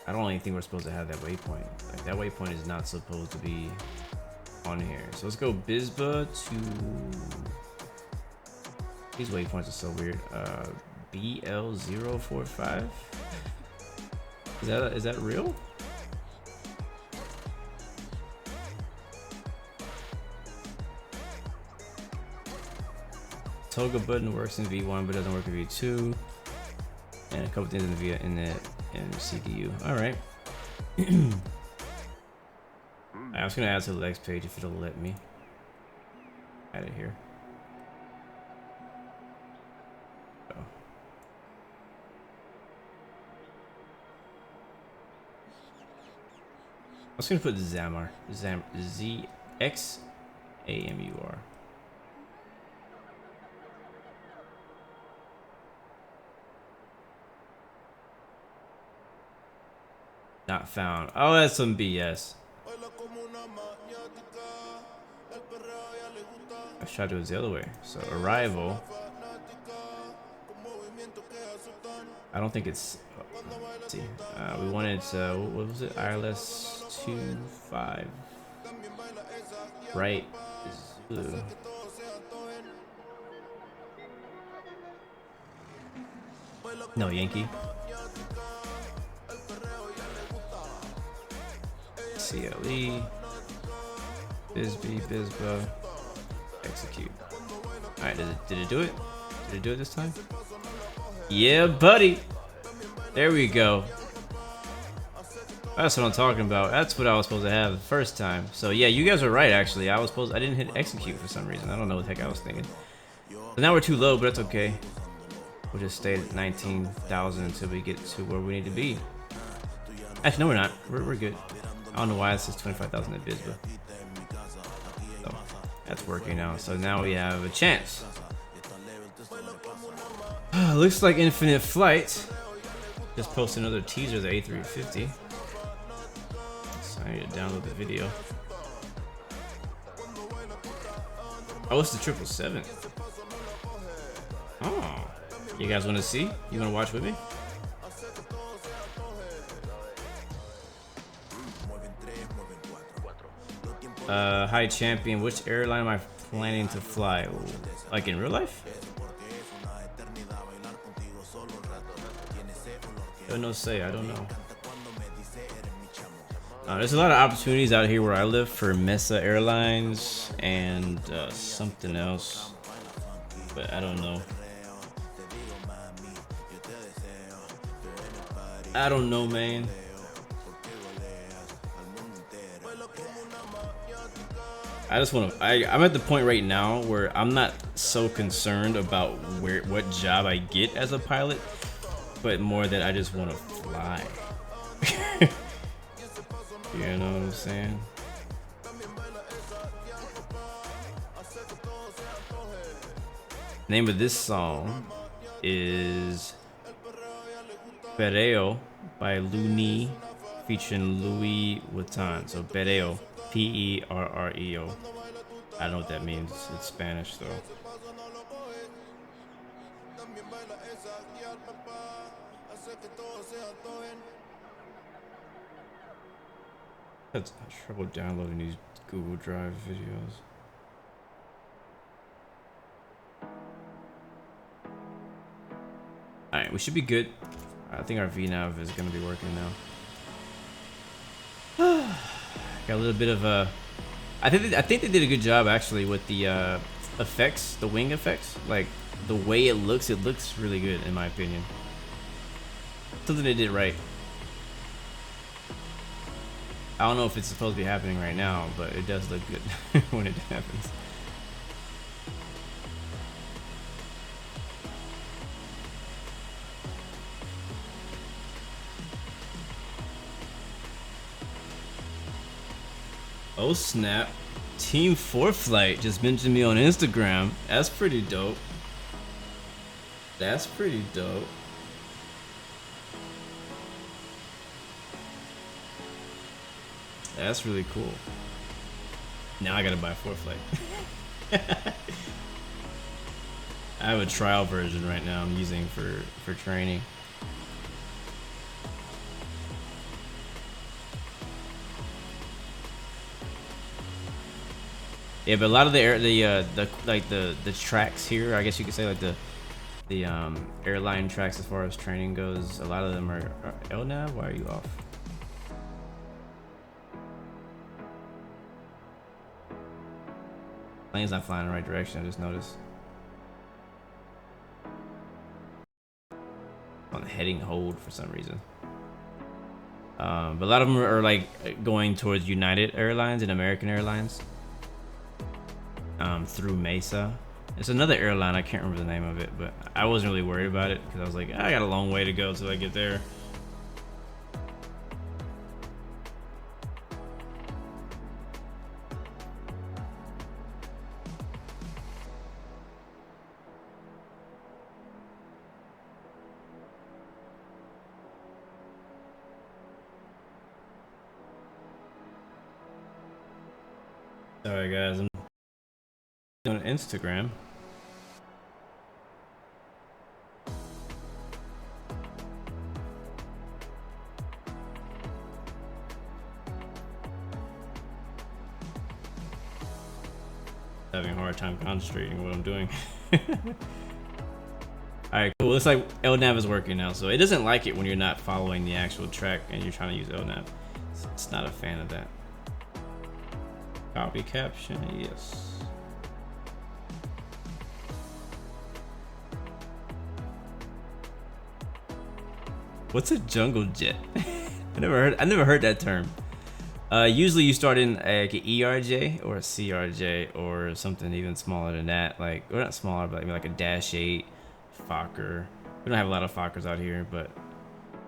I don't even think we're supposed to have that waypoint. Like, that waypoint is not supposed to be on here. So let's go Bisba to... These waypoints are so weird. BL045? Is that real? Toga button works in V1 but doesn't work in V2. And a couple things in the CDU. All right. I was gonna add to the legs page if it'll let me. Add it here. Oh. I was gonna put Zamar. ZXAMUR. Not found. Oh, that's some BS. I tried to do it the other way. So arrival. I don't think it's. Let's see. We wanted what was it? ILS 25. Right. Zulu. No, Yankee. CLE. Bisbee, Bisba. Execute. Alright, did it do it? Did it do it this time? Yeah, buddy. There we go. That's what I'm talking about. That's what I was supposed to have the first time. So yeah, you guys were right actually. I didn't hit execute for some reason. I don't know what the heck I was thinking. So now we're too low, but that's okay. We'll just stay at 19,000 until we get to where we need to be. Actually, no, we're not. We're good. I don't know why it says 25,000 at Bisba. So that's working now. So now we have a chance. Looks like infinite flight. Just posted another teaser of the A350. So I need to download the video. Oh, it's the 777. Oh, you guys want to see? You want to watch with me? Hi champion, which airline am I planning to fly? Like in real life? No say, I don't know. There's a lot of opportunities out here where I live for Mesa Airlines and something else, but I don't know. I don't know, man. I just want to. I'm at the point right now where I'm not so concerned about what job I get as a pilot, but more that I just want to fly. You know what I'm saying? Name of this song is Perreo by Luni featuring Louis Vuitton. So Perreo, Perreo. I don't know what that means. It's Spanish though. I had trouble downloading these Google Drive videos. Alright, we should be good. I think our VNav is going to be working now. Got a little bit of a... I think they did a good job actually with the effects, the wing effects. Like, the way it looks really good in my opinion. Something they did right. I don't know if it's supposed to be happening right now, but it does look good when it happens. Oh snap. Team 4 Flight just mentioned me on Instagram. That's pretty dope. That's pretty dope. That's really cool. Now I gotta buy 4 Flight. I have a trial version right now I'm using for training. Yeah, but a lot of the tracks here, I guess you could say like the airline tracks as far as training goes, a lot of them are LNAV. Why are you off? Plane's not flying in the right direction, I just noticed. On heading hold for some reason. But a lot of them are like going towards United Airlines and American Airlines. Through Mesa. It's another airline, I can't remember the name of it, but I wasn't really worried about it because I was like, I got a long way to go till I get there. Sorry guys, I'm on Instagram. Having a hard time concentrating what I'm doing. Alright, cool. Looks like LNAV is working now, so it doesn't like it when you're not following the actual track and you're trying to use LNAV. It's not a fan of that. Copy caption, yes. What's a jungle jet? I never heard that term. Usually you start in like an ERJ or a CRJ or something even smaller than that, like, or not smaller, but maybe like a Dash 8, Fokker. We don't have a lot of Fokkers out here, but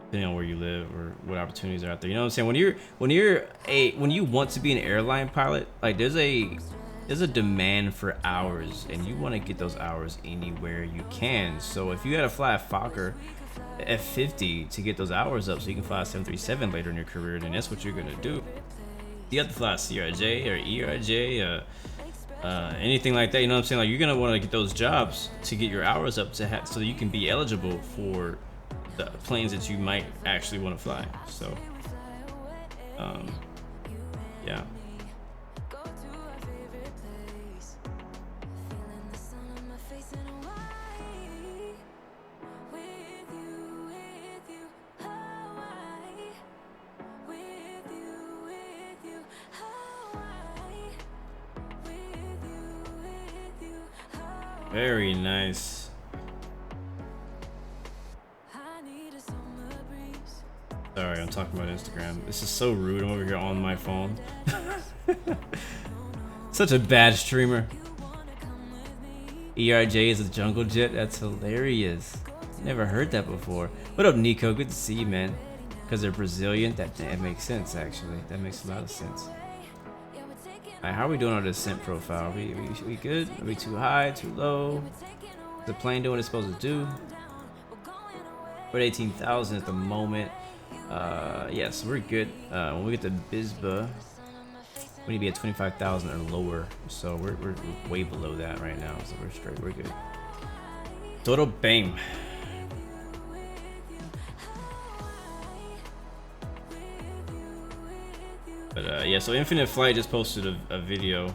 depending on where you live or what opportunities are out there, you know what I'm saying? When you want to be an airline pilot, like there's a demand for hours, and you want to get those hours anywhere you can. So if you gotta fly a Fokker F50 to get those hours up so you can fly a 737 later in your career, then that's what you're gonna do. You have to fly a CRJ or ERJ, anything like that, you know what I'm saying? Like, you're gonna want to get those jobs to get your hours up to so that you can be eligible for the planes that you might actually want to fly. So yeah. Very nice. Sorry, I'm talking about Instagram. This is so rude. I'm over here on my phone. Such a bad streamer. ERJ is a jungle jet? That's hilarious. Never heard that before. What up, Nico? Good to see you, man. Because they're Brazilian? That makes sense, actually. That makes a lot of sense. Alright, how are we doing on the descent profile? We good? Are we too high, too low? Is the plane doing what it's supposed to do? We're at 18,000 at the moment. Yes, we're good. When we get to Bisba, we need to be at 25,000 or lower. So we're way below that right now. So we're straight. We're good. Total BAME. But yeah, so Infinite Flight just posted a video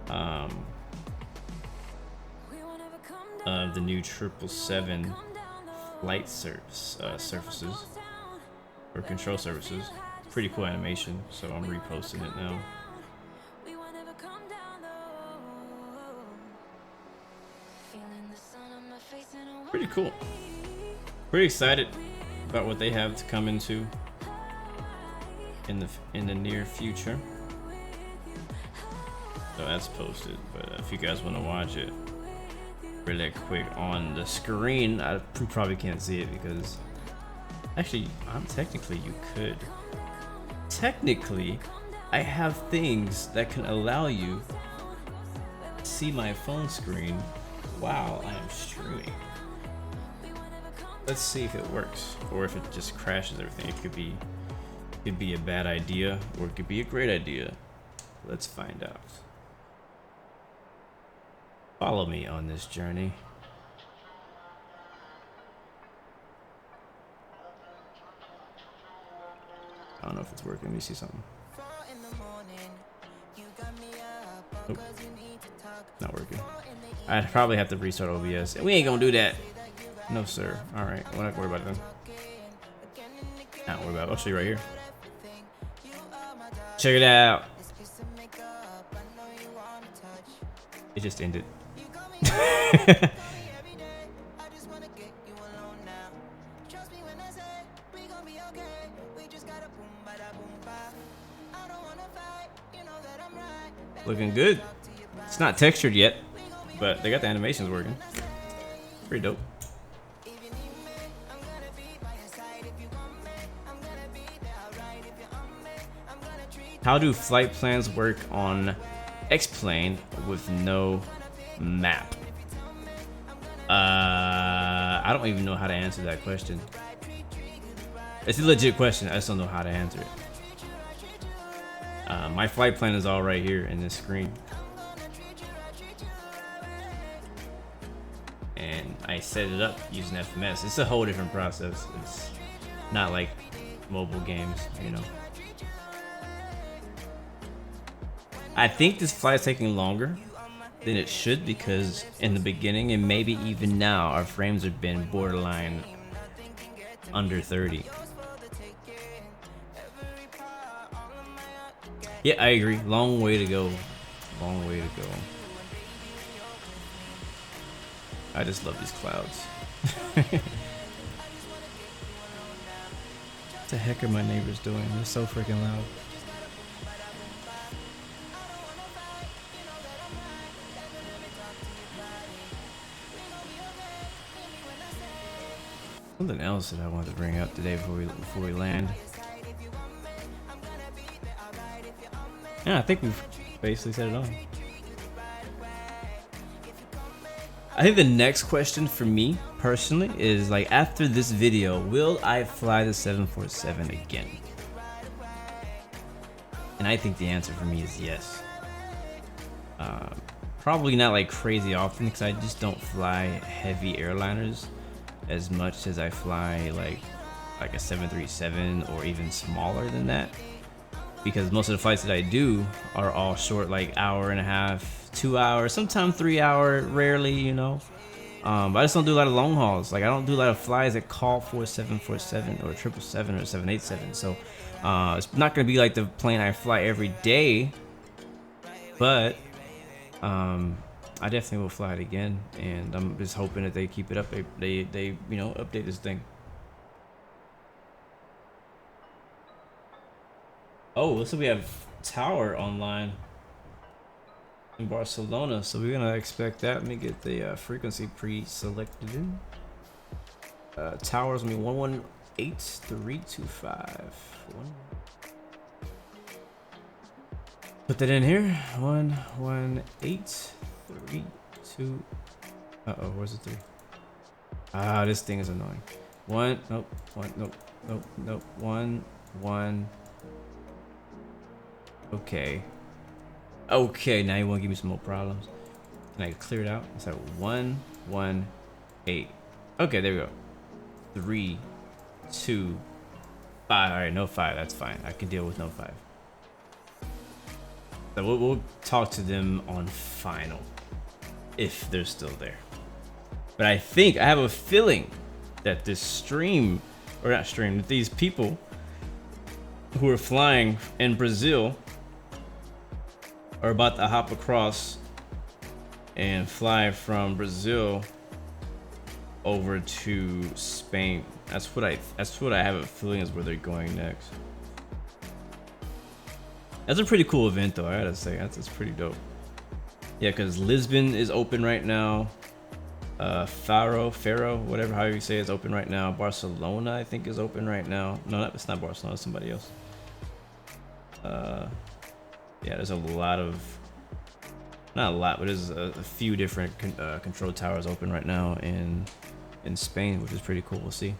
of the new 777 flight surfaces or control surfaces. Pretty cool animation, so I'm reposting it now. Pretty cool. Pretty excited about what they have to come into in the near future. So that's posted, but if you guys want to watch it really quick on the screen, I probably can't see it because actually technically you could. Technically, I have things that can allow you to see my phone screen while I am streaming. Let's see if it works or if it just crashes everything. It could be a bad idea or it could be a great idea. Let's find out. Follow me on this journey. I don't know if it's working. Let me see something. Nope. Not working. I'd probably have to restart OBS. We ain't gonna do that. No, sir. Alright, we're not worried about it then. Not worried about it. I'll show you right here. Check it out. It just ended. Looking good. It's not textured yet, but they got the animations working. Pretty dope. How do flight plans work on X-Plane with no map? I don't even know how to answer that question. It's a legit question. I just don't know how to answer it. My flight plan is all right here in this screen. And I set it up using FMS. It's a whole different process. It's not like mobile games, you know. I think this flight is taking longer than it should because in the beginning and maybe even now our frames have been borderline under 30. Yeah, I agree. Long way to go. Long way to go. I just love these clouds. What the heck are my neighbors doing? They're so freaking loud. Something else that I wanted to bring up today before we land. Yeah, I think we've basically said it all. I think the next question for me personally is like, after this video, will I fly the 747 again? And I think the answer for me is yes. Probably not like crazy often because I just don't fly heavy airliners as much as I fly like a 737 or even smaller than that, because most of the flights that I do are all short, like hour and a half, 2 hours, sometimes 3 hour, rarely, you know. But I just don't do a lot of long hauls. Like I don't do a lot of flies that call for 747 or 777 or 787. So it's not gonna be like the plane I fly every day, but I definitely will fly it again, and I'm just hoping that they keep it up. They you know, update this thing. Oh, looks like we have Tower online in Barcelona, so we're gonna expect that. Let me get the frequency pre-selected in. Tower's gonna be 118325. Put that in here. 11832. Uh-oh, where's the 3? Ah, this thing is annoying. Nope, 1. Okay, now you want to give me some more problems. Can I clear it out? It's like 118. Okay, there we go. 3, 2, 5. All right, no 5. That's fine. I can deal with no 5. So we'll talk to them on final if they're still there. But I have a feeling that this stream, or not stream, that these people who are flying in Brazil are about to hop across and fly from Brazil over to Spain. That's what I have a feeling is where they're going next. That's a pretty cool event though, I gotta say. That's pretty dope. Yeah, because Lisbon is open right now. Faro, whatever, however you say, is open right now. Barcelona, I think, is open right now. No, it's not Barcelona, it's somebody else. Yeah, there's a lot of, not a lot, but there's a few different control towers open right now in Spain, which is pretty cool. We'll see.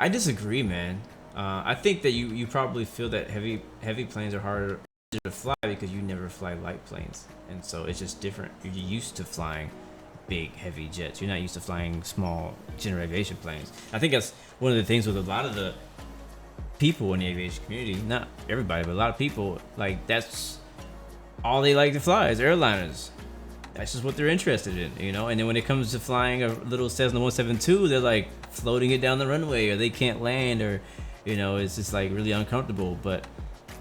I disagree, man. I think that you probably feel that heavy planes are harder to fly because you never fly light planes, and so it's just different. You're used to flying big, heavy jets. You're not used to flying small general aviation planes. I think that's one of the things with a lot of the people in the aviation community. Not everybody, but a lot of people, like, that's all they like to fly is airliners. That's just what they're interested in, you know. And then when it comes to flying a little Cessna 172, they're like floating it down the runway, or they can't land, or, you know, it's just like really uncomfortable. But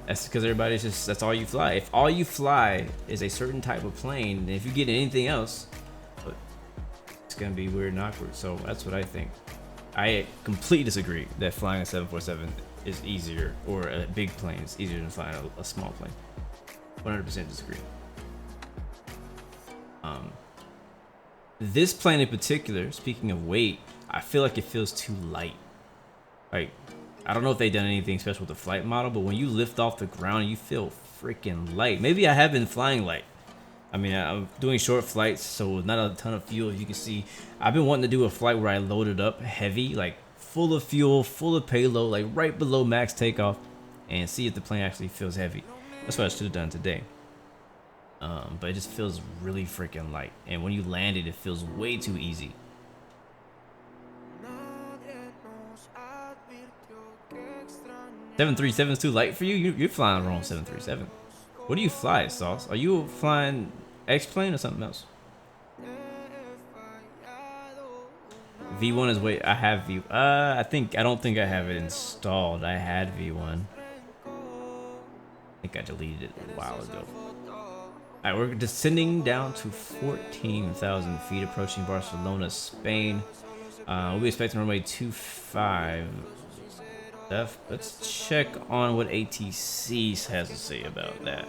that's because everybody's just, that's all you fly. If all you fly is a certain type of plane, and if you get anything else, it's gonna be weird and awkward. So that's what I think. I completely disagree that flying a 747 is easier, or a big plane is easier than flying a small plane. 100% disagree. This plane in particular, speaking of weight, I feel like it feels too light. Like, I don't know if they've done anything special with the flight model, but when you lift off the ground, you feel freaking light. Maybe I have been flying light. I mean, I'm doing short flights, so not a ton of fuel. You can see, I've been wanting to do a flight where I loaded up heavy, like full of fuel, full of payload, like right below max takeoff, and see if the plane actually feels heavy. That's what I should have done today. But it just feels really freaking light, and when you land it, it feels way too easy. 737 is too light for you? You're flying wrong 737. What do you fly, Sauce? Are you flying X-Plane or something else? V1 is I have V. I don't think I have it installed. I had V1. I think I deleted it a while ago. Alright, we're descending down to 14,000 feet, approaching Barcelona, Spain. We'll be expecting runway 25. Let's check on what ATC has to say about that.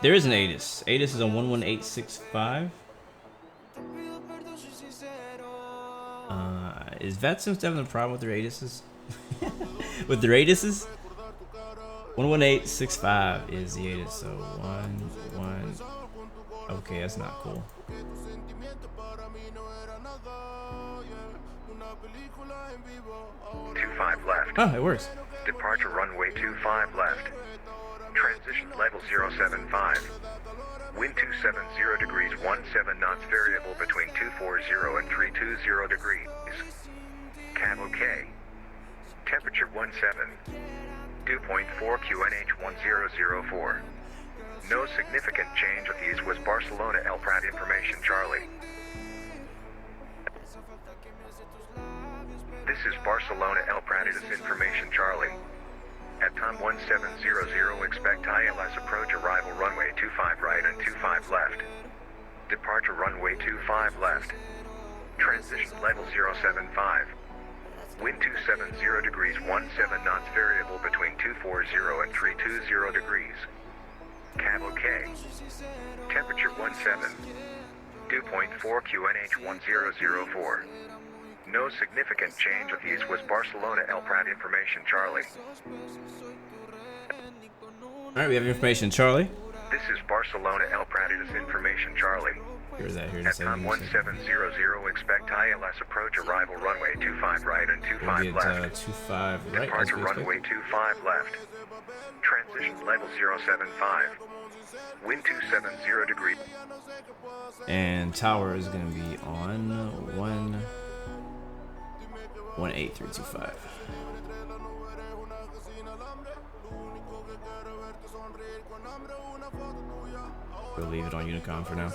There is an ATIS. ATIS is a 11865. Is VATSIMS having a problem with their ATISs? With their ATISs? 11865 is the ATIS, so 1. Okay, that's not cool. 25 left. Oh, it works. Departure runway 25 left. Transition level 075. Wind 270 degrees 17 knots, variable between 240 and 320 degrees. Cab OK. Temperature 17. Dew point 4 QNH 1004. No significant change with these was Barcelona El Prat information Charlie. This is Barcelona El Prat, it is information Charlie. At time 1700, expect ILS approach arrival runway 25 right and 25 left. Departure runway 25 left. Transition level 075. Wind 270 degrees 17 knots, variable between 240 and 320 degrees. Cab OK. Temperature 17. Dew point 4 QNH 1004. No significant change with these was Barcelona El Prat information Charlie. Alright, we have information Charlie. This is Barcelona El Prat, it is information Charlie. Here's that here in a At second. time 1700, expect ILS approach arrival runway 25 right and 25 left. 25 right. Departure runway 25 left. Transition level 075. Wind 270 degrees. And tower is going to be on 18325. We'll leave it on Unicom for now.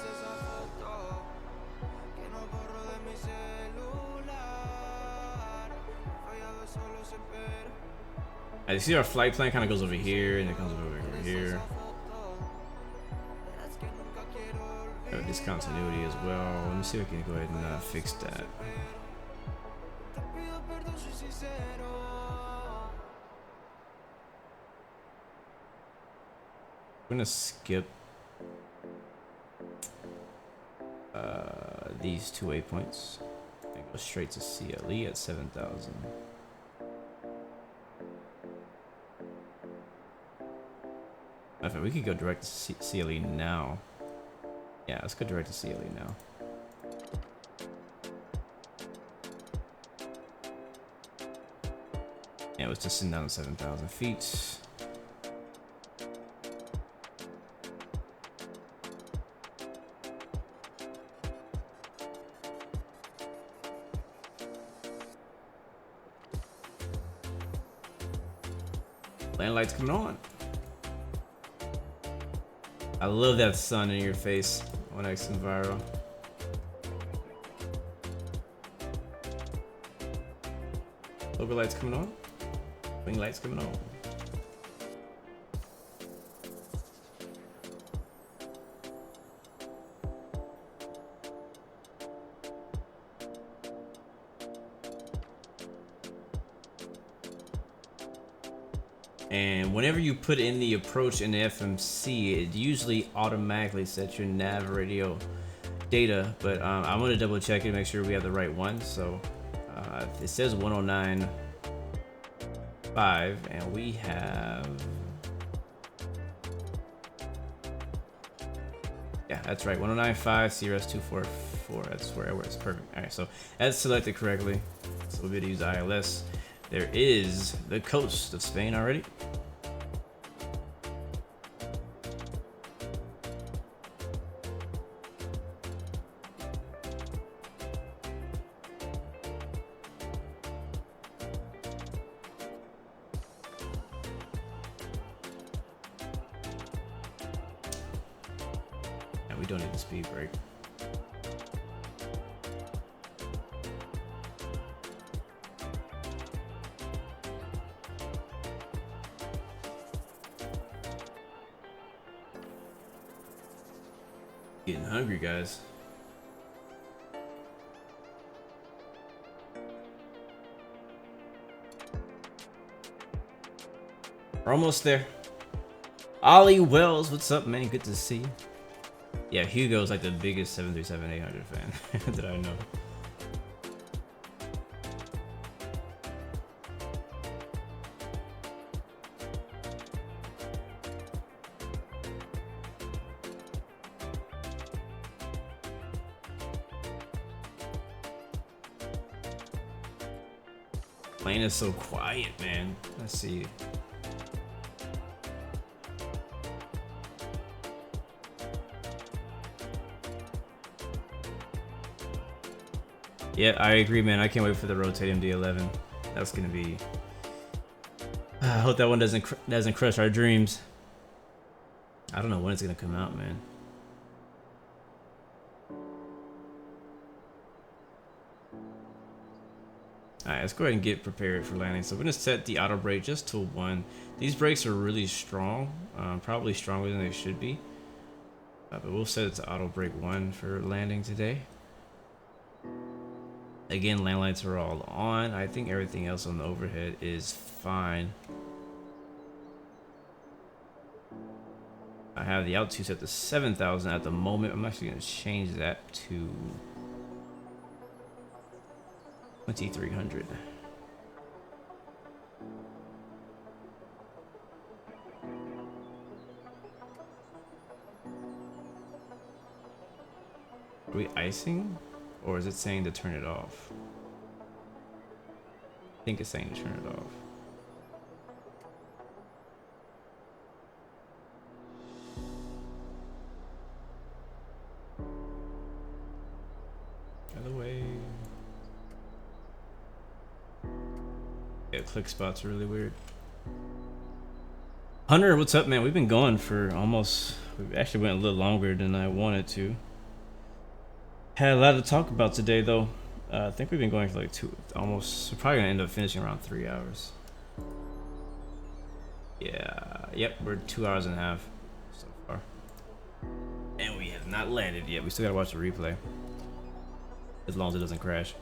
You see our flight plan kind of goes over here and it comes over here. Discontinuity as well. Let me see if we can go ahead and fix that. I'm gonna skip these two waypoints and go straight to CLE at 7,000. In fact, we could go direct to CLE now. Yeah, let's go direct to CLE now. Yeah, let's just send down to 7,000 feet. Land lights coming on. I love that sun in your face on X Enviro. Logo lights coming on. Wing lights coming on. And whenever you put in the approach in the FMC, it usually automatically sets your nav radio data, but I'm going to double check it to make sure we have the right one. So it says 109.5 and we have that's right. 1095 CRS 244. That's where it works. Perfect. All right, so as selected correctly, so we'll be able to use ILS. There is the coast of Spain already. And we don't need the speed brake. Getting hungry, guys. We're almost there. Ollie Wells, what's up, man? Good to see you. Yeah, Hugo's like the biggest 737-800 fan that I know. Plane is so quiet, man. Let's see. Yeah, I agree, man. I can't wait for the rotating D11. That's gonna be. I hope that one doesn't crush our dreams. I don't know when it's gonna come out, man. Alright, let's go ahead and get prepared for landing. So we're gonna set the auto brake just to 1. These brakes are really strong, probably stronger than they should be. But we'll set it to auto brake 1 for landing today. Again, land lights are all on. I think everything else on the overhead is fine. I have the altitude set to 7,000 at the moment. I'm actually gonna change that to 2,300. Are we icing? Or is it saying to turn it off? I think it's saying to turn it off. Other way. Yeah, click spots are really weird. Hunter, what's up, man? We've been going for almost. We actually went a little longer than I wanted to. Had a lot to talk about today, though. I think we've been going for like almost. We're probably gonna end up finishing around 3 hours. Yeah. Yep. We're 2 hours and a half so far, and we have not landed yet. We still gotta watch the replay, as long as it doesn't crash.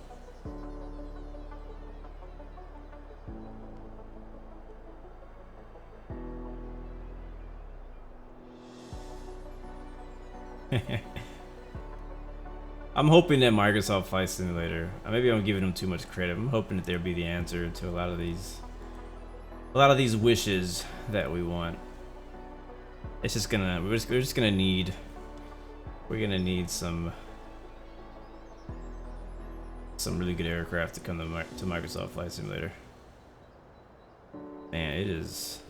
I'm hoping that Microsoft Flight Simulator, maybe I'm giving them too much credit. I'm hoping that they'll be the answer to a lot of these wishes that we want. It's just gonna, we're gonna need some really good aircraft to come to Microsoft Flight Simulator. Man, it is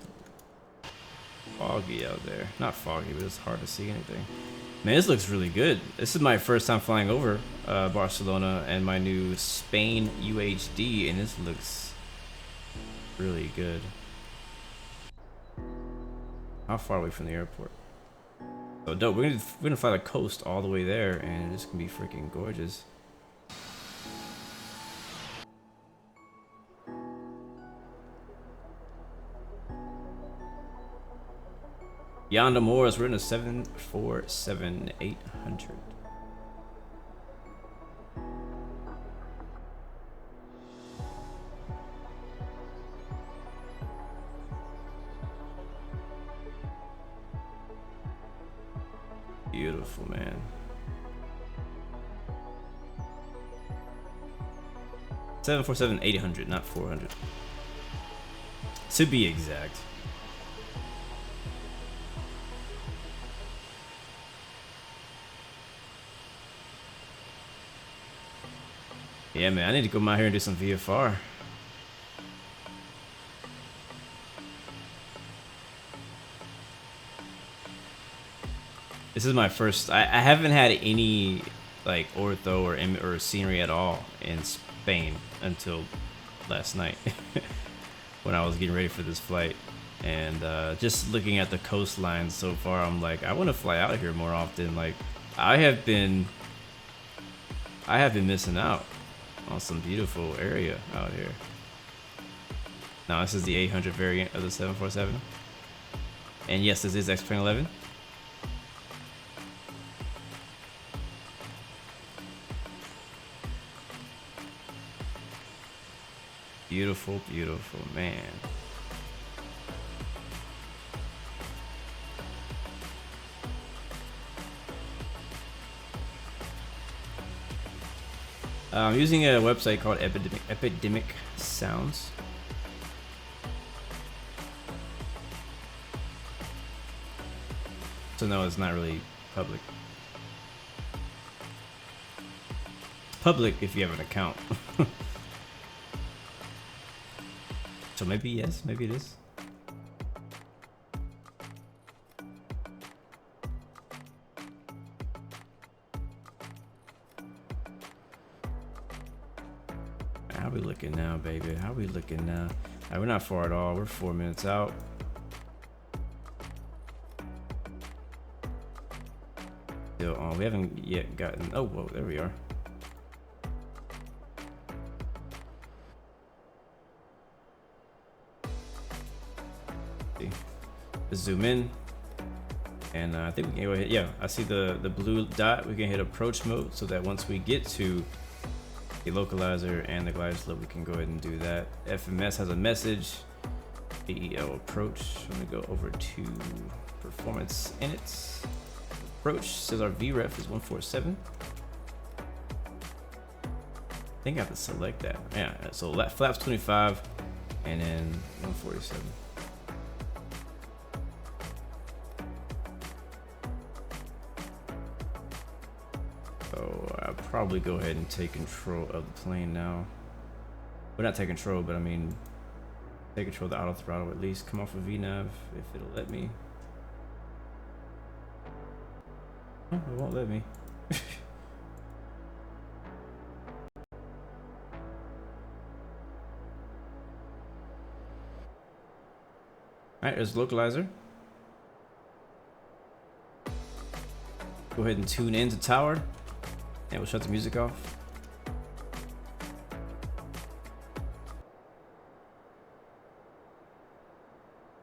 foggy out there. Not foggy, but it's hard to see anything. Man, this looks really good. This is my first time flying over Barcelona and my new Spain UHD, and this looks really good. How far away from the airport? So dope. We're gonna fly the coast all the way there, and it's gonna be freaking gorgeous. Yonda Morris, we're in a 747-800. Beautiful, man. $747-800, not 400. To be exact. Yeah, man, I need to go out here and do some VFR. This is my first. I haven't had any like ortho or scenery at all in Spain until last night when I was getting ready for this flight. And just looking at the coastline so far, I'm like, I want to fly out here more often. Like, I have been missing out on some beautiful area out here. Now this is the 800 variant of the 747, and yes, this is X-Plane11. Beautiful, beautiful, man. I'm using a website called Epidemic Sounds. So no, it's not really public. It's public if you have an account. So maybe yes, maybe it is. How we looking now, baby? How we looking now? We're not far at all. We're 4 minutes out. Still on. We haven't yet gotten. Oh, whoa! There we are. Let's zoom in, and I think we can go ahead. Yeah, I see the blue dot. We can hit approach mode so that once we get to the localizer and the glider slope, we can go ahead and do that. FMS has a message. AEL approach. I'm gonna go over to performance in it. Approach says our VREF is 147. I think I have to select that. Yeah, so flaps 25 and then 147. So I'll probably go ahead and take control of the plane now. Well, not take control, but I mean take control of the auto throttle at least. Come off of VNav if it'll let me. Oh, it won't let me. Alright, there's localizer. Go ahead and tune into tower, and we'll shut the music off.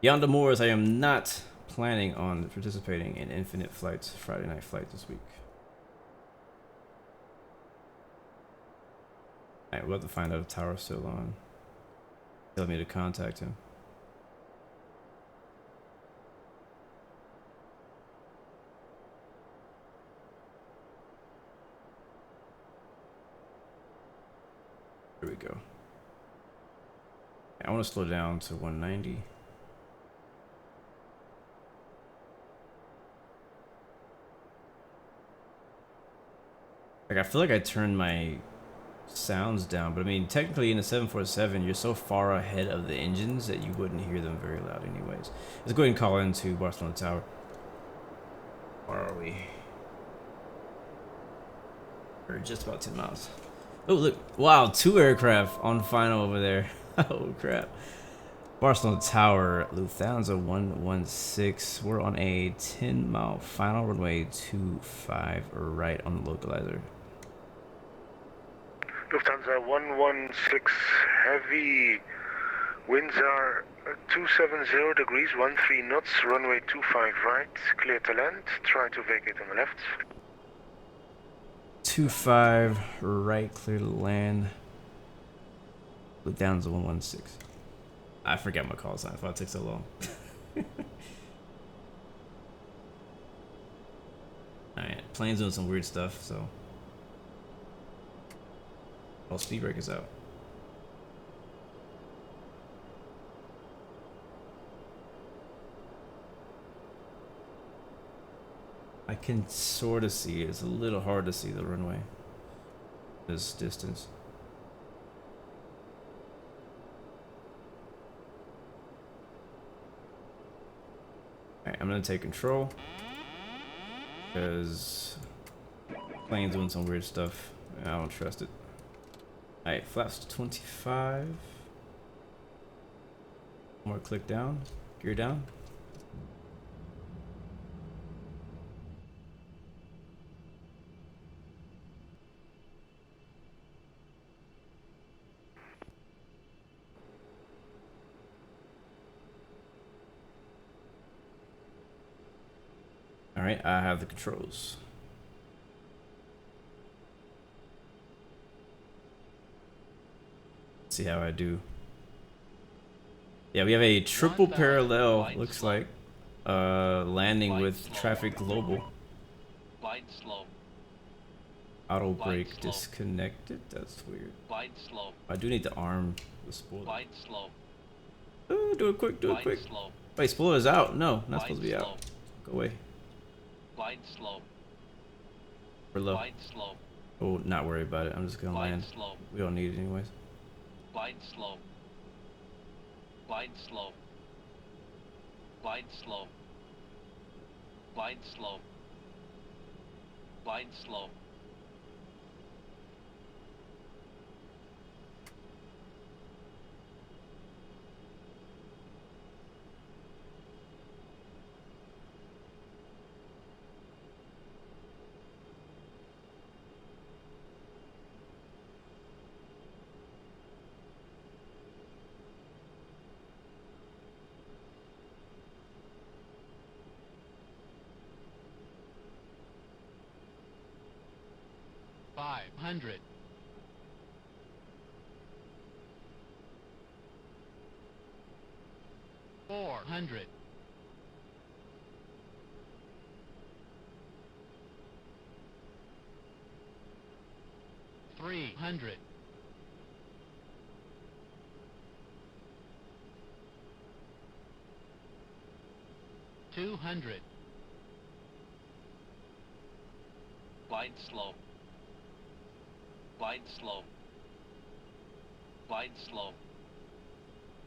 Beyond the Moors, I am not planning on participating in Infinite Flight's Friday night flight this week. Alright, we'll have to find out if tower's still on. Tell me to contact him. Here we go. I want to slow down to 190. Like, I feel like I turned my sounds down, but I mean, technically in a 747, you're so far ahead of the engines that you wouldn't hear them very loud anyways. Let's go ahead and call into Barcelona Tower. Where are we? We're just about 10 miles. Oh, look. Wow, 2 aircraft on final over there. Oh, crap. Barcelona Tower, Lufthansa 116. We're on a 10-mile final, runway 25 right on the localizer. Lufthansa 116 heavy. Winds are 270 degrees, 13 knots, runway 25 right, clear to land. Try to vacate on the left. 25 right, clear to land. Lufthansa 116. I forgot my call sign. Why it took so long. Alright, plane's doing some weird stuff, so. Oh, speed brake is out. I can sort of see it. It's a little hard to see the runway this distance. Alright, I'm gonna take control. Because plane's doing some weird stuff. And I don't trust it. Alright, flaps to 25. More click down. Gear down. Alright, I have the controls. Let's see how I do. Yeah, we have a triple parallel, looks like. Landing with traffic global. Glide slow. Auto brake disconnected? That's weird. Glide slow. I do need to arm the spoiler. Glide slow. Oh, do it quick, do it Glide quick. slow. Wait, spoiler's out. No, not Glide supposed to be slow. out. Go away. Glide slow. We're low. Glide slow. Oh, not worry about it. I'm just gonna Glide land. slow. We don't need it anyways. Glide slow. Glide slow. Glide slow. Glide slow. Glide slow. $500. $400. $300. $200. Glide slow. Glide slow. Glide slow.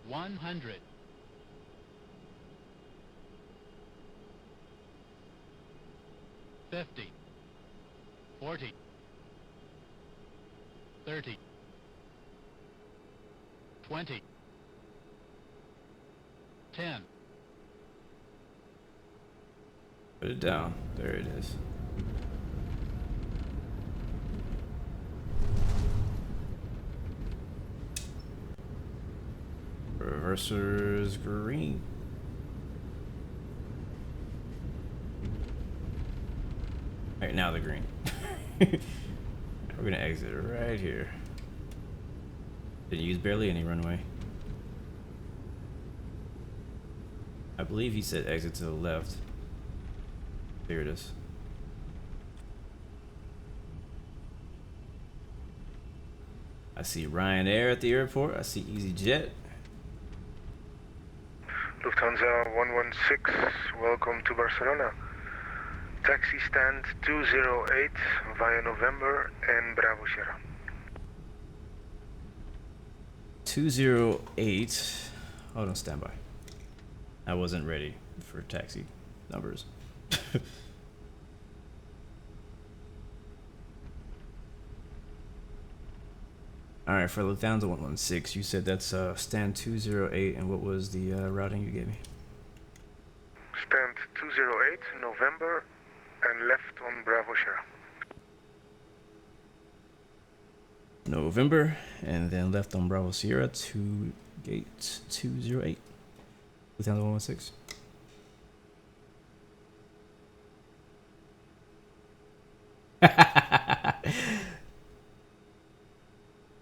100. 50. 40. 30. 20. 10. Put it down. There it is. Reverser's green. Alright, now the green. We're gonna exit right here. Didn't use barely any runway. I believe he said exit to the left. Here it is. I see Ryanair at the airport. I see EasyJet. Lufthansa 116, welcome to Barcelona. Taxi stand 208 via November and Bravo Sierra. 208. Hold on, standby. I wasn't ready for taxi numbers. Alright, for Lufthansa 116, you said that's stand 208, and what was the routing you gave me? Stand 208, November, and left on Bravo Sierra. November, and then left on Bravo Sierra to gate 208. Lufthansa 116.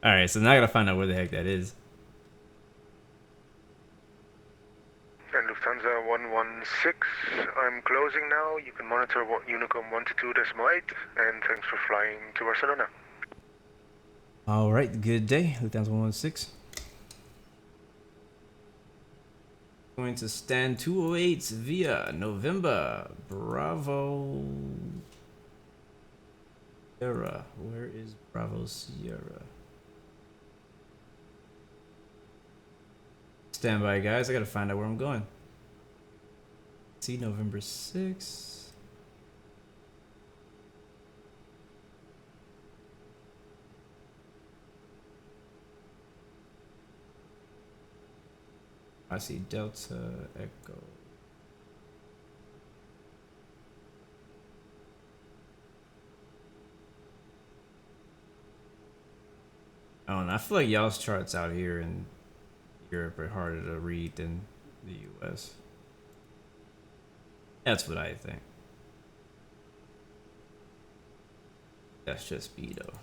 Alright, so now I gotta find out where the heck that is. And Lufthansa 116, I'm closing now. You can monitor Unicom 122.8, and thanks for flying to Barcelona. Alright, good day, Lufthansa 116. Going to stand 208 via November, Bravo Sierra. Where is Bravo Sierra? Stand by, guys. I gotta find out where I'm going. See November 6th. I see Delta Echo. I don't know. I feel like y'all's charts out here in Europe are harder to read than the US. That's what I think. That's just me though.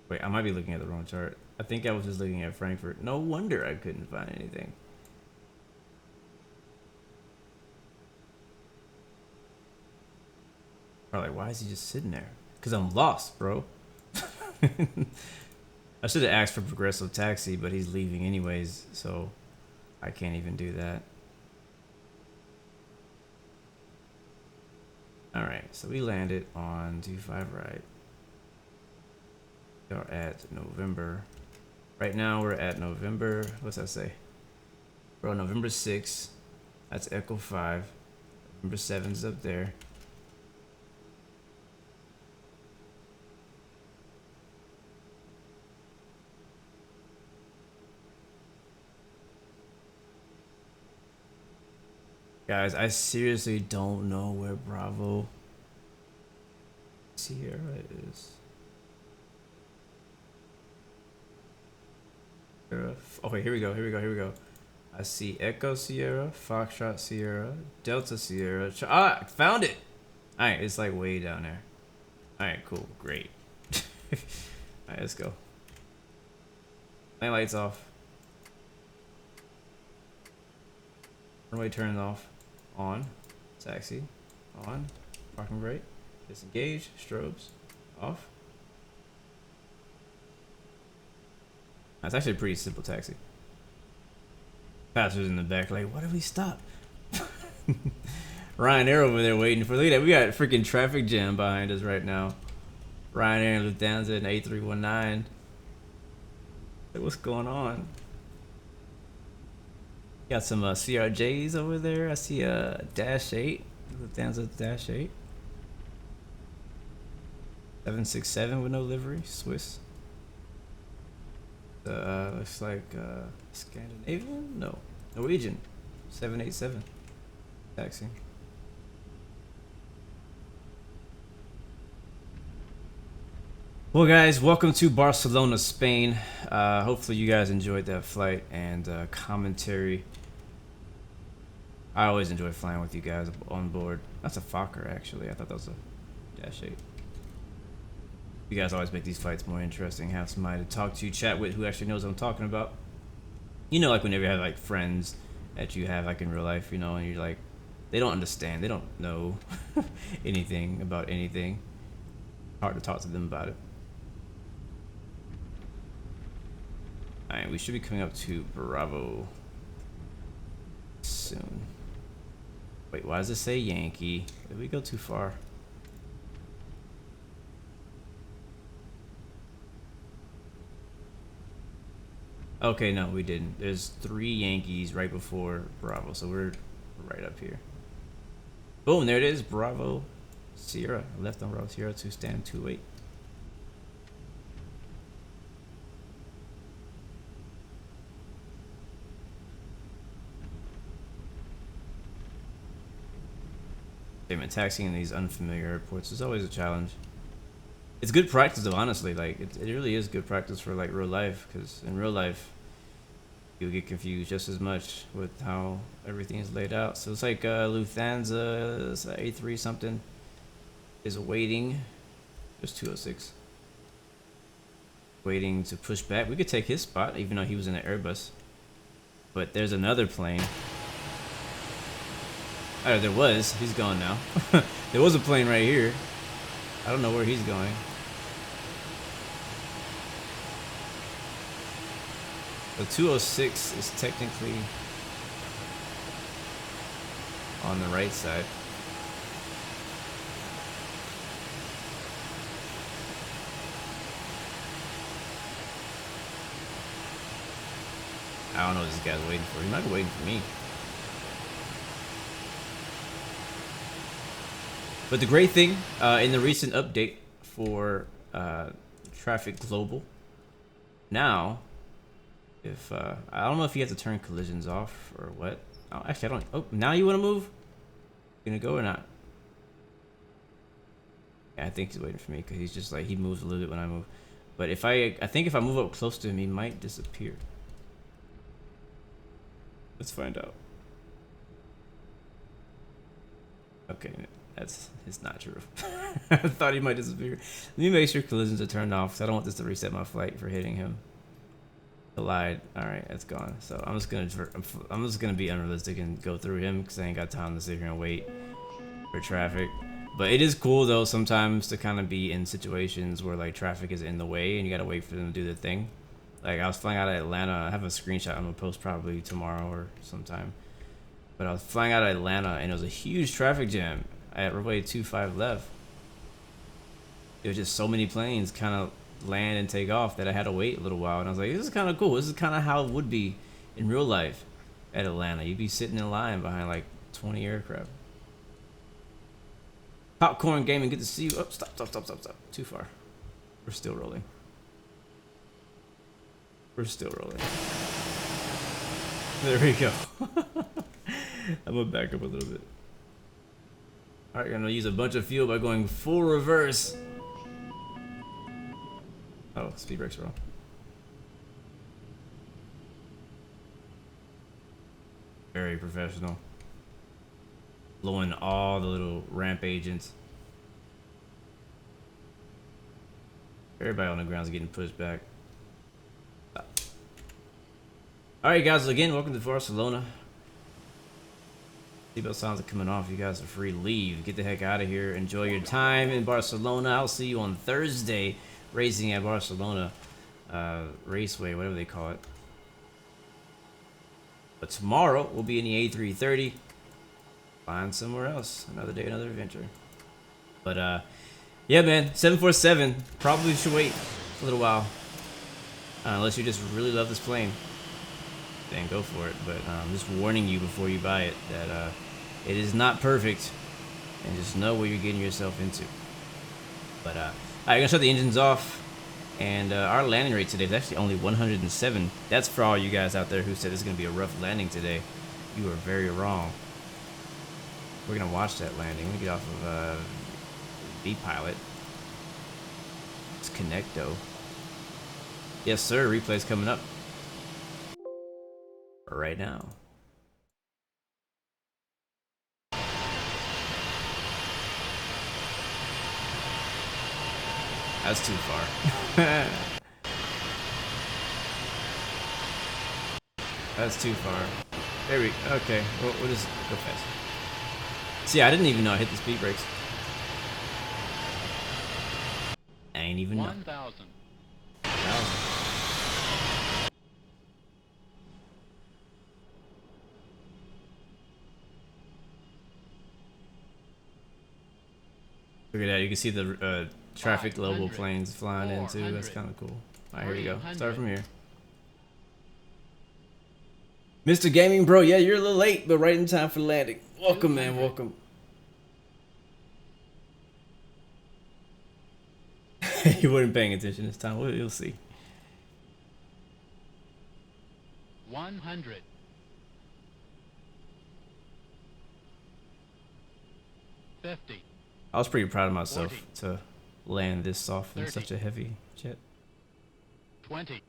Wait, I might be looking at the wrong chart. I think I was just looking at Frankfurt. No wonder I couldn't find anything. Probably, why is he just sitting there? Because I'm lost, bro. I should have asked for Progressive Taxi, but he's leaving anyways, so I can't even do that. Alright, so we landed on 25 right. We are at November. Right now we're at November, what's that say? We're on November 6th. That's Echo 5. November 7's up there. Guys, I seriously don't know where Bravo Sierra is. Okay, here we go. I see Echo Sierra, Foxtrot Sierra, Delta Sierra. I found it! Alright, it's like way down there. Alright, cool, great. Alright, let's go. Night lights off. Runway turns off. On. Taxi. On. Parking brake. Disengage. Strobes. Off. That's actually a pretty simple taxi. Passengers in the back like, why did we stop? Ryanair over there waiting for, look at that, we got a freaking traffic jam behind us right now. Ryanair and Lufthansa and A319. Like, what's going on? Got some CRJs over there. I see a Dash 8. Lufthansa Dash 8. 767 with no livery. Swiss. Looks like Scandinavian? No. Norwegian. 787. Taxi. Well, guys, welcome to Barcelona, Spain. Hopefully you guys enjoyed that flight and commentary. I always enjoy flying with you guys on board. That's a Fokker, actually. I thought that was a Dash 8. You guys always make these flights more interesting. Have somebody to talk to, chat with, who actually knows what I'm talking about. You know, like whenever you have like friends that you have like in real life, you know, and you're like, they don't understand. They don't know anything about anything. Hard to talk to them about it. Alright, we should be coming up to Bravo soon. Wait, why does it say Yankee? Did we go too far? Okay, no, we didn't. There's 3 Yankees right before Bravo, so we're right up here. Boom, there it is. Bravo Sierra. Left on Bravo Sierra to stand 28. Taxiing in these unfamiliar airports is always a challenge. It's good practice though, honestly. Like it really is good practice for like real life, because in real life you'll get confused just as much with how everything is laid out. So it's like Lufthansa A3 something is waiting. There's 206 waiting to push back. We could take his spot even though he was in an Airbus, but there's another plane. Oh, there was. He's gone now. There was a plane right here. I don't know where he's going. The 206 is technically on the right side. I don't know what this guy's waiting for. He might be waiting for me. But the great thing in the recent update for Traffic Global, now, if I don't know if you have to turn collisions off or what. Oh, actually, I don't. Oh, now you want to move? You gonna go or not? Yeah, I think he's waiting for me because he's just like, he moves a little bit when I move. But if I think if I move up close to him, he might disappear. Let's find out. Okay, it's not true. I thought he might disappear. Let me make sure collisions are turned off because I don't want this to reset my flight for hitting him. Collide. All right, it's gone. So I'm just gonna be unrealistic and go through him because I ain't got time to sit here and wait for traffic. But it is cool though sometimes to kind of be in situations where like traffic is in the way and you gotta wait for them to do their thing. Like I was flying out of Atlanta. I have a screenshot I'm gonna post probably tomorrow or sometime. But I was flying out of Atlanta and it was a huge traffic jam at runway 25 left. There was just so many planes kind of land and take off that I had to wait a little while. And I was like, this is kind of cool. This is kind of how it would be in real life at Atlanta. You'd be sitting in line behind like 20 aircraft. Popcorn Gaming, good to see you. Oh, stop. Too far. We're still rolling. We're still rolling. There we go. I'm gonna back up a little bit. All right, I'm gonna use a bunch of fuel by going full reverse. Oh, speed brakes are on. Very professional. Blowing all the little ramp agents. Everybody on the ground is getting pushed back. Stop. Alright guys, again, welcome to Barcelona. Seatbelt signs are coming off. You guys are free to leave. Get the heck out of here. Enjoy your time in Barcelona. I'll see you on Thursday, racing at Barcelona Raceway, whatever they call it. But tomorrow we'll be in the A330. Find somewhere else. Another day, another adventure. But yeah, man, 747 probably should wait a little while, unless you just really love this plane. Then go for it. But I'm just warning you before you buy it that it is not perfect, and just know what you're getting yourself into. But alright, I'm gonna shut the engines off, and our landing rate today is actually only 107. That's for all you guys out there who said it's gonna be a rough landing today. You are very wrong. We're gonna watch that landing. Let me get off of B-Pilot. Let's connect though. Yes sir, replay's coming up right now. That's too far. That's too far. There we go. Okay, we'll just go fast. See, I didn't even know I hit the speed brakes. I ain't even know. 1,000. Look at that, you can see the traffic global planes flying in too. That's kind of cool. Alright, here we go. Start from here. Mr. Gaming Bro, yeah, you're a little late, but right in time for landing. Welcome, man, welcome. You weren't paying attention this time. You'll see. 100. 50. I was pretty proud of myself to land this soft in such a heavy jet. 20.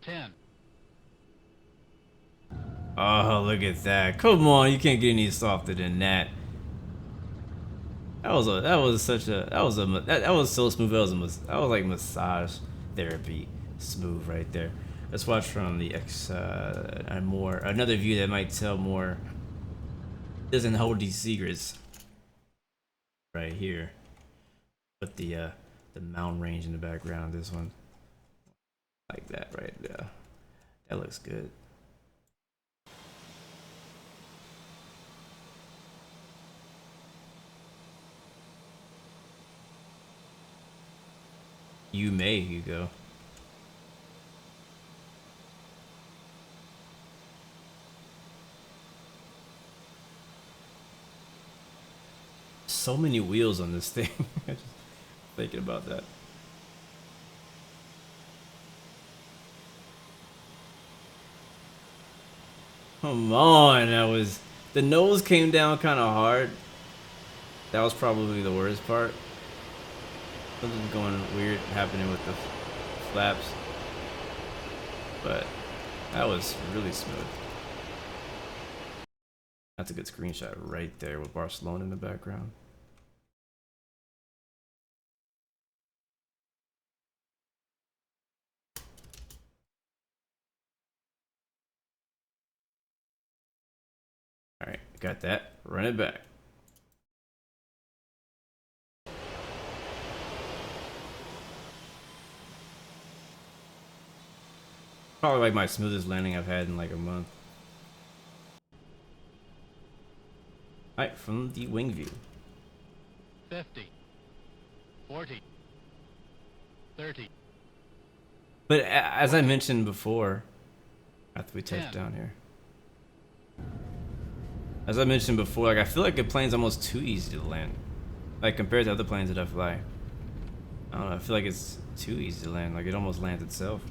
10. Oh, look at that. Come on, you can't get any softer than that. That was so smooth. That was like massage therapy smooth right there. Let's watch from the another view that might tell more. Doesn't hold these secrets right here. Put the mountain range in the background. This one, like that right there. That looks good. You may, Hugo. so many wheels on this thing. Just thinking about that. Come on, the nose came down kind of hard. That was probably the worst part. Something's going weird happening with the flaps, but that was really smooth. That's a good screenshot right there with Barcelona in the background. All right, got that. Run it back. Probably like my smoothest landing I've had in like a month. Alright, from the wing view. 50, 40, 30. But as I mentioned before, after we touch 10. down here. As I mentioned before, like I feel like the plane's almost too easy to land. Like compared to other planes that I fly. I don't know, I feel like it's too easy to land, like it almost lands itself.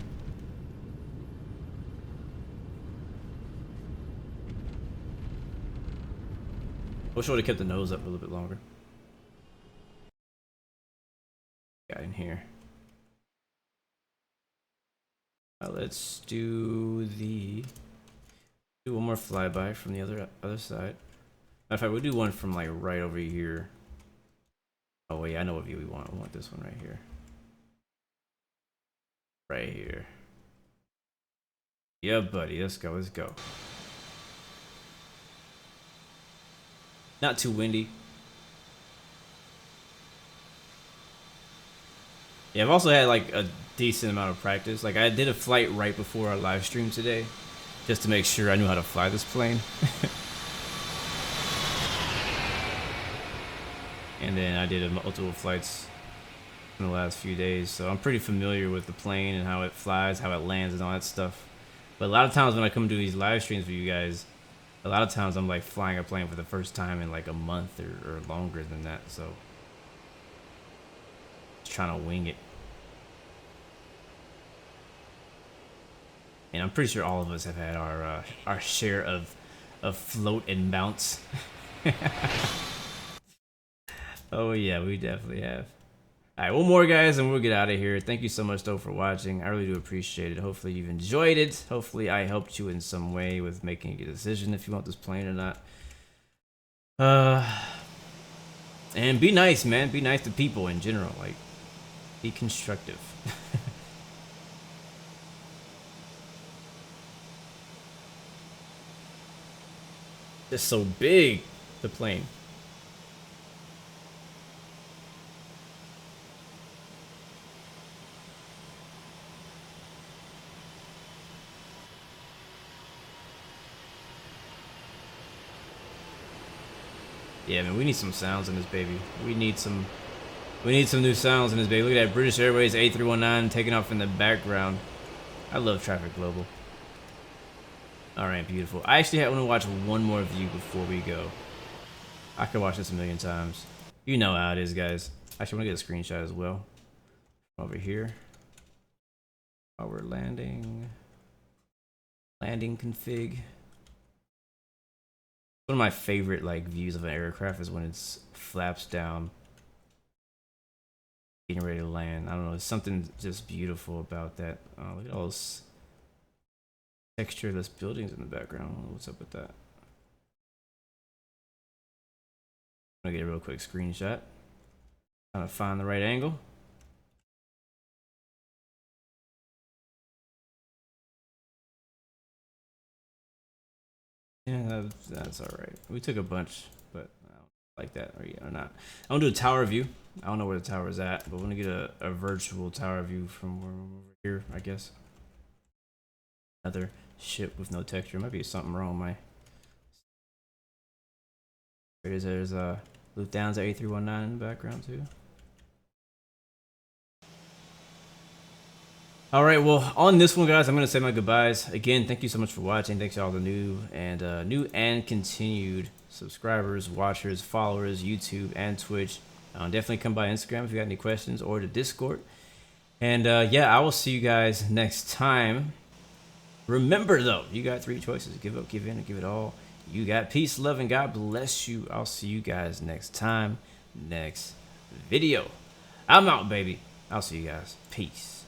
Wish I would have kept the nose up a little bit longer. Got in here. Let's do one more flyby from the other side. Matter of fact, we'll do one from like right over here. Oh wait, I know what view we want. We want this one right here. Right here. Yeah, buddy. Let's go. Let's go. Not too windy. Yeah, I've also had like a decent amount of practice. Like I did a flight right before our live stream today, just to make sure I knew how to fly this plane. And then I did multiple flights in the last few days, so I'm pretty familiar with the plane and how it flies, how it lands, and all that stuff. But a lot of times when I come do these live streams for you guys, a lot of times I'm like flying a plane for the first time in like a month or longer than that, so just trying to wing it. And I'm pretty sure all of us have had our share of float and bounce. Oh yeah, we definitely have. All right, one more guys and we'll get out of here. Thank you so much though for watching. I really do appreciate it. Hopefully you've enjoyed it. Hopefully I helped you in some way with making a decision if you want this plane or not. And be nice, man. Be nice to people in general. Like, be constructive. Just so big, the plane. Yeah, man, we need some sounds in this baby. We need some new sounds in this baby. Look at that British Airways A319 taking off in the background. I love Traffic Global. All right, beautiful. I actually want to watch one more view before we go. I could watch this a million times. You know how it is, guys. Actually, I want to get a screenshot as well. Over here. While we're landing. Landing config. One of my favorite like views of an aircraft is when it's flaps down, getting ready to land. I don't know, there's something just beautiful about that. Look at all those textureless buildings in the background. I don't know what's up with that. I'm gonna get a real quick screenshot. Trying to find the right angle. Yeah, that's all right. We took a bunch, but I don't like that or not. I'm gonna do a tower view. I don't know where the tower is at, but we're gonna get a virtual tower view from over here, I guess. Another ship with no texture. Might be something wrong with my. There's Lufthansa A319 in the background too. All right, well, on this one, guys, I'm going to say my goodbyes. Again, thank you so much for watching. Thanks to all the new and continued subscribers, watchers, followers, YouTube, and Twitch. Definitely come by Instagram if you got any questions, or the Discord. And, yeah, I will see you guys next time. Remember, though, you got 3 choices. Give up, give in, or give it all. You got peace, love, and God bless you. I'll see you guys next time, next video. I'm out, baby. I'll see you guys. Peace.